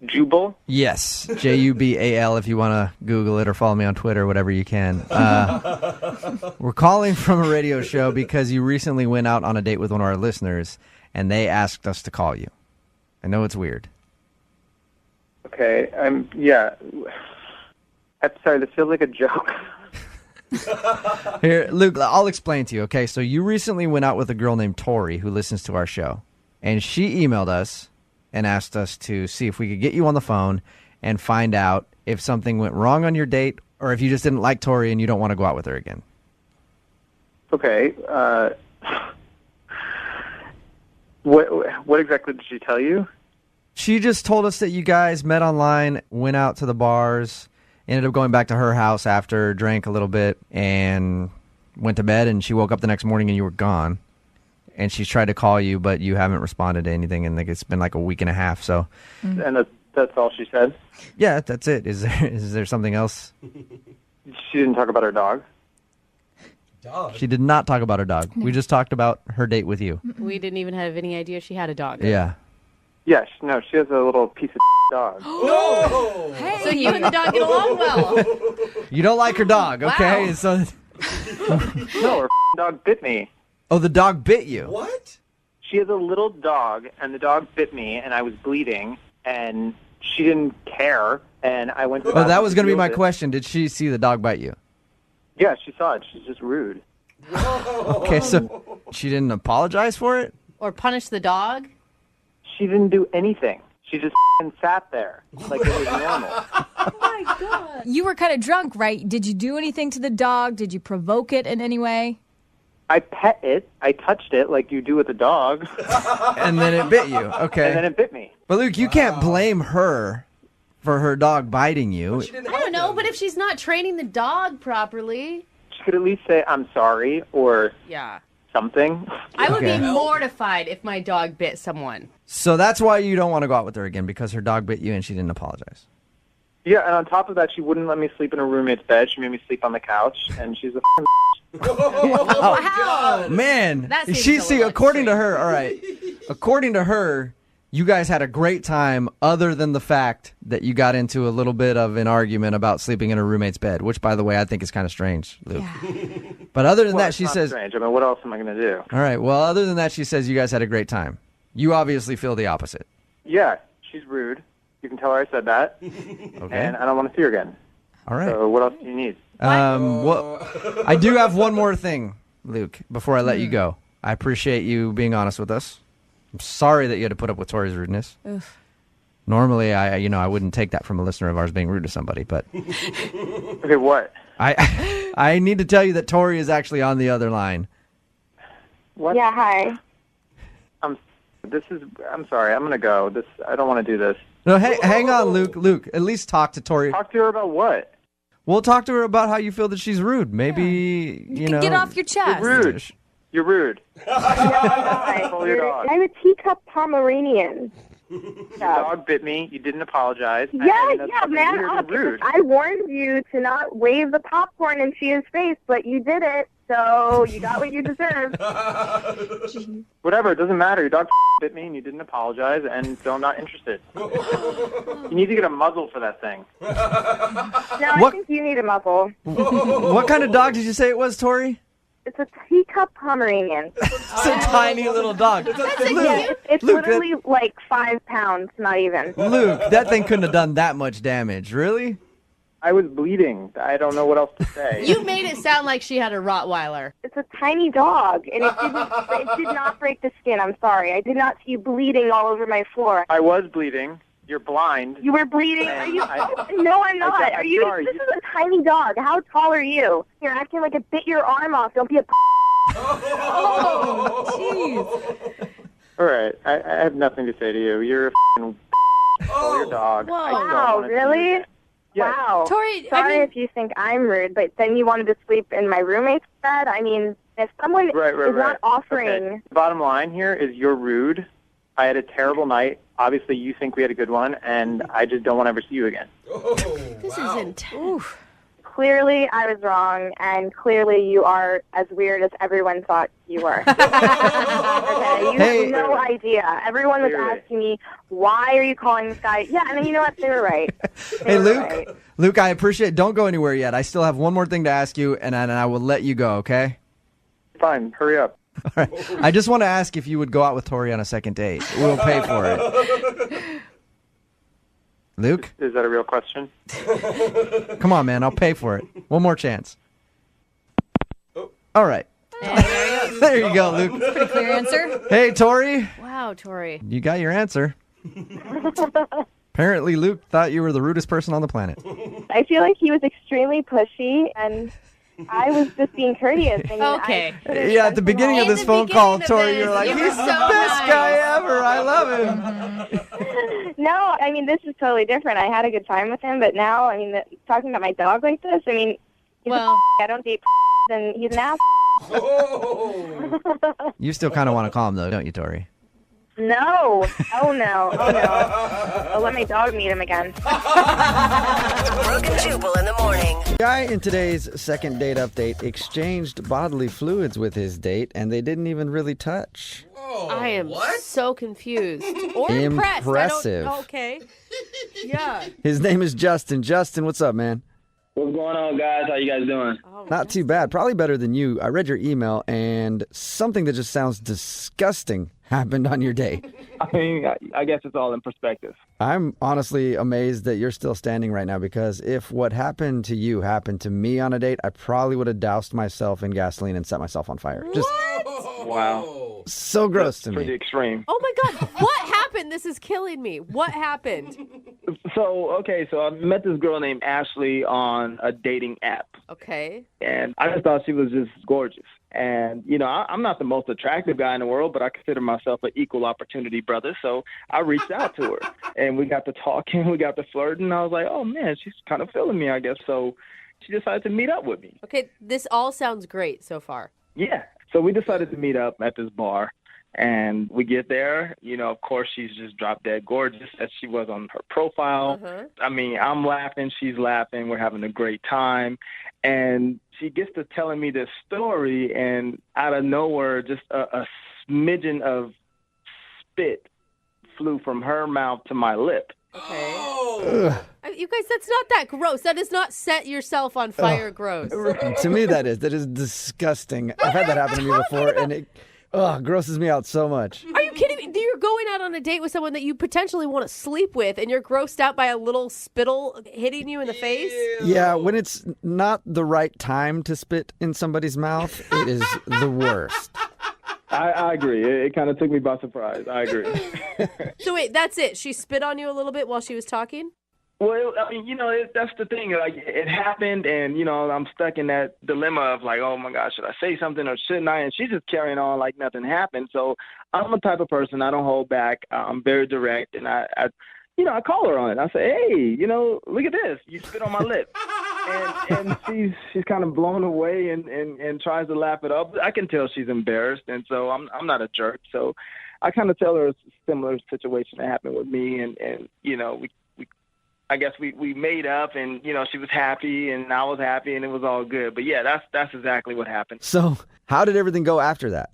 Speaker 18: Jubal?
Speaker 14: Yes, Jubal if you want to Google it or follow me on Twitter, whatever you can. We're calling from a radio show because you recently went out on a date with one of our listeners, and they asked us to call you. I know it's weird.
Speaker 18: Okay, yeah. I'm sorry, this feels like a joke.
Speaker 14: Here, Luke, I'll explain to you, okay? So you recently went out with a girl named Tori who listens to our show, and she emailed us and asked us to see if we could get you on the phone and find out if something went wrong on your date or if you just didn't like Tori and you don't want to go out with her again.
Speaker 18: Okay. What exactly did she tell you?
Speaker 14: She just told us that you guys met online, went out to the bars, ended up going back to her house after, drank a little bit, and went to bed, and she woke up the next morning and you were gone. And she's tried to call you, but you haven't responded to anything, and it's been like a week and a half. So,
Speaker 18: And that's all she said?
Speaker 14: yeah, that's it. Is there something else?
Speaker 18: She didn't talk about her dog?
Speaker 14: She did not talk about her dog. We just talked about her date with you.
Speaker 8: We didn't even have any idea she had a dog.
Speaker 14: Yeah.
Speaker 18: Yeah, no, she has a little piece of dog.
Speaker 5: No!
Speaker 8: Hey. So you and the dog get along well.
Speaker 14: You don't like her dog, okay?
Speaker 8: Wow.
Speaker 14: So,
Speaker 18: No, her dog bit me.
Speaker 14: oh, the dog bit you.
Speaker 5: What?
Speaker 18: She has a little dog, and the dog bit me, and I was bleeding, and she didn't care, and I went to the
Speaker 14: Oh, that was going to be
Speaker 18: healed
Speaker 14: my
Speaker 18: it.
Speaker 14: question. Did she see the dog bite you?
Speaker 18: Yeah, she saw it. She's just rude.
Speaker 14: Okay, so she didn't apologize for it?
Speaker 8: Or punish the dog?
Speaker 18: She didn't do anything. She just sat there like it was normal.
Speaker 11: You were kind of drunk, right? Did you do anything to the dog? Did you provoke it in any way?
Speaker 18: I pet it. I touched it like you do with a dog.
Speaker 14: And then it bit you. Okay.
Speaker 18: And then it bit me.
Speaker 14: But Luke, you can't blame her for her dog biting you.
Speaker 8: I don't know, but if she's not training the dog properly.
Speaker 18: She could at least say, I'm sorry, or
Speaker 8: Yeah.
Speaker 18: something.
Speaker 8: I would
Speaker 14: Okay.
Speaker 8: be mortified if my dog bit someone.
Speaker 14: So that's why you don't want to go out with her again, because her dog bit you and she didn't apologize.
Speaker 18: Yeah, and on top of that, she wouldn't let me sleep in her roommate's bed. She made me sleep on the couch, and she's a
Speaker 14: Oh, man.
Speaker 8: That seems
Speaker 14: She
Speaker 8: a
Speaker 14: see,
Speaker 8: little
Speaker 14: according to her, all right. According to her, you guys had a great time other than the fact that you got into a little bit of an argument about sleeping in her roommate's bed, which, by the way, I think is kind of strange, Luke. But other than
Speaker 18: Well,
Speaker 14: that,
Speaker 18: it's
Speaker 14: she
Speaker 18: not
Speaker 14: says...
Speaker 18: strange. I mean, what else am I going to do?
Speaker 14: All right, well, other than that, she says you guys had a great time. You obviously feel the opposite.
Speaker 18: Yeah, she's rude. You can tell her I said that.
Speaker 14: Okay.
Speaker 18: And I don't want to see her again.
Speaker 14: All right.
Speaker 18: So what else do you need?
Speaker 14: Well, I do have one more thing, Luke, before I let you go. I appreciate you being honest with us. I'm sorry that you had to put up with Tori's rudeness.
Speaker 11: Oof.
Speaker 14: Normally, I wouldn't take that from a listener of ours being rude to somebody, but
Speaker 18: Okay, what?
Speaker 14: I need to tell you that Tori is actually on the other line.
Speaker 18: What?
Speaker 17: Yeah, hi.
Speaker 18: I'm sorry. I'm going to go. I don't want to do this.
Speaker 14: No, hang on, Luke. Luke, at least talk to Tori.
Speaker 18: Talk to her about what?
Speaker 14: We'll talk to her about how you feel that she's rude. Maybe, you know.
Speaker 11: Get off your chest.
Speaker 18: You're rude. You're rude.
Speaker 17: Control your dog. I'm a teacup Pomeranian.
Speaker 18: Your dog bit me. You didn't apologize.
Speaker 17: Yeah,
Speaker 18: and that's
Speaker 17: yeah,
Speaker 18: fucking
Speaker 17: man
Speaker 18: weird
Speaker 17: up.
Speaker 18: and rude.
Speaker 17: I warned you to not wave the popcorn in Shia's face, but you did it, so you got what you deserved.
Speaker 18: Whatever, it doesn't matter. Your dog bit me and you didn't apologize, and so I'm not interested. You need to get a muzzle for that thing.
Speaker 17: No, I
Speaker 14: What-
Speaker 17: think you need a muzzle.
Speaker 14: What kind of dog did you say it was, Tori?
Speaker 17: It's a teacup Pomeranian.
Speaker 14: It's a tiny little dog.
Speaker 17: It's
Speaker 14: Luke,
Speaker 17: literally like 5 pounds, not even.
Speaker 14: Luke, that thing couldn't have done that much damage. Really?
Speaker 18: I was bleeding. I don't know what else to say.
Speaker 8: You made it sound like she had a Rottweiler.
Speaker 17: It's a tiny dog, and it did not break the skin. I'm sorry. I did not see you bleeding all over my floor.
Speaker 18: I was bleeding. You're blind.
Speaker 17: You were bleeding. Are you? No, I'm not.
Speaker 18: I'm
Speaker 17: Are you?
Speaker 18: sorry.
Speaker 17: This is a tiny dog. How tall are you? You're acting like it bit your arm off. Don't be a.
Speaker 11: Oh, jeez.
Speaker 18: All right. I have nothing to say to you. You're a your dog.
Speaker 8: Whoa.
Speaker 18: I don't
Speaker 17: Wow,
Speaker 18: wanna see you
Speaker 17: really?
Speaker 18: again. Yes.
Speaker 17: Wow.
Speaker 8: Tori,
Speaker 17: Sorry if you think I'm rude, but then you wanted to sleep in my roommate's bed. I mean, if someone
Speaker 18: Right.
Speaker 17: is not offering.
Speaker 18: Okay. Bottom line here is you're rude. I had a terrible night. Obviously, you think we had a good one, and I just don't want to ever see you again.
Speaker 8: This is intense.
Speaker 17: Clearly, I was wrong, and clearly you are as weird as everyone thought you were. Okay, you
Speaker 14: Hey.
Speaker 17: have no idea. Everyone was
Speaker 18: Clearly.
Speaker 17: asking me, why are you calling this guy? Yeah, and then you know what? They were right.
Speaker 14: Hey,
Speaker 17: were
Speaker 14: Luke.
Speaker 17: right.
Speaker 14: Luke, I appreciate it. Don't go anywhere yet. I still have one more thing to ask you, and I will let you go, okay?
Speaker 18: Fine. Hurry up.
Speaker 14: All right. I just want to ask if you would go out with Tori on a second date. We'll pay for it. Luke?
Speaker 18: Is that a real question?
Speaker 14: Come on, man. I'll pay for it. One more chance. All right. There you go, Luke.
Speaker 11: Pretty clear answer.
Speaker 14: Hey, Tori.
Speaker 8: Wow, Tori.
Speaker 14: You got your answer.
Speaker 1: Apparently, Luke thought you were the rudest person on the planet.
Speaker 17: I feel like he was extremely pushy, and I was just being courteous. I mean,
Speaker 8: Okay.
Speaker 1: Yeah, at the beginning of this phone call, Tori, you're like, he's the best guy ever. I love him.
Speaker 17: No, I mean, this is totally different. I had a good time with him, but now, I mean, talking about my dog like this, I mean, he's I don't date and he's an ass.
Speaker 1: You still kind of want to call him, though, don't you, Tori?
Speaker 17: No. Oh, no. Oh, no. I'll let my dog meet him again.
Speaker 7: Brooke and Jubal in the morning.
Speaker 1: Guy in today's second date update exchanged bodily fluids with his date, and they didn't even really touch.
Speaker 3: I am so confused. Or impressed.
Speaker 1: Impressive.
Speaker 3: Okay. Yeah.
Speaker 1: His name is Justin. Justin, what's up, man?
Speaker 19: What's going on, guys? How you guys doing?
Speaker 1: Not too bad. Probably better than you. I read your email, and something that just sounds disgusting happened on your date.
Speaker 19: I mean, I guess it's all in perspective.
Speaker 1: I'm honestly amazed that you're still standing right now, because if what happened to you happened to me on a date, I probably would have doused myself in gasoline and set myself on fire. Just
Speaker 19: Wow.
Speaker 1: so gross to
Speaker 19: Pretty
Speaker 1: me.
Speaker 19: extreme.
Speaker 3: Oh my God. What happened? This is killing me. What happened?
Speaker 19: So I met this girl named Ashley on a dating app.
Speaker 3: Okay.
Speaker 19: And I just thought she was just gorgeous. And, you know, I'm not the most attractive guy in the world, but I consider myself an equal opportunity brother. So I reached out to her, and we got to talking, we got to flirting. I was like, oh, man, she's kind of feeling me, I guess. So she decided to meet up with me.
Speaker 3: Okay, this all sounds great so far.
Speaker 19: Yeah. So we decided to meet up at this bar. And we get there, you know, of course, she's just drop dead gorgeous as she was on her profile. I mean, I'm laughing, she's laughing, we're having a great time. And she gets to telling me this story, and out of nowhere, just a smidgen of spit flew from her mouth to my lip.
Speaker 3: Okay. You guys, that's not that gross. That is not set yourself on fire gross.
Speaker 1: To me, that is disgusting. I've had that happen to me before, and it grosses me out so much.
Speaker 3: Are you kidding me? You're going out on a date with someone that you potentially want to sleep with, and you're grossed out by a little spittle hitting you in the face?
Speaker 1: Yeah, when it's not the right time to spit in somebody's mouth, it is the worst.
Speaker 19: I agree. It kind of took me by surprise. I agree.
Speaker 3: So wait, that's it. She spit on you a little bit while she was talking?
Speaker 19: Well, I mean, you know, that's the thing. Like, it happened, and, you know, I'm stuck in that dilemma of, like, oh, my gosh, should I say something or shouldn't I? And she's just carrying on like nothing happened. So I'm the type of person, I don't hold back. I'm very direct, and I call her on it. I say, hey, you know, look at this. You spit on my lip. And she's kind of blown away and tries to laugh it up. I can tell she's embarrassed, and so I'm not a jerk. So I kind of tell her a similar situation that happened with me, and you know, I guess we made up, and, you know, she was happy and I was happy, and it was all good. But yeah, that's exactly what happened.
Speaker 1: So how did everything go after that?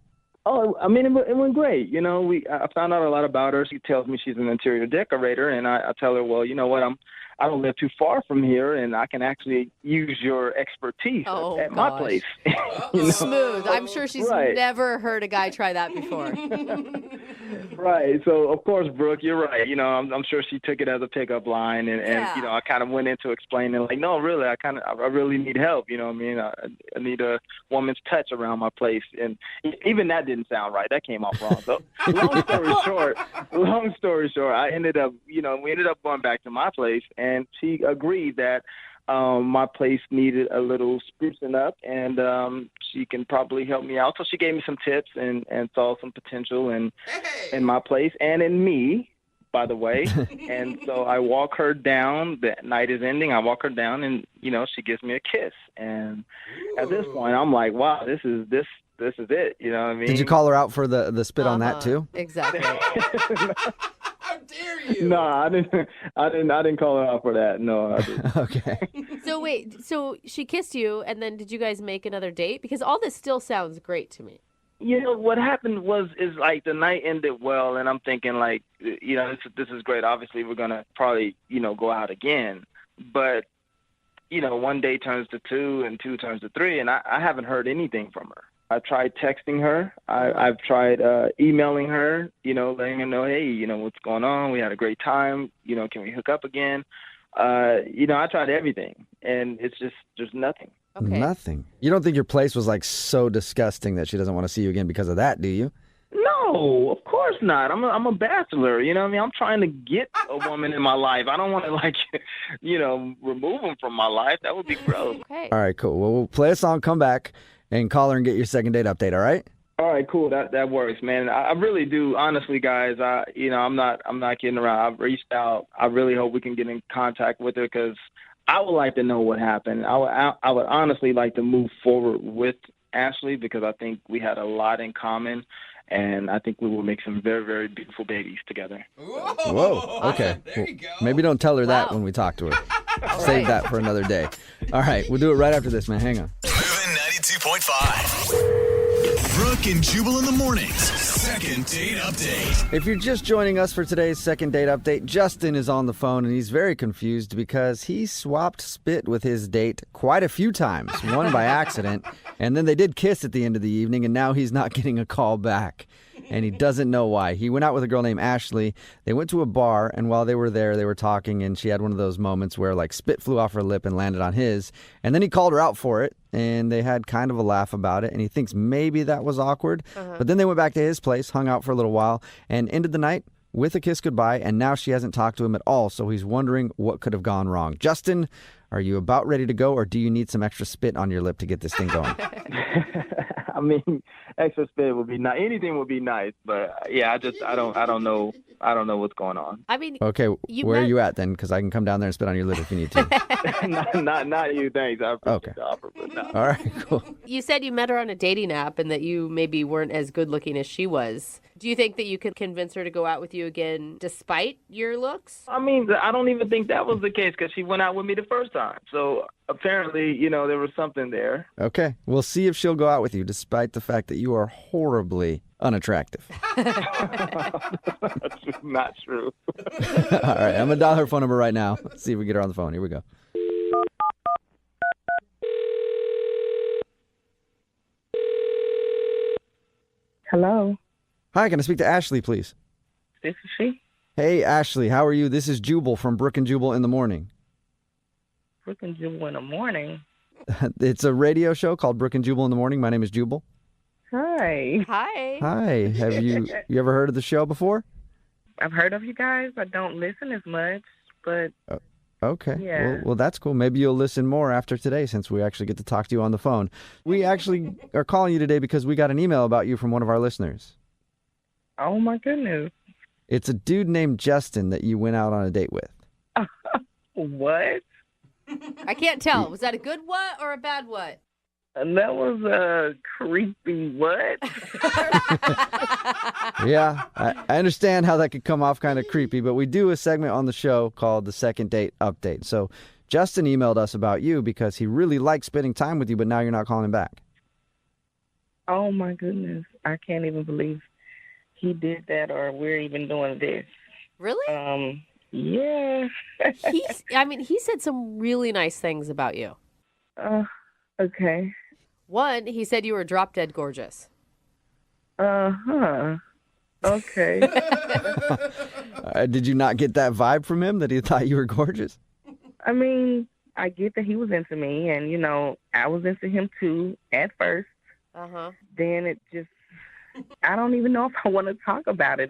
Speaker 19: Oh, I mean, it went great. You know, I found out a lot about her. She tells me she's an interior decorator, and I tell her, well, you know what, I don't live too far from here, and I can actually use your expertise at my place. You know?
Speaker 3: Smooth. I'm sure she's never heard a guy try that before.
Speaker 19: Right. So, of course, Brooke, you're right. You know, I'm sure she took it as a pickup line, and you know, I kind of went into explaining, like, no, really, I really need help. You know what I mean? I need a woman's touch around my place. And even that didn't sound right. That came off wrong. So, long story short, we ended up going back to my place, and she agreed that my place needed a little sprucing up, and she can probably help me out. So she gave me some tips and saw some potential in my place and in me, by the way. And so I walk her down. The night is ending. I walk her down, and, you know, she gives me a kiss. And at this point, I'm like, wow, this is it. You know what I mean?
Speaker 1: Did you call her out for the spit on that too?
Speaker 3: Exactly.
Speaker 5: How dare you?
Speaker 19: No, I didn't call her out for that. No, I didn't.
Speaker 1: Okay.
Speaker 3: So wait, so she kissed you, and then did you guys make another date? Because all this still sounds great to me.
Speaker 19: You know, what happened is like the night ended well, and I'm thinking, like, you know, this is great. Obviously, we're gonna probably, you know, go out again. But, you know, one day turns to two, and two turns to three, and I haven't heard anything from her. I've tried texting her. I've tried emailing her, you know, letting her know, hey, you know, what's going on? We had a great time. You know, can we hook up again? You know, I tried everything, and it's just, there's nothing.
Speaker 3: Okay.
Speaker 1: Nothing. You don't think your place was like so disgusting that she doesn't want to see you again because of that, do you?
Speaker 19: No, No, of course not. I'm a bachelor. You know what I mean? I'm trying to get a woman in my life. I don't want to, like, remove them from my life. That would be gross.
Speaker 8: Okay.
Speaker 14: All right, cool. Well, we'll play a song, come back, and call her and get your second date update, all right?
Speaker 19: All right, cool. That works, man. I really do. Honestly, guys, I'm not kidding around. I've reached out. I really hope we can get in contact with her because I would like to know what happened. I would honestly like to move forward with Ashley because I think we had a lot in common, and I think we will make some very, very beautiful babies together.
Speaker 14: Whoa. Okay. There you go. Maybe don't tell her that when we talk to her. Save that for another day. All right. We'll do it right after this, man. Hang on.
Speaker 2: Moving 92.5. Brooke and Jubal in the mornings. Second date update.
Speaker 14: If you're just joining us for today's second date update, Justin is on the phone and he's very confused because he swapped spit with his date quite a few times, one by accident, and then they did kiss at the end of the evening, and now he's not getting a call back. And he doesn't know why. He went out with a girl named Ashley. They went to a bar, and while they were there, they were talking, and she had one of those moments where, like, spit flew off her lip and landed on his. And then he called her out for it, and they had kind of a laugh about it, and he thinks maybe that was awkward. But then they went back to his place, hung out for a little while, and ended the night with a kiss goodbye, and now she hasn't talked to him at all, so he's wondering what could have gone wrong. Justin, are you about ready to go, or do you need some extra spit on your lip to get this thing going?
Speaker 19: I mean, extra spit would be nice. Anything would be nice, but yeah, I don't know what's going on.
Speaker 8: I mean,
Speaker 14: okay, where are you at then? Because I can come down there and spit on your lip if you need to.
Speaker 19: not you, thanks. I appreciate the offer, but no.
Speaker 14: All right, cool.
Speaker 3: You said you met her on a dating app and that you maybe weren't as good looking as she was. Do you think that you could convince her to go out with you again despite your looks?
Speaker 19: I mean, I don't even think that was the case because she went out with me the first time. So apparently, there was something there.
Speaker 14: Okay, we'll see if she'll go out with you despite the fact that you are horribly unattractive.
Speaker 19: That's not true.
Speaker 14: All right, I'm going to dial her phone number right now. Let's see if we get her on the phone. Here we go.
Speaker 20: Hello.
Speaker 14: Hi, can I speak to Ashley, please?
Speaker 20: This is she.
Speaker 14: Hey, Ashley, how are you? This is Jubal from Brooke and Jubal in the Morning.
Speaker 20: Brooke and Jubal in the Morning?
Speaker 14: It's a radio show called Brooke and Jubal in the Morning. My name is Jubal.
Speaker 20: Hi.
Speaker 3: Hi.
Speaker 14: Hi. Have you ever heard of the show before?
Speaker 20: I've heard of you guys. I don't listen as much, but
Speaker 14: Okay.
Speaker 20: Yeah.
Speaker 14: Well, that's cool. Maybe you'll listen more after today since we actually get to talk to you on the phone. We actually are calling you today because we got an email about you from one of our listeners.
Speaker 20: Oh, my goodness.
Speaker 14: It's a dude named Justin that you went out on a date with.
Speaker 20: What?
Speaker 3: I can't tell. Was that a good what or a bad what?
Speaker 20: And that was a creepy what?
Speaker 14: Yeah, I understand how that could come off kind of creepy, but we do a segment on the show called the Second Date Update. So Justin emailed us about you because he really likes spending time with you, but now you're not calling him back.
Speaker 20: Oh, my goodness. I can't even believe he did that or we're even doing this.
Speaker 3: Really?
Speaker 20: Yeah.
Speaker 3: He said some really nice things about you.
Speaker 20: Okay.
Speaker 3: One, he said you were drop dead gorgeous.
Speaker 20: Uh-huh. Okay.
Speaker 14: Did you not get that vibe from him that he thought you were gorgeous?
Speaker 20: I mean, I get that he was into me, and, I was into him too at first.
Speaker 3: Uh-huh.
Speaker 20: Then it just, I don't even know if I want to talk about it.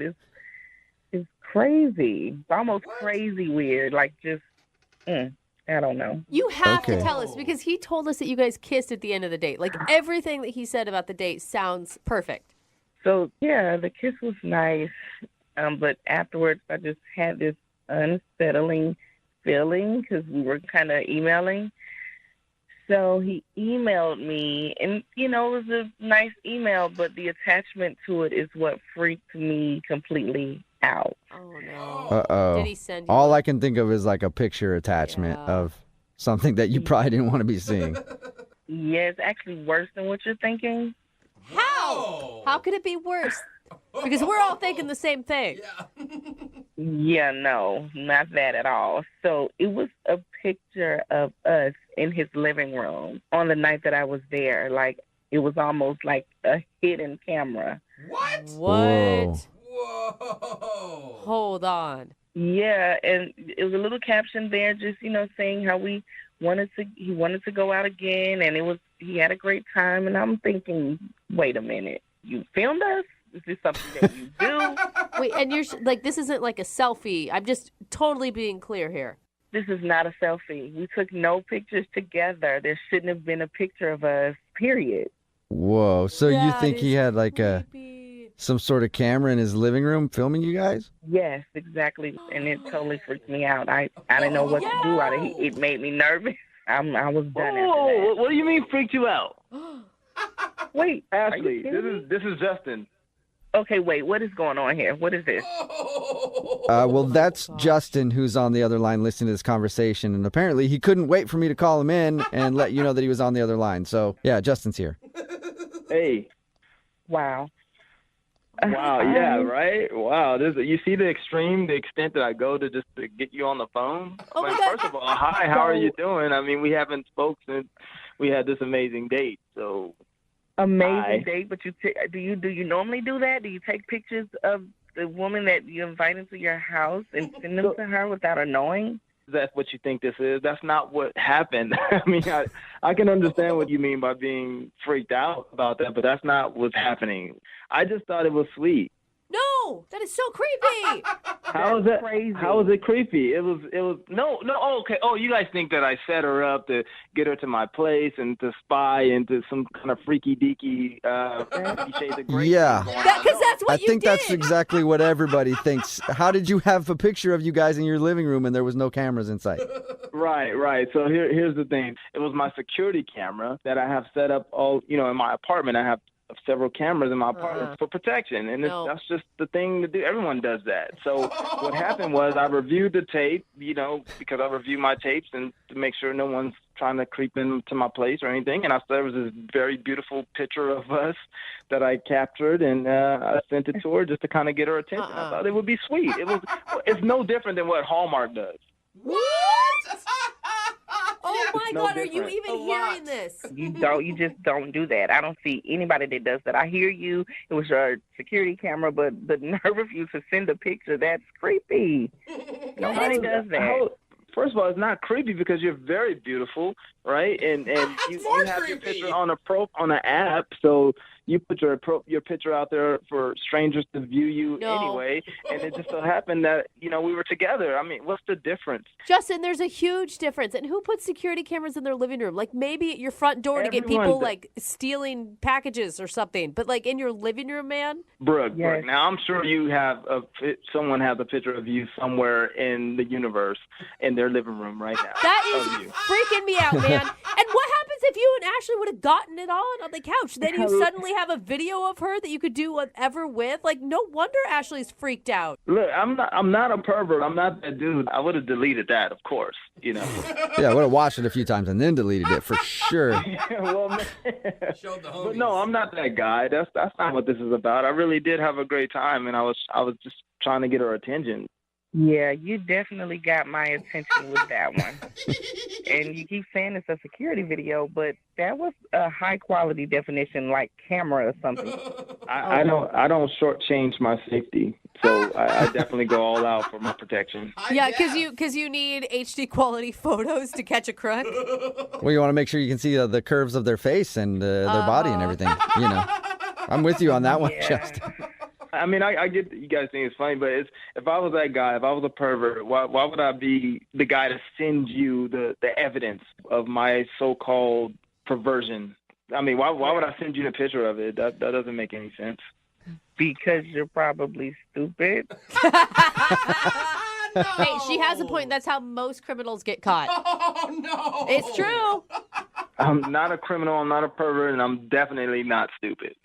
Speaker 20: It's crazy. It's almost crazy weird. Like, just, I don't know.
Speaker 3: You have to tell us because he told us that you guys kissed at the end of the date. Like, everything that he said about the date sounds perfect.
Speaker 20: So, yeah, the kiss was nice, but afterwards I just had this unsettling feeling because we were kind of emailing. So he emailed me, and, it was a nice email, but the attachment to it is what freaked me completely out.
Speaker 3: Oh, no.
Speaker 14: Uh-oh.
Speaker 3: Did he send you
Speaker 14: All I can think of is like a picture attachment of something that you probably didn't want to be seeing.
Speaker 20: Yeah, it's actually worse than what you're thinking.
Speaker 3: How? How could it be worse? Because we're all thinking the same thing.
Speaker 20: Yeah, no, not that at all. So it was a picture of us in his living room on the night that I was there. Like, it was almost like a hidden camera.
Speaker 3: What?
Speaker 14: Whoa.
Speaker 3: Hold on.
Speaker 20: Yeah, and it was a little caption there just, saying how he wanted to go out again, and he had a great time. And I'm thinking, wait a minute, you filmed us? Is this something that you do?
Speaker 3: Wait, and you're like, this isn't like a selfie. I'm just totally being clear here.
Speaker 20: This is not a selfie. We took no pictures together. There shouldn't have been a picture of us, period.
Speaker 14: Whoa. So you
Speaker 3: That
Speaker 14: think he
Speaker 3: is
Speaker 14: had like some sort of camera in his living room filming you guys?
Speaker 20: Yes, exactly. And it totally freaked me out. I didn't know what to do. It made me nervous. I was done after that.
Speaker 19: What do you mean freaked you out?
Speaker 20: Wait, are
Speaker 19: Ashley,
Speaker 20: you kidding me?
Speaker 19: this is Justin.
Speaker 20: Okay, wait, what is going on here? What is this?
Speaker 14: Well, that's Justin who's on the other line listening to this conversation. And apparently he couldn't wait for me to call him in and let you know that he was on the other line. So, yeah, Justin's here.
Speaker 19: Hey.
Speaker 20: Wow.
Speaker 19: Wow, yeah, right? Wow. You see the extent that I go to just to get you on the phone?
Speaker 3: Oh my God.
Speaker 19: First of all, hi, how are you doing? I mean, we haven't spoke since we had this amazing date, so...
Speaker 20: Amazing date, but do you normally do that? Do you take pictures of the woman that you invite into your house and send them to her without her knowing?
Speaker 19: That's what you think this is. That's not what happened. I mean, I can understand what you mean by being freaked out about that, but that's not what's happening. I just thought it was sweet.
Speaker 3: No, that is so creepy.
Speaker 19: How is that crazy? How is it creepy? It was no. Oh, okay. Oh, you guys think that I set her up to get her to my place and to spy into some kind of freaky deaky shades of gray?
Speaker 14: Yeah.
Speaker 3: Because that's what
Speaker 14: I think that's exactly what everybody thinks. How did you have a picture of you guys in your living room and there was no cameras in sight?
Speaker 19: Right. So here's the thing. It was my security camera that I have set up in my apartment. I have several cameras in my apartment for protection, and that's just the thing to do. Everyone does that. So what happened was I reviewed the tape, because I review my tapes and to make sure no one's trying to creep into my place or anything. And I saw there was this very beautiful picture of us that I captured, and I sent it to her just to kind of get her attention. I thought it would be sweet. It's no different than what Hallmark does.
Speaker 3: What? Oh my God, are you even hearing this?
Speaker 20: You just don't do that. I don't see anybody that does that. I hear you. It was your security camera, but the nerve of you to send a picture, that's creepy. Nobody does that.
Speaker 19: First of all, it's not creepy because you're very beautiful, right? And you have your picture on an app, so you put your picture out there for strangers to view you anyway. And it just so happened that we were together. I mean, what's the difference?
Speaker 3: Justin, there's a huge difference. And who puts security cameras in their living room? Like maybe at your front door to get people like stealing packages or something. But like in your living room, man.
Speaker 19: Brooke, now I'm sure you have someone has a picture of you somewhere in the universe in their living room right now.
Speaker 3: That is freaking me out, man. And what happens if you and Ashley would have gotten it on the couch? Then you suddenly have a video of her that you could do whatever with. Like, no wonder Ashley's freaked out.
Speaker 19: Look, I'm not a pervert. I'm not that dude. I would have deleted that, of course.
Speaker 14: Yeah, I would have watched it a few times and then deleted it for sure.
Speaker 19: But no, I'm not that guy. That's not what this is about. I really did have a great time, and I was just trying to get her attention.
Speaker 20: Yeah, you definitely got my attention with that one. And you keep saying it's a security video, but that was a high quality definition, like camera or something.
Speaker 19: I don't shortchange my safety, so I definitely go all out for my protection.
Speaker 3: Yeah, because you need HD quality photos to catch a crook.
Speaker 14: Well, you want to make sure you can see the curves of their face and their body and everything. I'm with you on that one, Justin.
Speaker 19: I mean, I get that you guys think it's funny, but if I was that guy, if I was a pervert, why would I be the guy to send you the evidence of my so-called perversion? I mean, why would I send you the picture of it? That doesn't make any sense.
Speaker 20: Because you're probably stupid.
Speaker 3: Hey, she has a point. That's how most criminals get caught.
Speaker 5: Oh, no.
Speaker 3: It's true.
Speaker 19: I'm not a criminal, I'm not a pervert, and I'm definitely not stupid.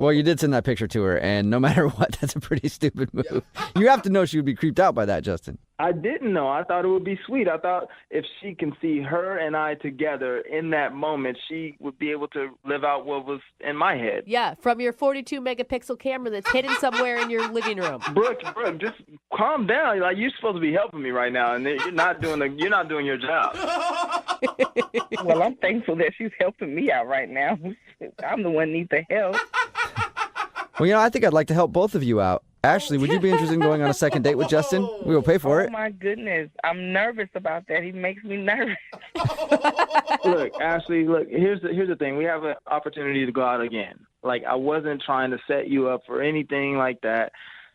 Speaker 14: Well, you did send that picture to her, and no matter what, that's a pretty stupid move. Yeah. You have to know she would be creeped out by that, Justin.
Speaker 19: I didn't know. I thought it would be sweet. I thought if she can see her and I together in that moment, she would be able to live out what was in my head.
Speaker 3: Yeah, from your 42-megapixel camera that's hidden somewhere in your living room.
Speaker 19: Brooke, just calm down. Like, you're supposed to be helping me right now, and you're not doing your job.
Speaker 20: Well, I'm thankful that she's helping me out right now. I'm the one who needs the help.
Speaker 14: Well, I think I'd like to help both of you out. Ashley, would you be interested in going on a second date with Justin? We will pay for it.
Speaker 20: Oh, my goodness. I'm nervous about that. He makes me nervous.
Speaker 19: Look, Ashley, here's the thing. We have an opportunity to go out again. Like, I wasn't trying to set you up for anything like that.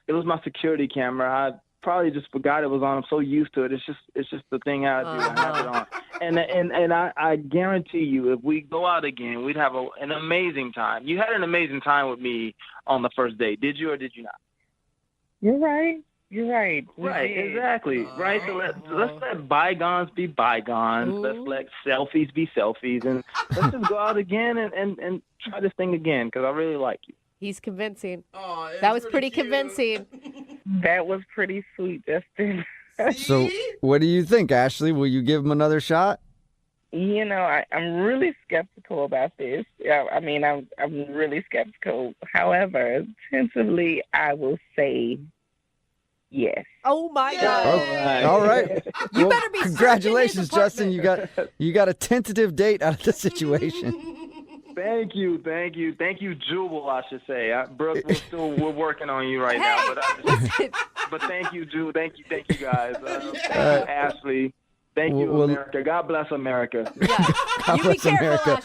Speaker 19: It was my security camera. I probably just forgot it was on. I'm so used to it. It's just the thing I do. I have it on. And I guarantee you, if we go out again, we'd have an amazing time. You had an amazing time with me on the first date. Did you or did you not?
Speaker 20: You're right. You're right.
Speaker 19: Right, exactly. Right. So let's let bygones be bygones. Let's let selfies be selfies, and let's just go out again and try this thing again because I really like you.
Speaker 3: He's convincing. That was pretty convincing.
Speaker 20: That was pretty sweet, Justin.
Speaker 14: So, what do you think, Ashley? Will you give him another shot?
Speaker 20: You know, I'm really skeptical about this. I mean, I'm really skeptical. However, tentatively, I will say yes.
Speaker 3: Oh my God!
Speaker 14: All right.
Speaker 3: You better be.
Speaker 14: Congratulations, Justin. You got a tentative date out of the situation.
Speaker 19: Thank you, Jubal. I should say, Brooke. We're working on you right now, but thank you, Jubal. Thank you guys. Thank you, Ashley. Thank you, America. God bless America.
Speaker 14: God bless America.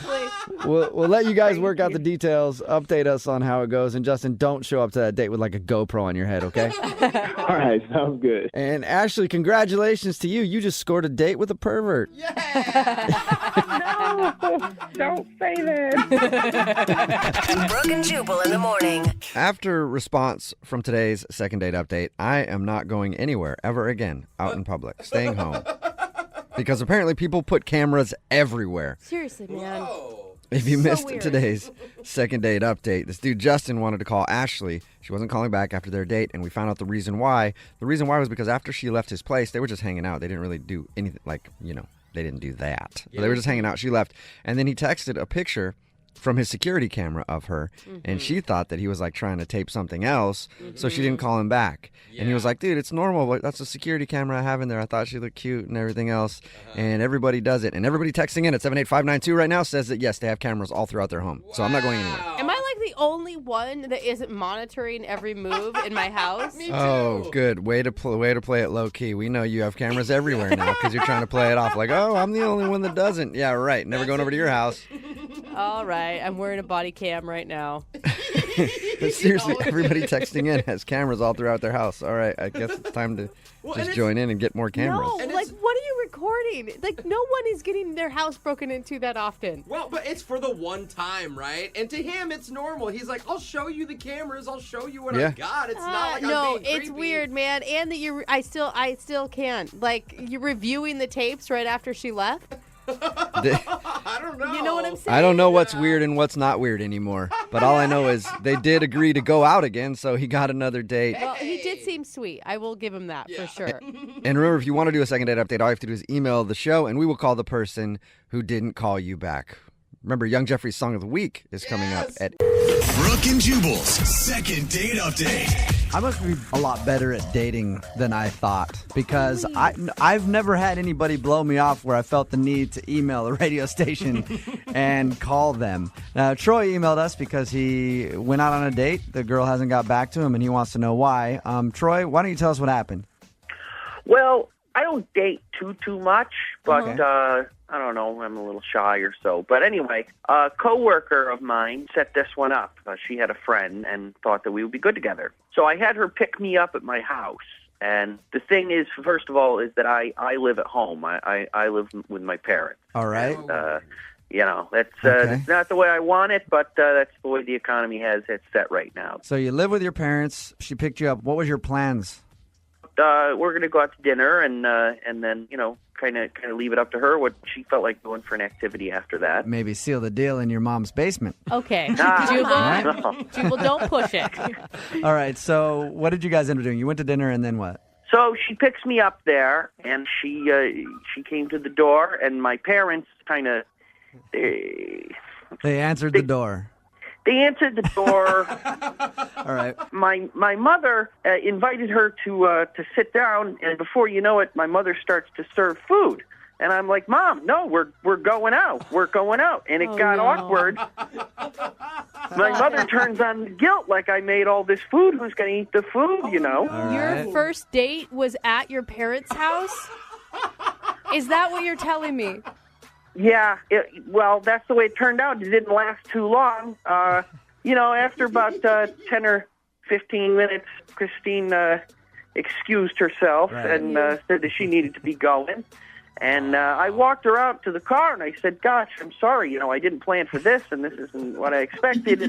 Speaker 14: We'll let you guys work out the details. Update us on how it goes. And Justin, don't show up to that date with like a GoPro on your head, okay?
Speaker 19: All right, sounds good.
Speaker 14: And Ashley, congratulations to you. You just scored a date with a pervert.
Speaker 20: No, don't say that.
Speaker 7: Brooke and Jubal in the morning.
Speaker 14: After response from today's second date update, I am not going anywhere ever again out in public, staying home. Because apparently people put cameras everywhere.
Speaker 3: Seriously, man.
Speaker 14: If you missed today's second date update, this dude Justin wanted to call Ashley. She wasn't calling back after their date, and we found out the reason why. The reason why was because after she left his place, they were just hanging out. They didn't really do anything, like, you know, they didn't do that. But they were just hanging out. She left, and then he texted a picture from his security camera of her, and she thought that he was like trying to tape something else, so she didn't call him back. And he was like, dude, it's normal, but that's a security camera I have in there. I thought she looked cute and everything else, and everybody does it. And everybody texting in at 78592 right now says that yes, they have cameras all throughout their home. So I'm not going anywhere.
Speaker 3: Am I like the only one that isn't monitoring every move in my house? Me too.
Speaker 14: Oh, good. Way to play it low key. We know you have cameras everywhere now because you're trying to play it off like, oh, I'm the only one that doesn't. Yeah, right. Never going over to your house.
Speaker 3: All right. I'm wearing a body cam right now.
Speaker 14: But seriously, everybody texting in has cameras all throughout their house. All right, I guess it's time to just join in and get more cameras.
Speaker 3: No, like, what are you recording? Like, no one is getting their house broken into that often.
Speaker 5: Well, but it's for the one time, right? And to him, it's normal. He's like, I'll show you the cameras. I'll show you what I got. It's not like
Speaker 3: no,
Speaker 5: I'm being
Speaker 3: it's
Speaker 5: creepy.
Speaker 3: weird, man. And that I still can't. Like, you're reviewing the tapes right after she left.
Speaker 5: I don't know.
Speaker 3: You know what I'm saying?
Speaker 14: I don't know what's weird and what's not weird anymore. But all I know is they did agree to go out again, so he got another date.
Speaker 3: Well, he did seem sweet. I will give him that for sure.
Speaker 14: And remember, if you want to do a second date update, all you have to do is email the show, and we will call the person who didn't call you back. Remember, Young Jeffrey's Song of the Week is coming up at...
Speaker 2: Brooke and Jubal's second date update.
Speaker 21: I must be a lot better at dating than I thought because I've never had anybody blow me off where I felt the need to email a radio station and call them. Now, Troy emailed us because he went out on a date. The girl hasn't got back to him, and he wants to know why. Troy, why don't you tell us what happened?
Speaker 22: Well, I don't date too much, but I don't know, I'm a little shy or so. But anyway, a coworker of mine set this one up. She had a friend and thought that we would be good together. So I had her pick me up at my house. And the thing is, first of all, is that I live at home. I live with my parents.
Speaker 21: All right.
Speaker 22: You know, that's not the way I want it, but that's the way the economy has it set right now.
Speaker 21: So you live with your parents. She picked you up. What was your plans?
Speaker 22: We're going to go out to dinner and then, you know, kind of leave it up to her what she felt like doing for an activity after that.
Speaker 21: Maybe seal the deal in your mom's basement.
Speaker 3: Okay.
Speaker 22: No.
Speaker 3: Jubal, don't push it.
Speaker 21: All right. So what did you guys end up doing? You went to dinner and then what?
Speaker 22: So she picks me up there, and she came to the door, and my parents kind of...
Speaker 21: They answered the door.
Speaker 22: They answered the door.
Speaker 21: All right.
Speaker 22: My mother invited her to sit down, and before you know it, my mother starts to serve food. And I'm like, Mom, no, we're going out. We're going out. And it got awkward. My mother turns on the guilt like I made all this food. Who's going to eat the food, you know?
Speaker 3: Your first date was at your parents' house? Is that what you're telling me?
Speaker 22: Yeah, well, that's the way it turned out. It didn't last too long. after about 10 or 15 minutes, Christine excused herself and said that she needed to be going. And I walked her out to the car, and I said, gosh, I'm sorry. I didn't plan for this, and this isn't what I expected.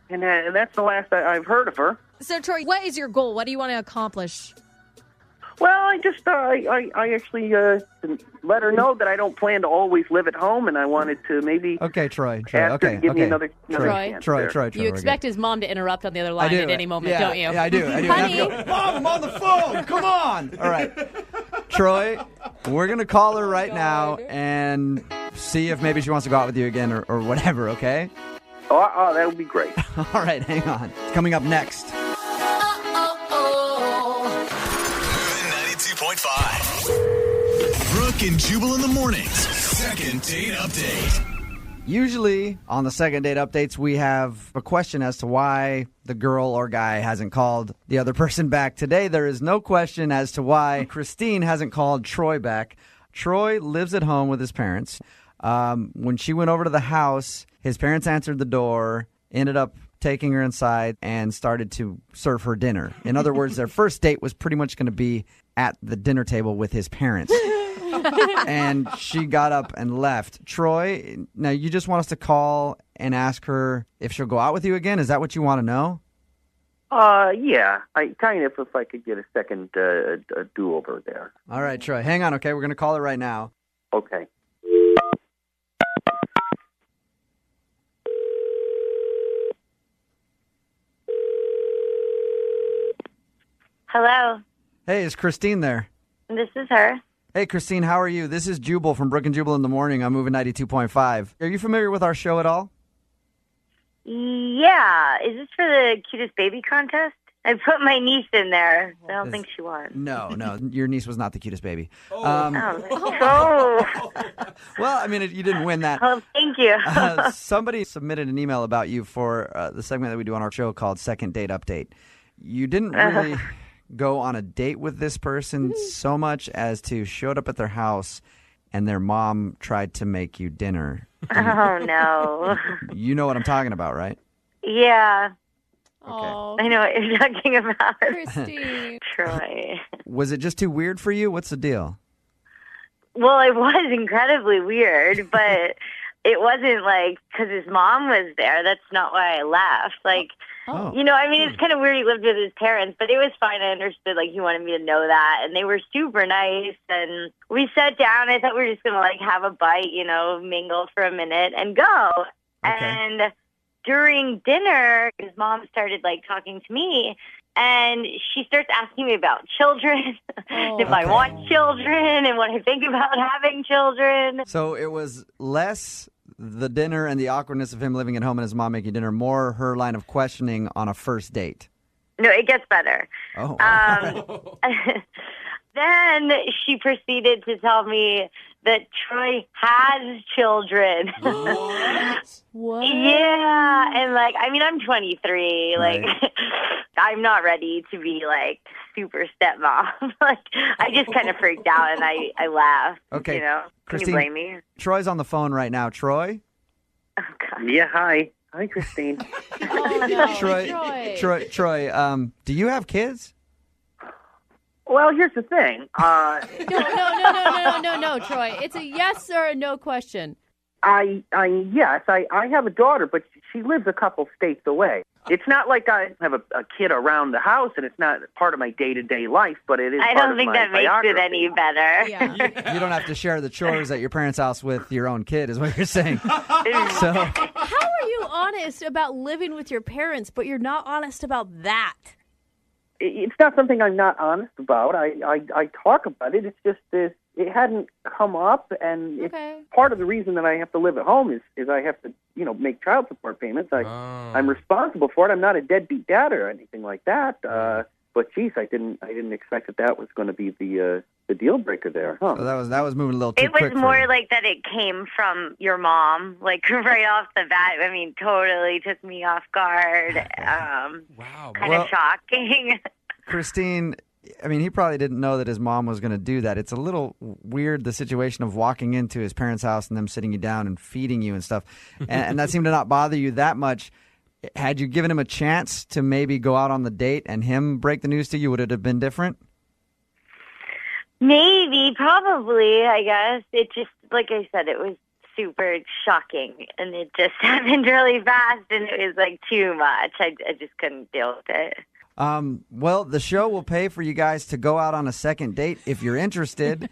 Speaker 22: And that's the last I've heard of her.
Speaker 11: So, Troy, what is your goal? What do you want to accomplish?
Speaker 22: Well, I just I actually let her know that I don't plan to always live at home, and I wanted to maybe
Speaker 21: Okay, Troy.
Speaker 22: ask her to give me another chance there.
Speaker 21: Troy.
Speaker 8: You expect his mom to interrupt on the other line
Speaker 21: do.
Speaker 8: at any moment,
Speaker 21: Yeah,
Speaker 8: don't you?
Speaker 21: yeah, I do. I
Speaker 8: Honey.
Speaker 21: have to go, Mom, I'm on the phone. Come on. All right. Troy, we're going to call her right now and see if maybe she wants to go out with you again or whatever, okay?
Speaker 22: Oh, that would be great.
Speaker 21: All right, hang on. It's coming up next.
Speaker 2: 92.5. Brooke and Jubal in the mornings. Second date update.
Speaker 21: Usually on the second date updates, we have a question as to why the girl or guy hasn't called the other person back. Today, there is no question as to why Christine hasn't called Troy back. Troy lives at home with his parents. When she went over to the house, his parents answered the door, ended up taking her inside, and started to serve her dinner. In other words, their first date was pretty much going to be at the dinner table with his parents. And she got up and left. Troy, now you just want us to call and ask her if she'll go out with you again? Is that what you want to know?
Speaker 22: Yeah. I kind of, if I could get a second do-over there.
Speaker 21: All right, Troy. Hang on, okay? We're going to call her right now.
Speaker 22: Okay.
Speaker 17: Hello,
Speaker 21: Hey, is Christine there?
Speaker 17: this is her.
Speaker 21: Hey, Christine, how are you? This is Jubal from Brooke and Jubal in the Morning. I'm moving 92.5. Are you familiar with our show at all?
Speaker 17: Yeah, is this for the cutest baby contest? I put my niece in there. I don't think she won.
Speaker 21: No, your niece was not the cutest baby.
Speaker 17: Oh.
Speaker 21: Well, I mean, you didn't win that.
Speaker 17: Oh, thank you.
Speaker 21: Somebody submitted an email about you for the segment that we do on our show called Second Date Update. You didn't really go on a date with this person so much as to showed up at their house and their mom tried to make you dinner.
Speaker 17: Oh, no.
Speaker 21: You know what I'm talking about, right?
Speaker 17: Yeah.
Speaker 8: Oh,
Speaker 17: I know what you're talking about.
Speaker 8: Christine.
Speaker 17: Troy.
Speaker 21: Was it just too weird for you? What's the deal?
Speaker 17: Well, it was incredibly weird, but it wasn't like because his mom was there. That's not why I left. Like, I mean, it's kind of weird he lived with his parents, but it was fine. I understood, like, he wanted me to know that. And they were super nice. And we sat down. I thought we were just going to, like, have a bite, mingle for a minute and go. Okay. And during dinner, his mom started, like, talking to me. And she starts asking me about children, if I want children and what I think about having children.
Speaker 21: So it was less the dinner and the awkwardness of him living at home and his mom making dinner, more her line of questioning on a first date.
Speaker 17: No, it gets better.
Speaker 21: Oh.
Speaker 17: Then she proceeded to tell me that Troy has children.
Speaker 8: What?
Speaker 17: Yeah, and I'm 23.
Speaker 21: Right.
Speaker 17: Like, I'm not ready to be like super stepmom. Like, I just kind of freaked out and I laughed.
Speaker 21: Okay,
Speaker 17: Can
Speaker 21: Christine,
Speaker 17: you blame me?
Speaker 21: Troy's on the phone right now. Troy?
Speaker 17: Oh, God.
Speaker 22: Yeah, hi. Hi, Christine.
Speaker 8: Oh, no.
Speaker 21: Troy, do you have kids?
Speaker 22: Well, here's the thing.
Speaker 8: No, Troy. It's a yes or a no question.
Speaker 22: Yes, I have a daughter, but she lives a couple states away. It's not like I have a kid around the house, and it's not part of my day-to-day life, but it is
Speaker 17: I
Speaker 22: part
Speaker 17: don't
Speaker 22: of
Speaker 17: think
Speaker 22: my
Speaker 17: that makes
Speaker 22: biography.
Speaker 17: it any better.
Speaker 8: Yeah.
Speaker 21: You don't have to share the chores at your parents' house with your own kid, is what you're saying. So,
Speaker 8: How are you honest about living with your parents, but you're not honest about that?
Speaker 22: It's not something I'm not honest about. I talk about it. It's just it hadn't come up, and it's part of the reason that I have to live at home is I have to make child support payments. I'm responsible for it. I'm not a deadbeat dad or anything like that. But geez, I didn't expect that was going to be the deal breaker there. Huh?
Speaker 21: so that was moving a little too quick.
Speaker 17: It was more like that it came from your mom, like right off the bat. I mean, totally took me off guard.
Speaker 5: Wow.
Speaker 17: Kind of shocking.
Speaker 21: Christine, I mean, he probably didn't know that his mom was going to do that. It's a little weird, the situation of walking into his parents' house and them sitting you down and feeding you and stuff. And that seemed to not bother you that much. Had you given him a chance to maybe go out on the date and him break the news to you, would it have been different?
Speaker 10: Maybe, probably, I guess. It just, like I said, it was super shocking, and it just happened really fast, and it was like too much. I just couldn't deal with it.
Speaker 21: Well, the show will pay for you guys to go out on a second date if you're interested.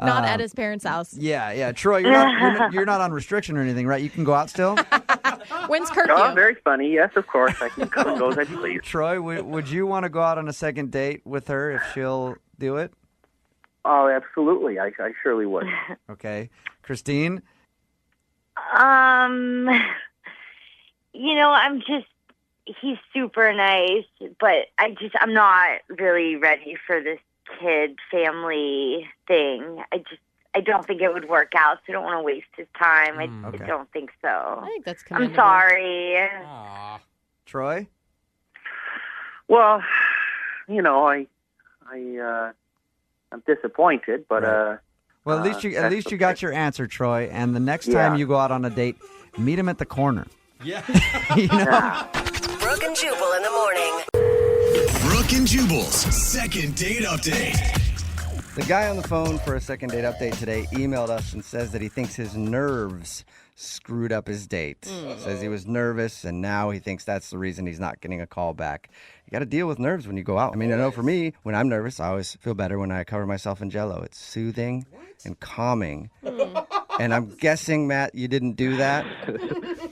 Speaker 11: Not at his parents' house.
Speaker 21: Yeah. Troy, you're not on restriction or anything, right? You can go out still?
Speaker 11: When's curfew?
Speaker 22: Oh, very funny. Yes, of course. I can come and go as you please.
Speaker 21: Troy, would you want to go out on a second date with her if she'll do it?
Speaker 22: Oh, absolutely. I surely would.
Speaker 21: Okay. Christine?
Speaker 10: He's super nice, but I'm not really ready for this kid family thing. I don't think it would work out, so I don't want to waste his time. I don't think so.
Speaker 3: I think that's
Speaker 10: I'm
Speaker 3: commendable.
Speaker 10: sorry.
Speaker 21: Troy?
Speaker 22: Well, I'm disappointed, but
Speaker 21: Well, at least you got your answer, Troy. And the next time you go out on a date, meet him at the corner.
Speaker 5: Yeah.
Speaker 7: Brooke and Jubal in the morning.
Speaker 2: Brooke and Jubal's second date update.
Speaker 21: The guy on the phone for a second date update today emailed us and says that he thinks his nerves screwed up his date. Says he was nervous, and now he thinks that's the reason he's not getting a call back. You got to deal with nerves when you go out. I mean, I know for me, when I'm nervous, I always feel better when I cover myself in Jell-O. It's soothing and calming. And I'm guessing, Matt, you didn't do that?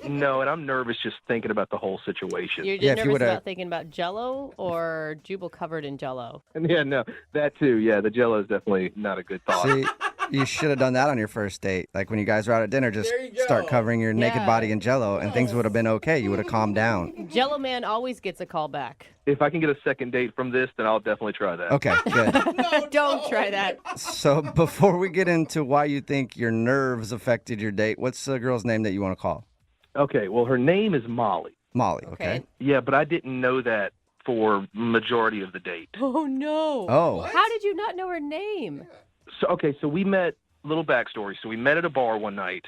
Speaker 16: No, and I'm nervous just thinking about the whole situation.
Speaker 3: You're just nervous about thinking about Jell-O or Jubal covered in Jell-O?
Speaker 16: Yeah, no, that too. Yeah, the Jell-O is definitely not a good thought.
Speaker 21: See, you should have done that on your first date. Like when you guys were out at dinner, just start covering your naked body in Jell-O, and things would have been okay. You would have calmed down.
Speaker 3: Jell-O man always gets a call back.
Speaker 16: If I can get a second date from this, then I'll definitely try that.
Speaker 21: Okay, good.
Speaker 3: Don't try that.
Speaker 21: So before we get into why you think your nerves affected your date, what's the girl's name that you want to call?
Speaker 16: Okay, well, her name is Molly.
Speaker 21: Molly, okay.
Speaker 16: Yeah, but I didn't know that for majority of the date.
Speaker 3: Oh, no.
Speaker 21: Oh.
Speaker 3: How did you not know her name?
Speaker 16: So we met, little backstory. So we met at a bar one night,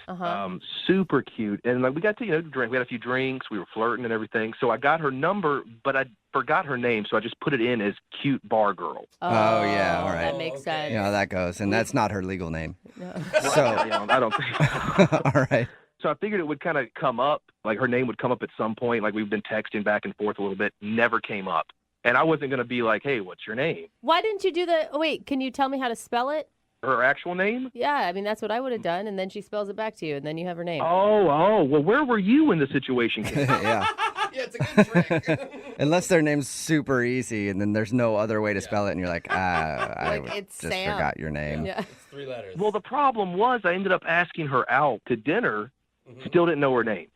Speaker 16: super cute. And we got to, drink. We had a few drinks. We were flirting and everything. So I got her number, but I forgot her name. So I just put it in as cute bar girl.
Speaker 21: Oh yeah, all right.
Speaker 3: That makes sense.
Speaker 21: You know how that goes. And that's not her legal name.
Speaker 3: No.
Speaker 21: So,
Speaker 16: I don't think
Speaker 21: all right.
Speaker 16: So I figured it would kind of come up, like her name would come up at some point. Like we've been texting back and forth a little bit, never came up. And I wasn't going to be like, hey, what's your name?
Speaker 3: Why didn't you do wait, can you tell me how to spell it?
Speaker 16: Her actual name?
Speaker 3: Yeah, I mean, that's what I would have done. And then she spells it back to you, and then you have her name.
Speaker 16: Oh, well, where were you when the situation came?
Speaker 21: Yeah.
Speaker 5: It's a good trick.
Speaker 21: Unless their name's super easy and then there's no other way to spell it and you're like, I
Speaker 3: it's
Speaker 21: just
Speaker 3: Sam.
Speaker 21: forgot your name.
Speaker 3: Yeah.
Speaker 5: It's 3 letters.
Speaker 16: Well, the problem was I ended up asking her out to dinner, still didn't know her name.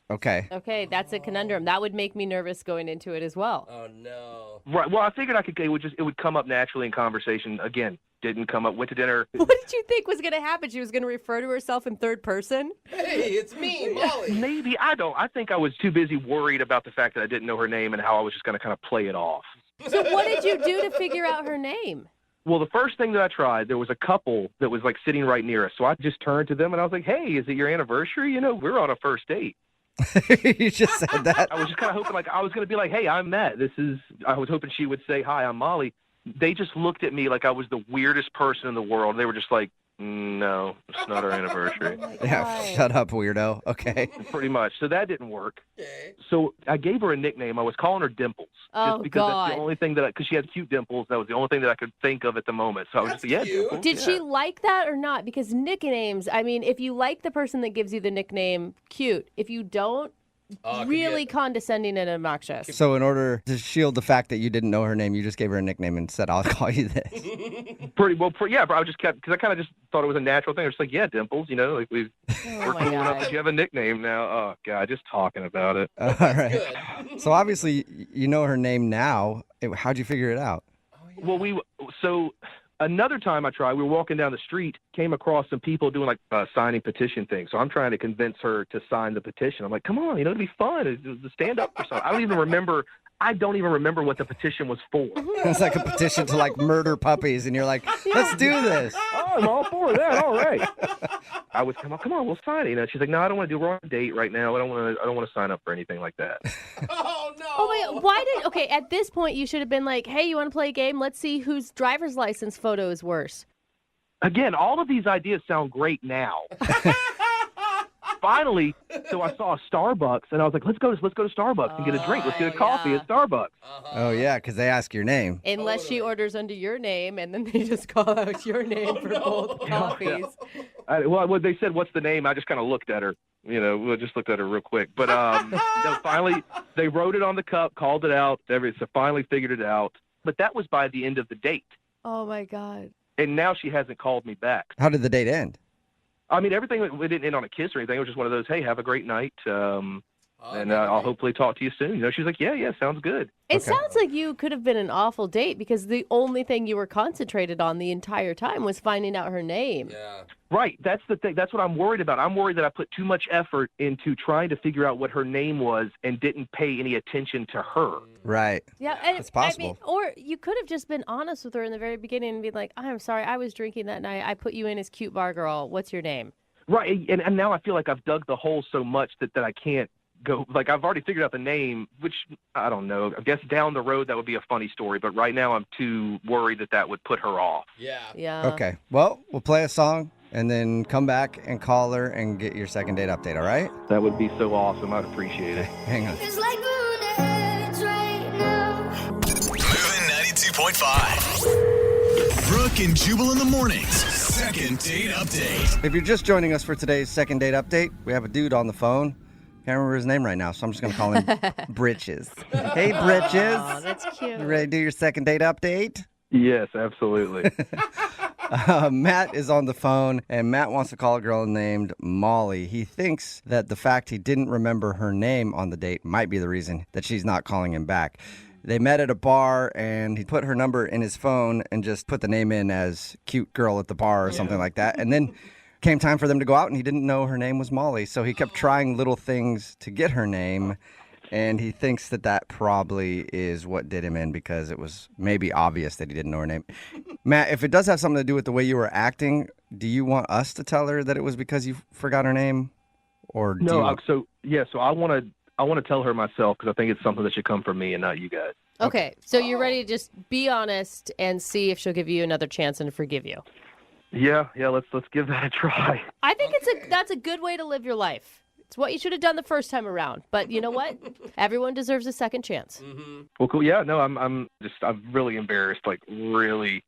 Speaker 21: Okay.
Speaker 3: Okay, that's a conundrum. That would make me nervous going into it as well.
Speaker 5: Oh, no.
Speaker 16: Right. Well, I figured it would come up naturally in conversation. Again, didn't come up. Went to dinner.
Speaker 3: What did you think was going to happen? She was going to refer to herself in third person?
Speaker 5: Hey, it's me, Molly.
Speaker 16: Maybe. I don't. I think I was too busy worried about the fact that I didn't know her name and how I was just going to kind of play it off.
Speaker 3: So what did you do to figure out her name?
Speaker 16: Well, the first thing that I tried, there was a couple that was like sitting right near us. So I just turned to them and I was like, hey, is it your anniversary? We're on a first date.
Speaker 21: You just said that?
Speaker 16: I was just kind of hoping, I was going to be like, hey, I'm Matt. I was hoping she would say, hi, I'm Molly. They just looked at me like I was the weirdest person in the world. They were just like, no, it's not our anniversary.
Speaker 21: Yeah, shut up, weirdo. Okay.
Speaker 16: Pretty much. So that didn't work.
Speaker 5: Okay.
Speaker 16: So I gave her a nickname. I was calling her Dimples.
Speaker 3: Oh,
Speaker 16: just because
Speaker 3: God.
Speaker 16: that's the only thing because she had cute dimples. That was the only thing that I could think of at the moment. So I was just, yeah, Dimples.
Speaker 3: Did she like that or not? Because nicknames, I mean, if you like the person that gives you the nickname, cute. If you don't, really condescending and obnoxious.
Speaker 21: So in order to shield the fact that you didn't know her name, you just gave her a nickname and said, I'll call you this.
Speaker 16: Yeah, but I just kept, because I kind of just thought it was a natural thing. I was just like, yeah, Dimples, we're cool enough that you have a nickname now. Oh, God, just talking about it.
Speaker 21: All right. So obviously you know her name now. How'd you figure it out?
Speaker 16: Well, another time I tried, we were walking down the street, came across some people doing like a signing petition thing. So I'm trying to convince her to sign the petition. I'm like, come on, it'll be fun. It's stand up for something. I don't even remember
Speaker 12: I don't even remember what the petition was for.
Speaker 21: It's like a petition to like murder puppies, and you're like, let's do this.
Speaker 12: Oh, I'm all for that. All right. I was, come on, we'll sign it. You know, she's like, no, I don't want to do. We're on a date right now. I don't want to sign up for anything like that.
Speaker 3: Oh my God. Okay, at this point, you should have been like, hey, you want to play a game? Let's see whose driver's license photo is worse.
Speaker 12: Again, all of these ideas sound great now. Finally, so I saw a Starbucks, and I was like, let's go to Starbucks and get a drink. Let's get a coffee at Starbucks.
Speaker 21: Oh, yeah, because they ask your name.
Speaker 3: Unless she orders under your name, and then they just call out your name for both coffees.
Speaker 12: Well, they said, what's the name? I just kind of looked at her. You know, we just looked at her real quick. But no, finally, they wrote it on the cup, called it out. So finally figured it out. But that was by the end of the date.
Speaker 3: Oh, my God.
Speaker 12: And now she hasn't called me back.
Speaker 21: How did the date end?
Speaker 12: I mean, everything, it didn't end on a kiss or anything. It was just one of those, hey, have a great night. And I'll hopefully talk to you soon. You know, she's like, yeah, sounds good.
Speaker 3: It sounds like you could have been an awful date because the only thing you were concentrated on the entire time was finding out her name.
Speaker 5: Yeah.
Speaker 12: Right. That's the thing. That's what I'm worried about. I'm worried that I put too much effort into trying to figure out what her name was and didn't pay any attention to her.
Speaker 21: Right.
Speaker 3: Yeah, and
Speaker 21: it's possible.
Speaker 3: or you could have just been honest with her in the very beginning and be like, I'm sorry, I was drinking that night. I put you in as cute bar girl. What's your name?
Speaker 12: Right. And now I feel like I've dug the hole so much that I can't go. Like, I've already figured out the name, which I don't know. I guess down the road that would be a funny story. But right now I'm too worried that would put her off.
Speaker 3: Yeah.
Speaker 21: Okay. Well, we'll play a song and then come back and call her and get your second date update, all right?
Speaker 12: That would be so awesome. I'd appreciate it.
Speaker 21: Hang on.
Speaker 2: It's like right now. Moving 92.5. Brooke and Jubal in the mornings. Second date update.
Speaker 21: If you're just joining us for today's second date update, we have a dude on the phone. Can't remember his name right now, so I'm just going to call him Britches. Hey, Britches.
Speaker 3: Oh, that's cute.
Speaker 21: You ready to do your second date update?
Speaker 12: Yes, absolutely.
Speaker 21: Matt is on the phone, and Matt wants to call a girl named Molly. He thinks that the fact he didn't remember her name on the date might be the reason that she's not calling him back. They met at a bar, and he put her number in his phone and just put the name in as cute girl at the bar or something like that. And then came time for them to go out, and he didn't know her name was Molly. So he kept trying little things to get her name, and he thinks that probably is what did him in because it was maybe obvious that he didn't know her name. Matt, if it does have something to do with the way you were acting, do you want us to tell her that it was because you forgot her name? Or
Speaker 12: so I want to tell her myself because I think it's something that should come from me and not you guys.
Speaker 3: Okay, so you're ready to just be honest and see if she'll give you another chance and forgive you.
Speaker 12: Yeah, let's give that a try.
Speaker 3: I think that's a good way to live your life. It's what you should have done the first time around. But you know what? Everyone deserves a second chance.
Speaker 5: Mm-hmm.
Speaker 12: Well, cool. Yeah, no, I'm really embarrassed. Like, really,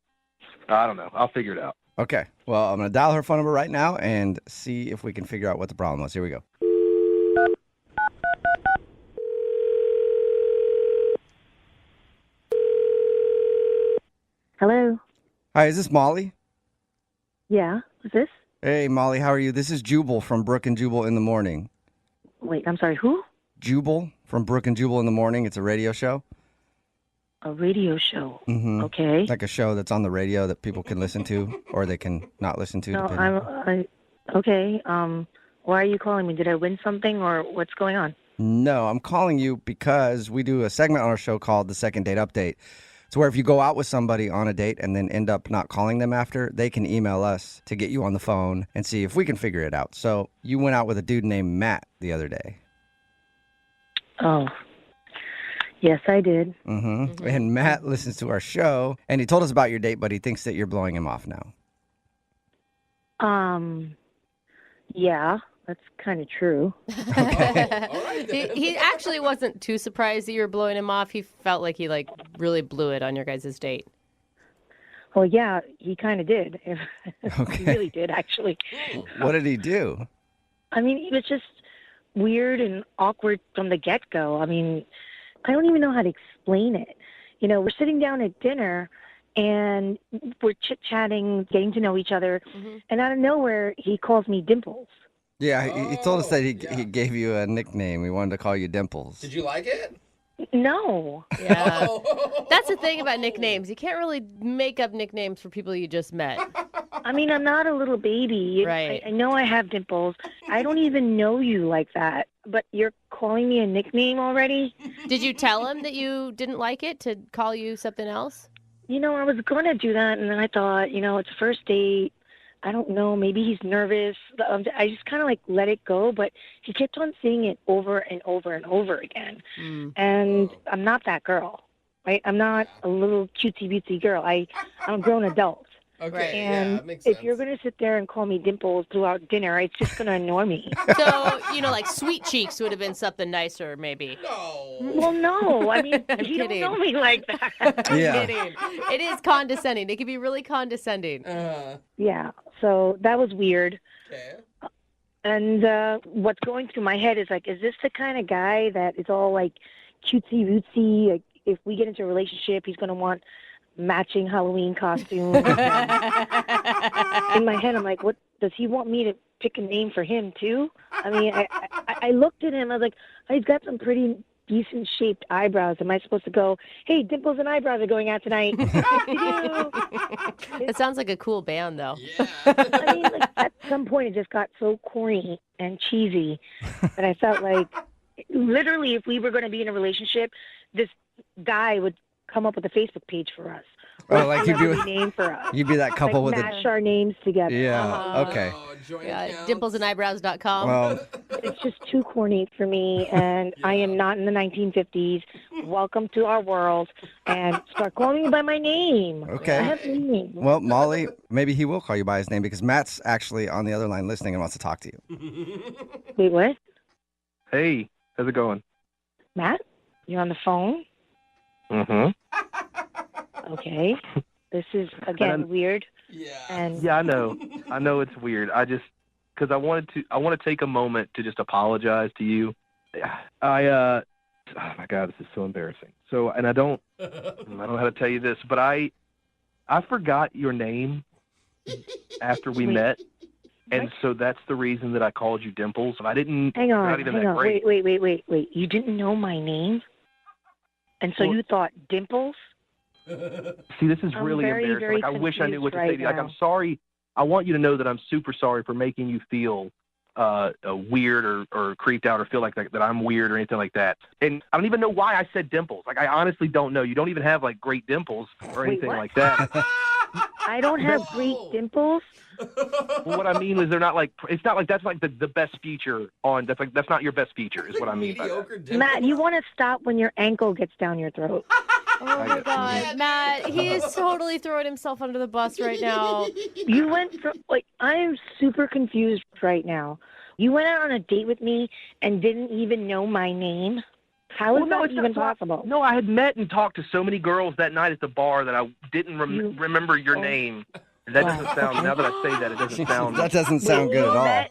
Speaker 12: I don't know. I'll figure it out.
Speaker 21: Okay. Well, I'm going to dial her phone number right now and see if we can figure out what the problem was. Here we go.
Speaker 4: Hello.
Speaker 21: Hi, is this Molly?
Speaker 4: Yeah. Who's this?
Speaker 21: Hey, Molly, how are you? This is Jubal from Brooke and Jubal in the Morning.
Speaker 4: Wait, I'm sorry. Who?
Speaker 21: Jubal from Brooke and Jubal in the Morning. It's a radio show.
Speaker 4: A radio show.
Speaker 21: Mm-hmm.
Speaker 4: Okay.
Speaker 21: Like a show that's on the radio that people can listen to or they can not listen to.
Speaker 4: No,
Speaker 21: depending.
Speaker 4: okay. Why are you calling me? Did I win something or what's going on?
Speaker 21: No, I'm calling you because we do a segment on our show called the Second Date Update. It's where if you go out with somebody on a date and then end up not calling them after, they can email us to get you on the phone and see if we can figure it out. So you went out with a dude named Matt the other day.
Speaker 4: Oh, yes, I did.
Speaker 21: Mm-hmm. And Matt listens to our show, and he told us about your date, but he thinks that you're blowing him off now.
Speaker 4: Yeah, that's kind of true.
Speaker 3: He actually wasn't too surprised that you were blowing him off. He felt like he really blew it on your guys' date.
Speaker 4: Well, yeah, he kind of did.
Speaker 21: Okay.
Speaker 4: He really did, actually.
Speaker 21: What did he do?
Speaker 4: I mean, it was just weird and awkward from the get-go. I mean, I don't even know how to explain it. You know, we're sitting down at dinner, and we're chit-chatting, getting to know each other, and out of nowhere, he calls me Dimples.
Speaker 21: Yeah, he told us that he gave you a nickname. He wanted to call you Dimples.
Speaker 5: Did you like it?
Speaker 4: No.
Speaker 3: Yeah. That's the thing about nicknames. You can't really make up nicknames for people you just met.
Speaker 4: I mean, I'm not a little baby.
Speaker 3: Right.
Speaker 4: I know I have dimples. I don't even know you like that.
Speaker 6: but you're calling me a nickname already?
Speaker 3: Did you tell him that you didn't like it to call you something else?
Speaker 6: You know, I was going to do that, and then I thought, it's a first date. I don't know. Maybe he's nervous. I just kind of like let it go, but he kept on saying it over and over and over again. And I'm not that girl, right? I'm not a little cutesy-bootsy girl. I'm a grown adult.
Speaker 5: Okay,
Speaker 6: And
Speaker 5: yeah, makes
Speaker 6: if you're going to sit there and call me Dimples throughout dinner, it's just going to annoy me.
Speaker 3: So, like Sweet Cheeks would have been something nicer, maybe.
Speaker 5: No.
Speaker 6: Well, no. I mean,
Speaker 3: I'm
Speaker 6: you
Speaker 3: kidding.
Speaker 6: don't know me like that.
Speaker 3: I'm kidding. It is condescending. It can be really condescending.
Speaker 6: Yeah, so that was weird.
Speaker 5: Okay.
Speaker 6: And what's going through my head is like, is this the kind of guy that is all like cutesy-wootsy? Like, if we get into a relationship, he's going to want matching Halloween costumes. In my head, I'm like, what does he want me to pick a name for him too? I mean, I looked at him. I was like, he's got some pretty decent shaped eyebrows. Am I supposed to go, hey, Dimples and Eyebrows are going out tonight?
Speaker 3: It sounds like a cool band, though.
Speaker 6: I mean, like, at some point, it just got so corny and cheesy that I felt like, literally, if we were going to be in a relationship, this guy would come up with a Facebook page for us.
Speaker 21: Oh, like you'd be
Speaker 6: name for us.
Speaker 21: You'd be that couple
Speaker 6: like
Speaker 21: with
Speaker 6: mash our names together.
Speaker 21: Yeah. Okay.
Speaker 3: Dimplesandeyebrows.com.
Speaker 21: Well,
Speaker 6: it's just too corny for me, and I am not in the 1950s. Welcome to our world, and start calling me by my name.
Speaker 21: Okay.
Speaker 6: I have a name.
Speaker 21: Well, Molly, maybe he will call you by his name because Matt's actually on the other line listening and wants to talk to you.
Speaker 6: Wait, what?
Speaker 12: Hey, how's it going?
Speaker 6: Matt, you're on the phone?
Speaker 12: Mm-hmm.
Speaker 6: Okay. This is, again, weird. And
Speaker 12: Yeah, I know. I know it's weird. Because I want to take a moment to just apologize to you. Oh my God, this is so embarrassing. So, and I don't know how to tell you this, but I forgot your name after we met. And so that's the reason that I called you Dimples. I didn't.
Speaker 6: hang
Speaker 12: not
Speaker 6: on,
Speaker 12: even
Speaker 6: hang
Speaker 12: that
Speaker 6: on.
Speaker 12: great.
Speaker 6: Wait. You didn't know my name? And so you thought Dimples?
Speaker 12: See, this is
Speaker 6: I'm
Speaker 12: really
Speaker 6: very,
Speaker 12: embarrassing.
Speaker 6: very
Speaker 12: Like, I wish I knew what to say
Speaker 6: confused
Speaker 12: to you. Like,
Speaker 6: right
Speaker 12: I'm sorry. I want you to know that I'm super sorry for making you feel weird or creeped out or feel like that I'm weird or anything like that. And I don't even know why I said dimples. Like, I honestly don't know. You don't even have, like, great dimples or
Speaker 6: Wait,
Speaker 12: anything
Speaker 6: what?
Speaker 12: like that.
Speaker 6: I don't have great dimples?
Speaker 12: Well, what I mean is they're not like, it's not like that's like the best feature on, that's not your best feature is what I mean by that.
Speaker 6: Matt, you want to stop when your ankle gets down your throat.
Speaker 3: Oh, my God. Matt, he is totally throwing himself under the bus right now.
Speaker 6: You went from, like, I am super confused right now. You went out on a date with me and didn't even know my name? How is that even possible?
Speaker 12: No, I had met and talked to so many girls that night at the bar that I didn't remember your name. That doesn't sound, now that I say that, it doesn't sound.
Speaker 21: That doesn't sound good at all.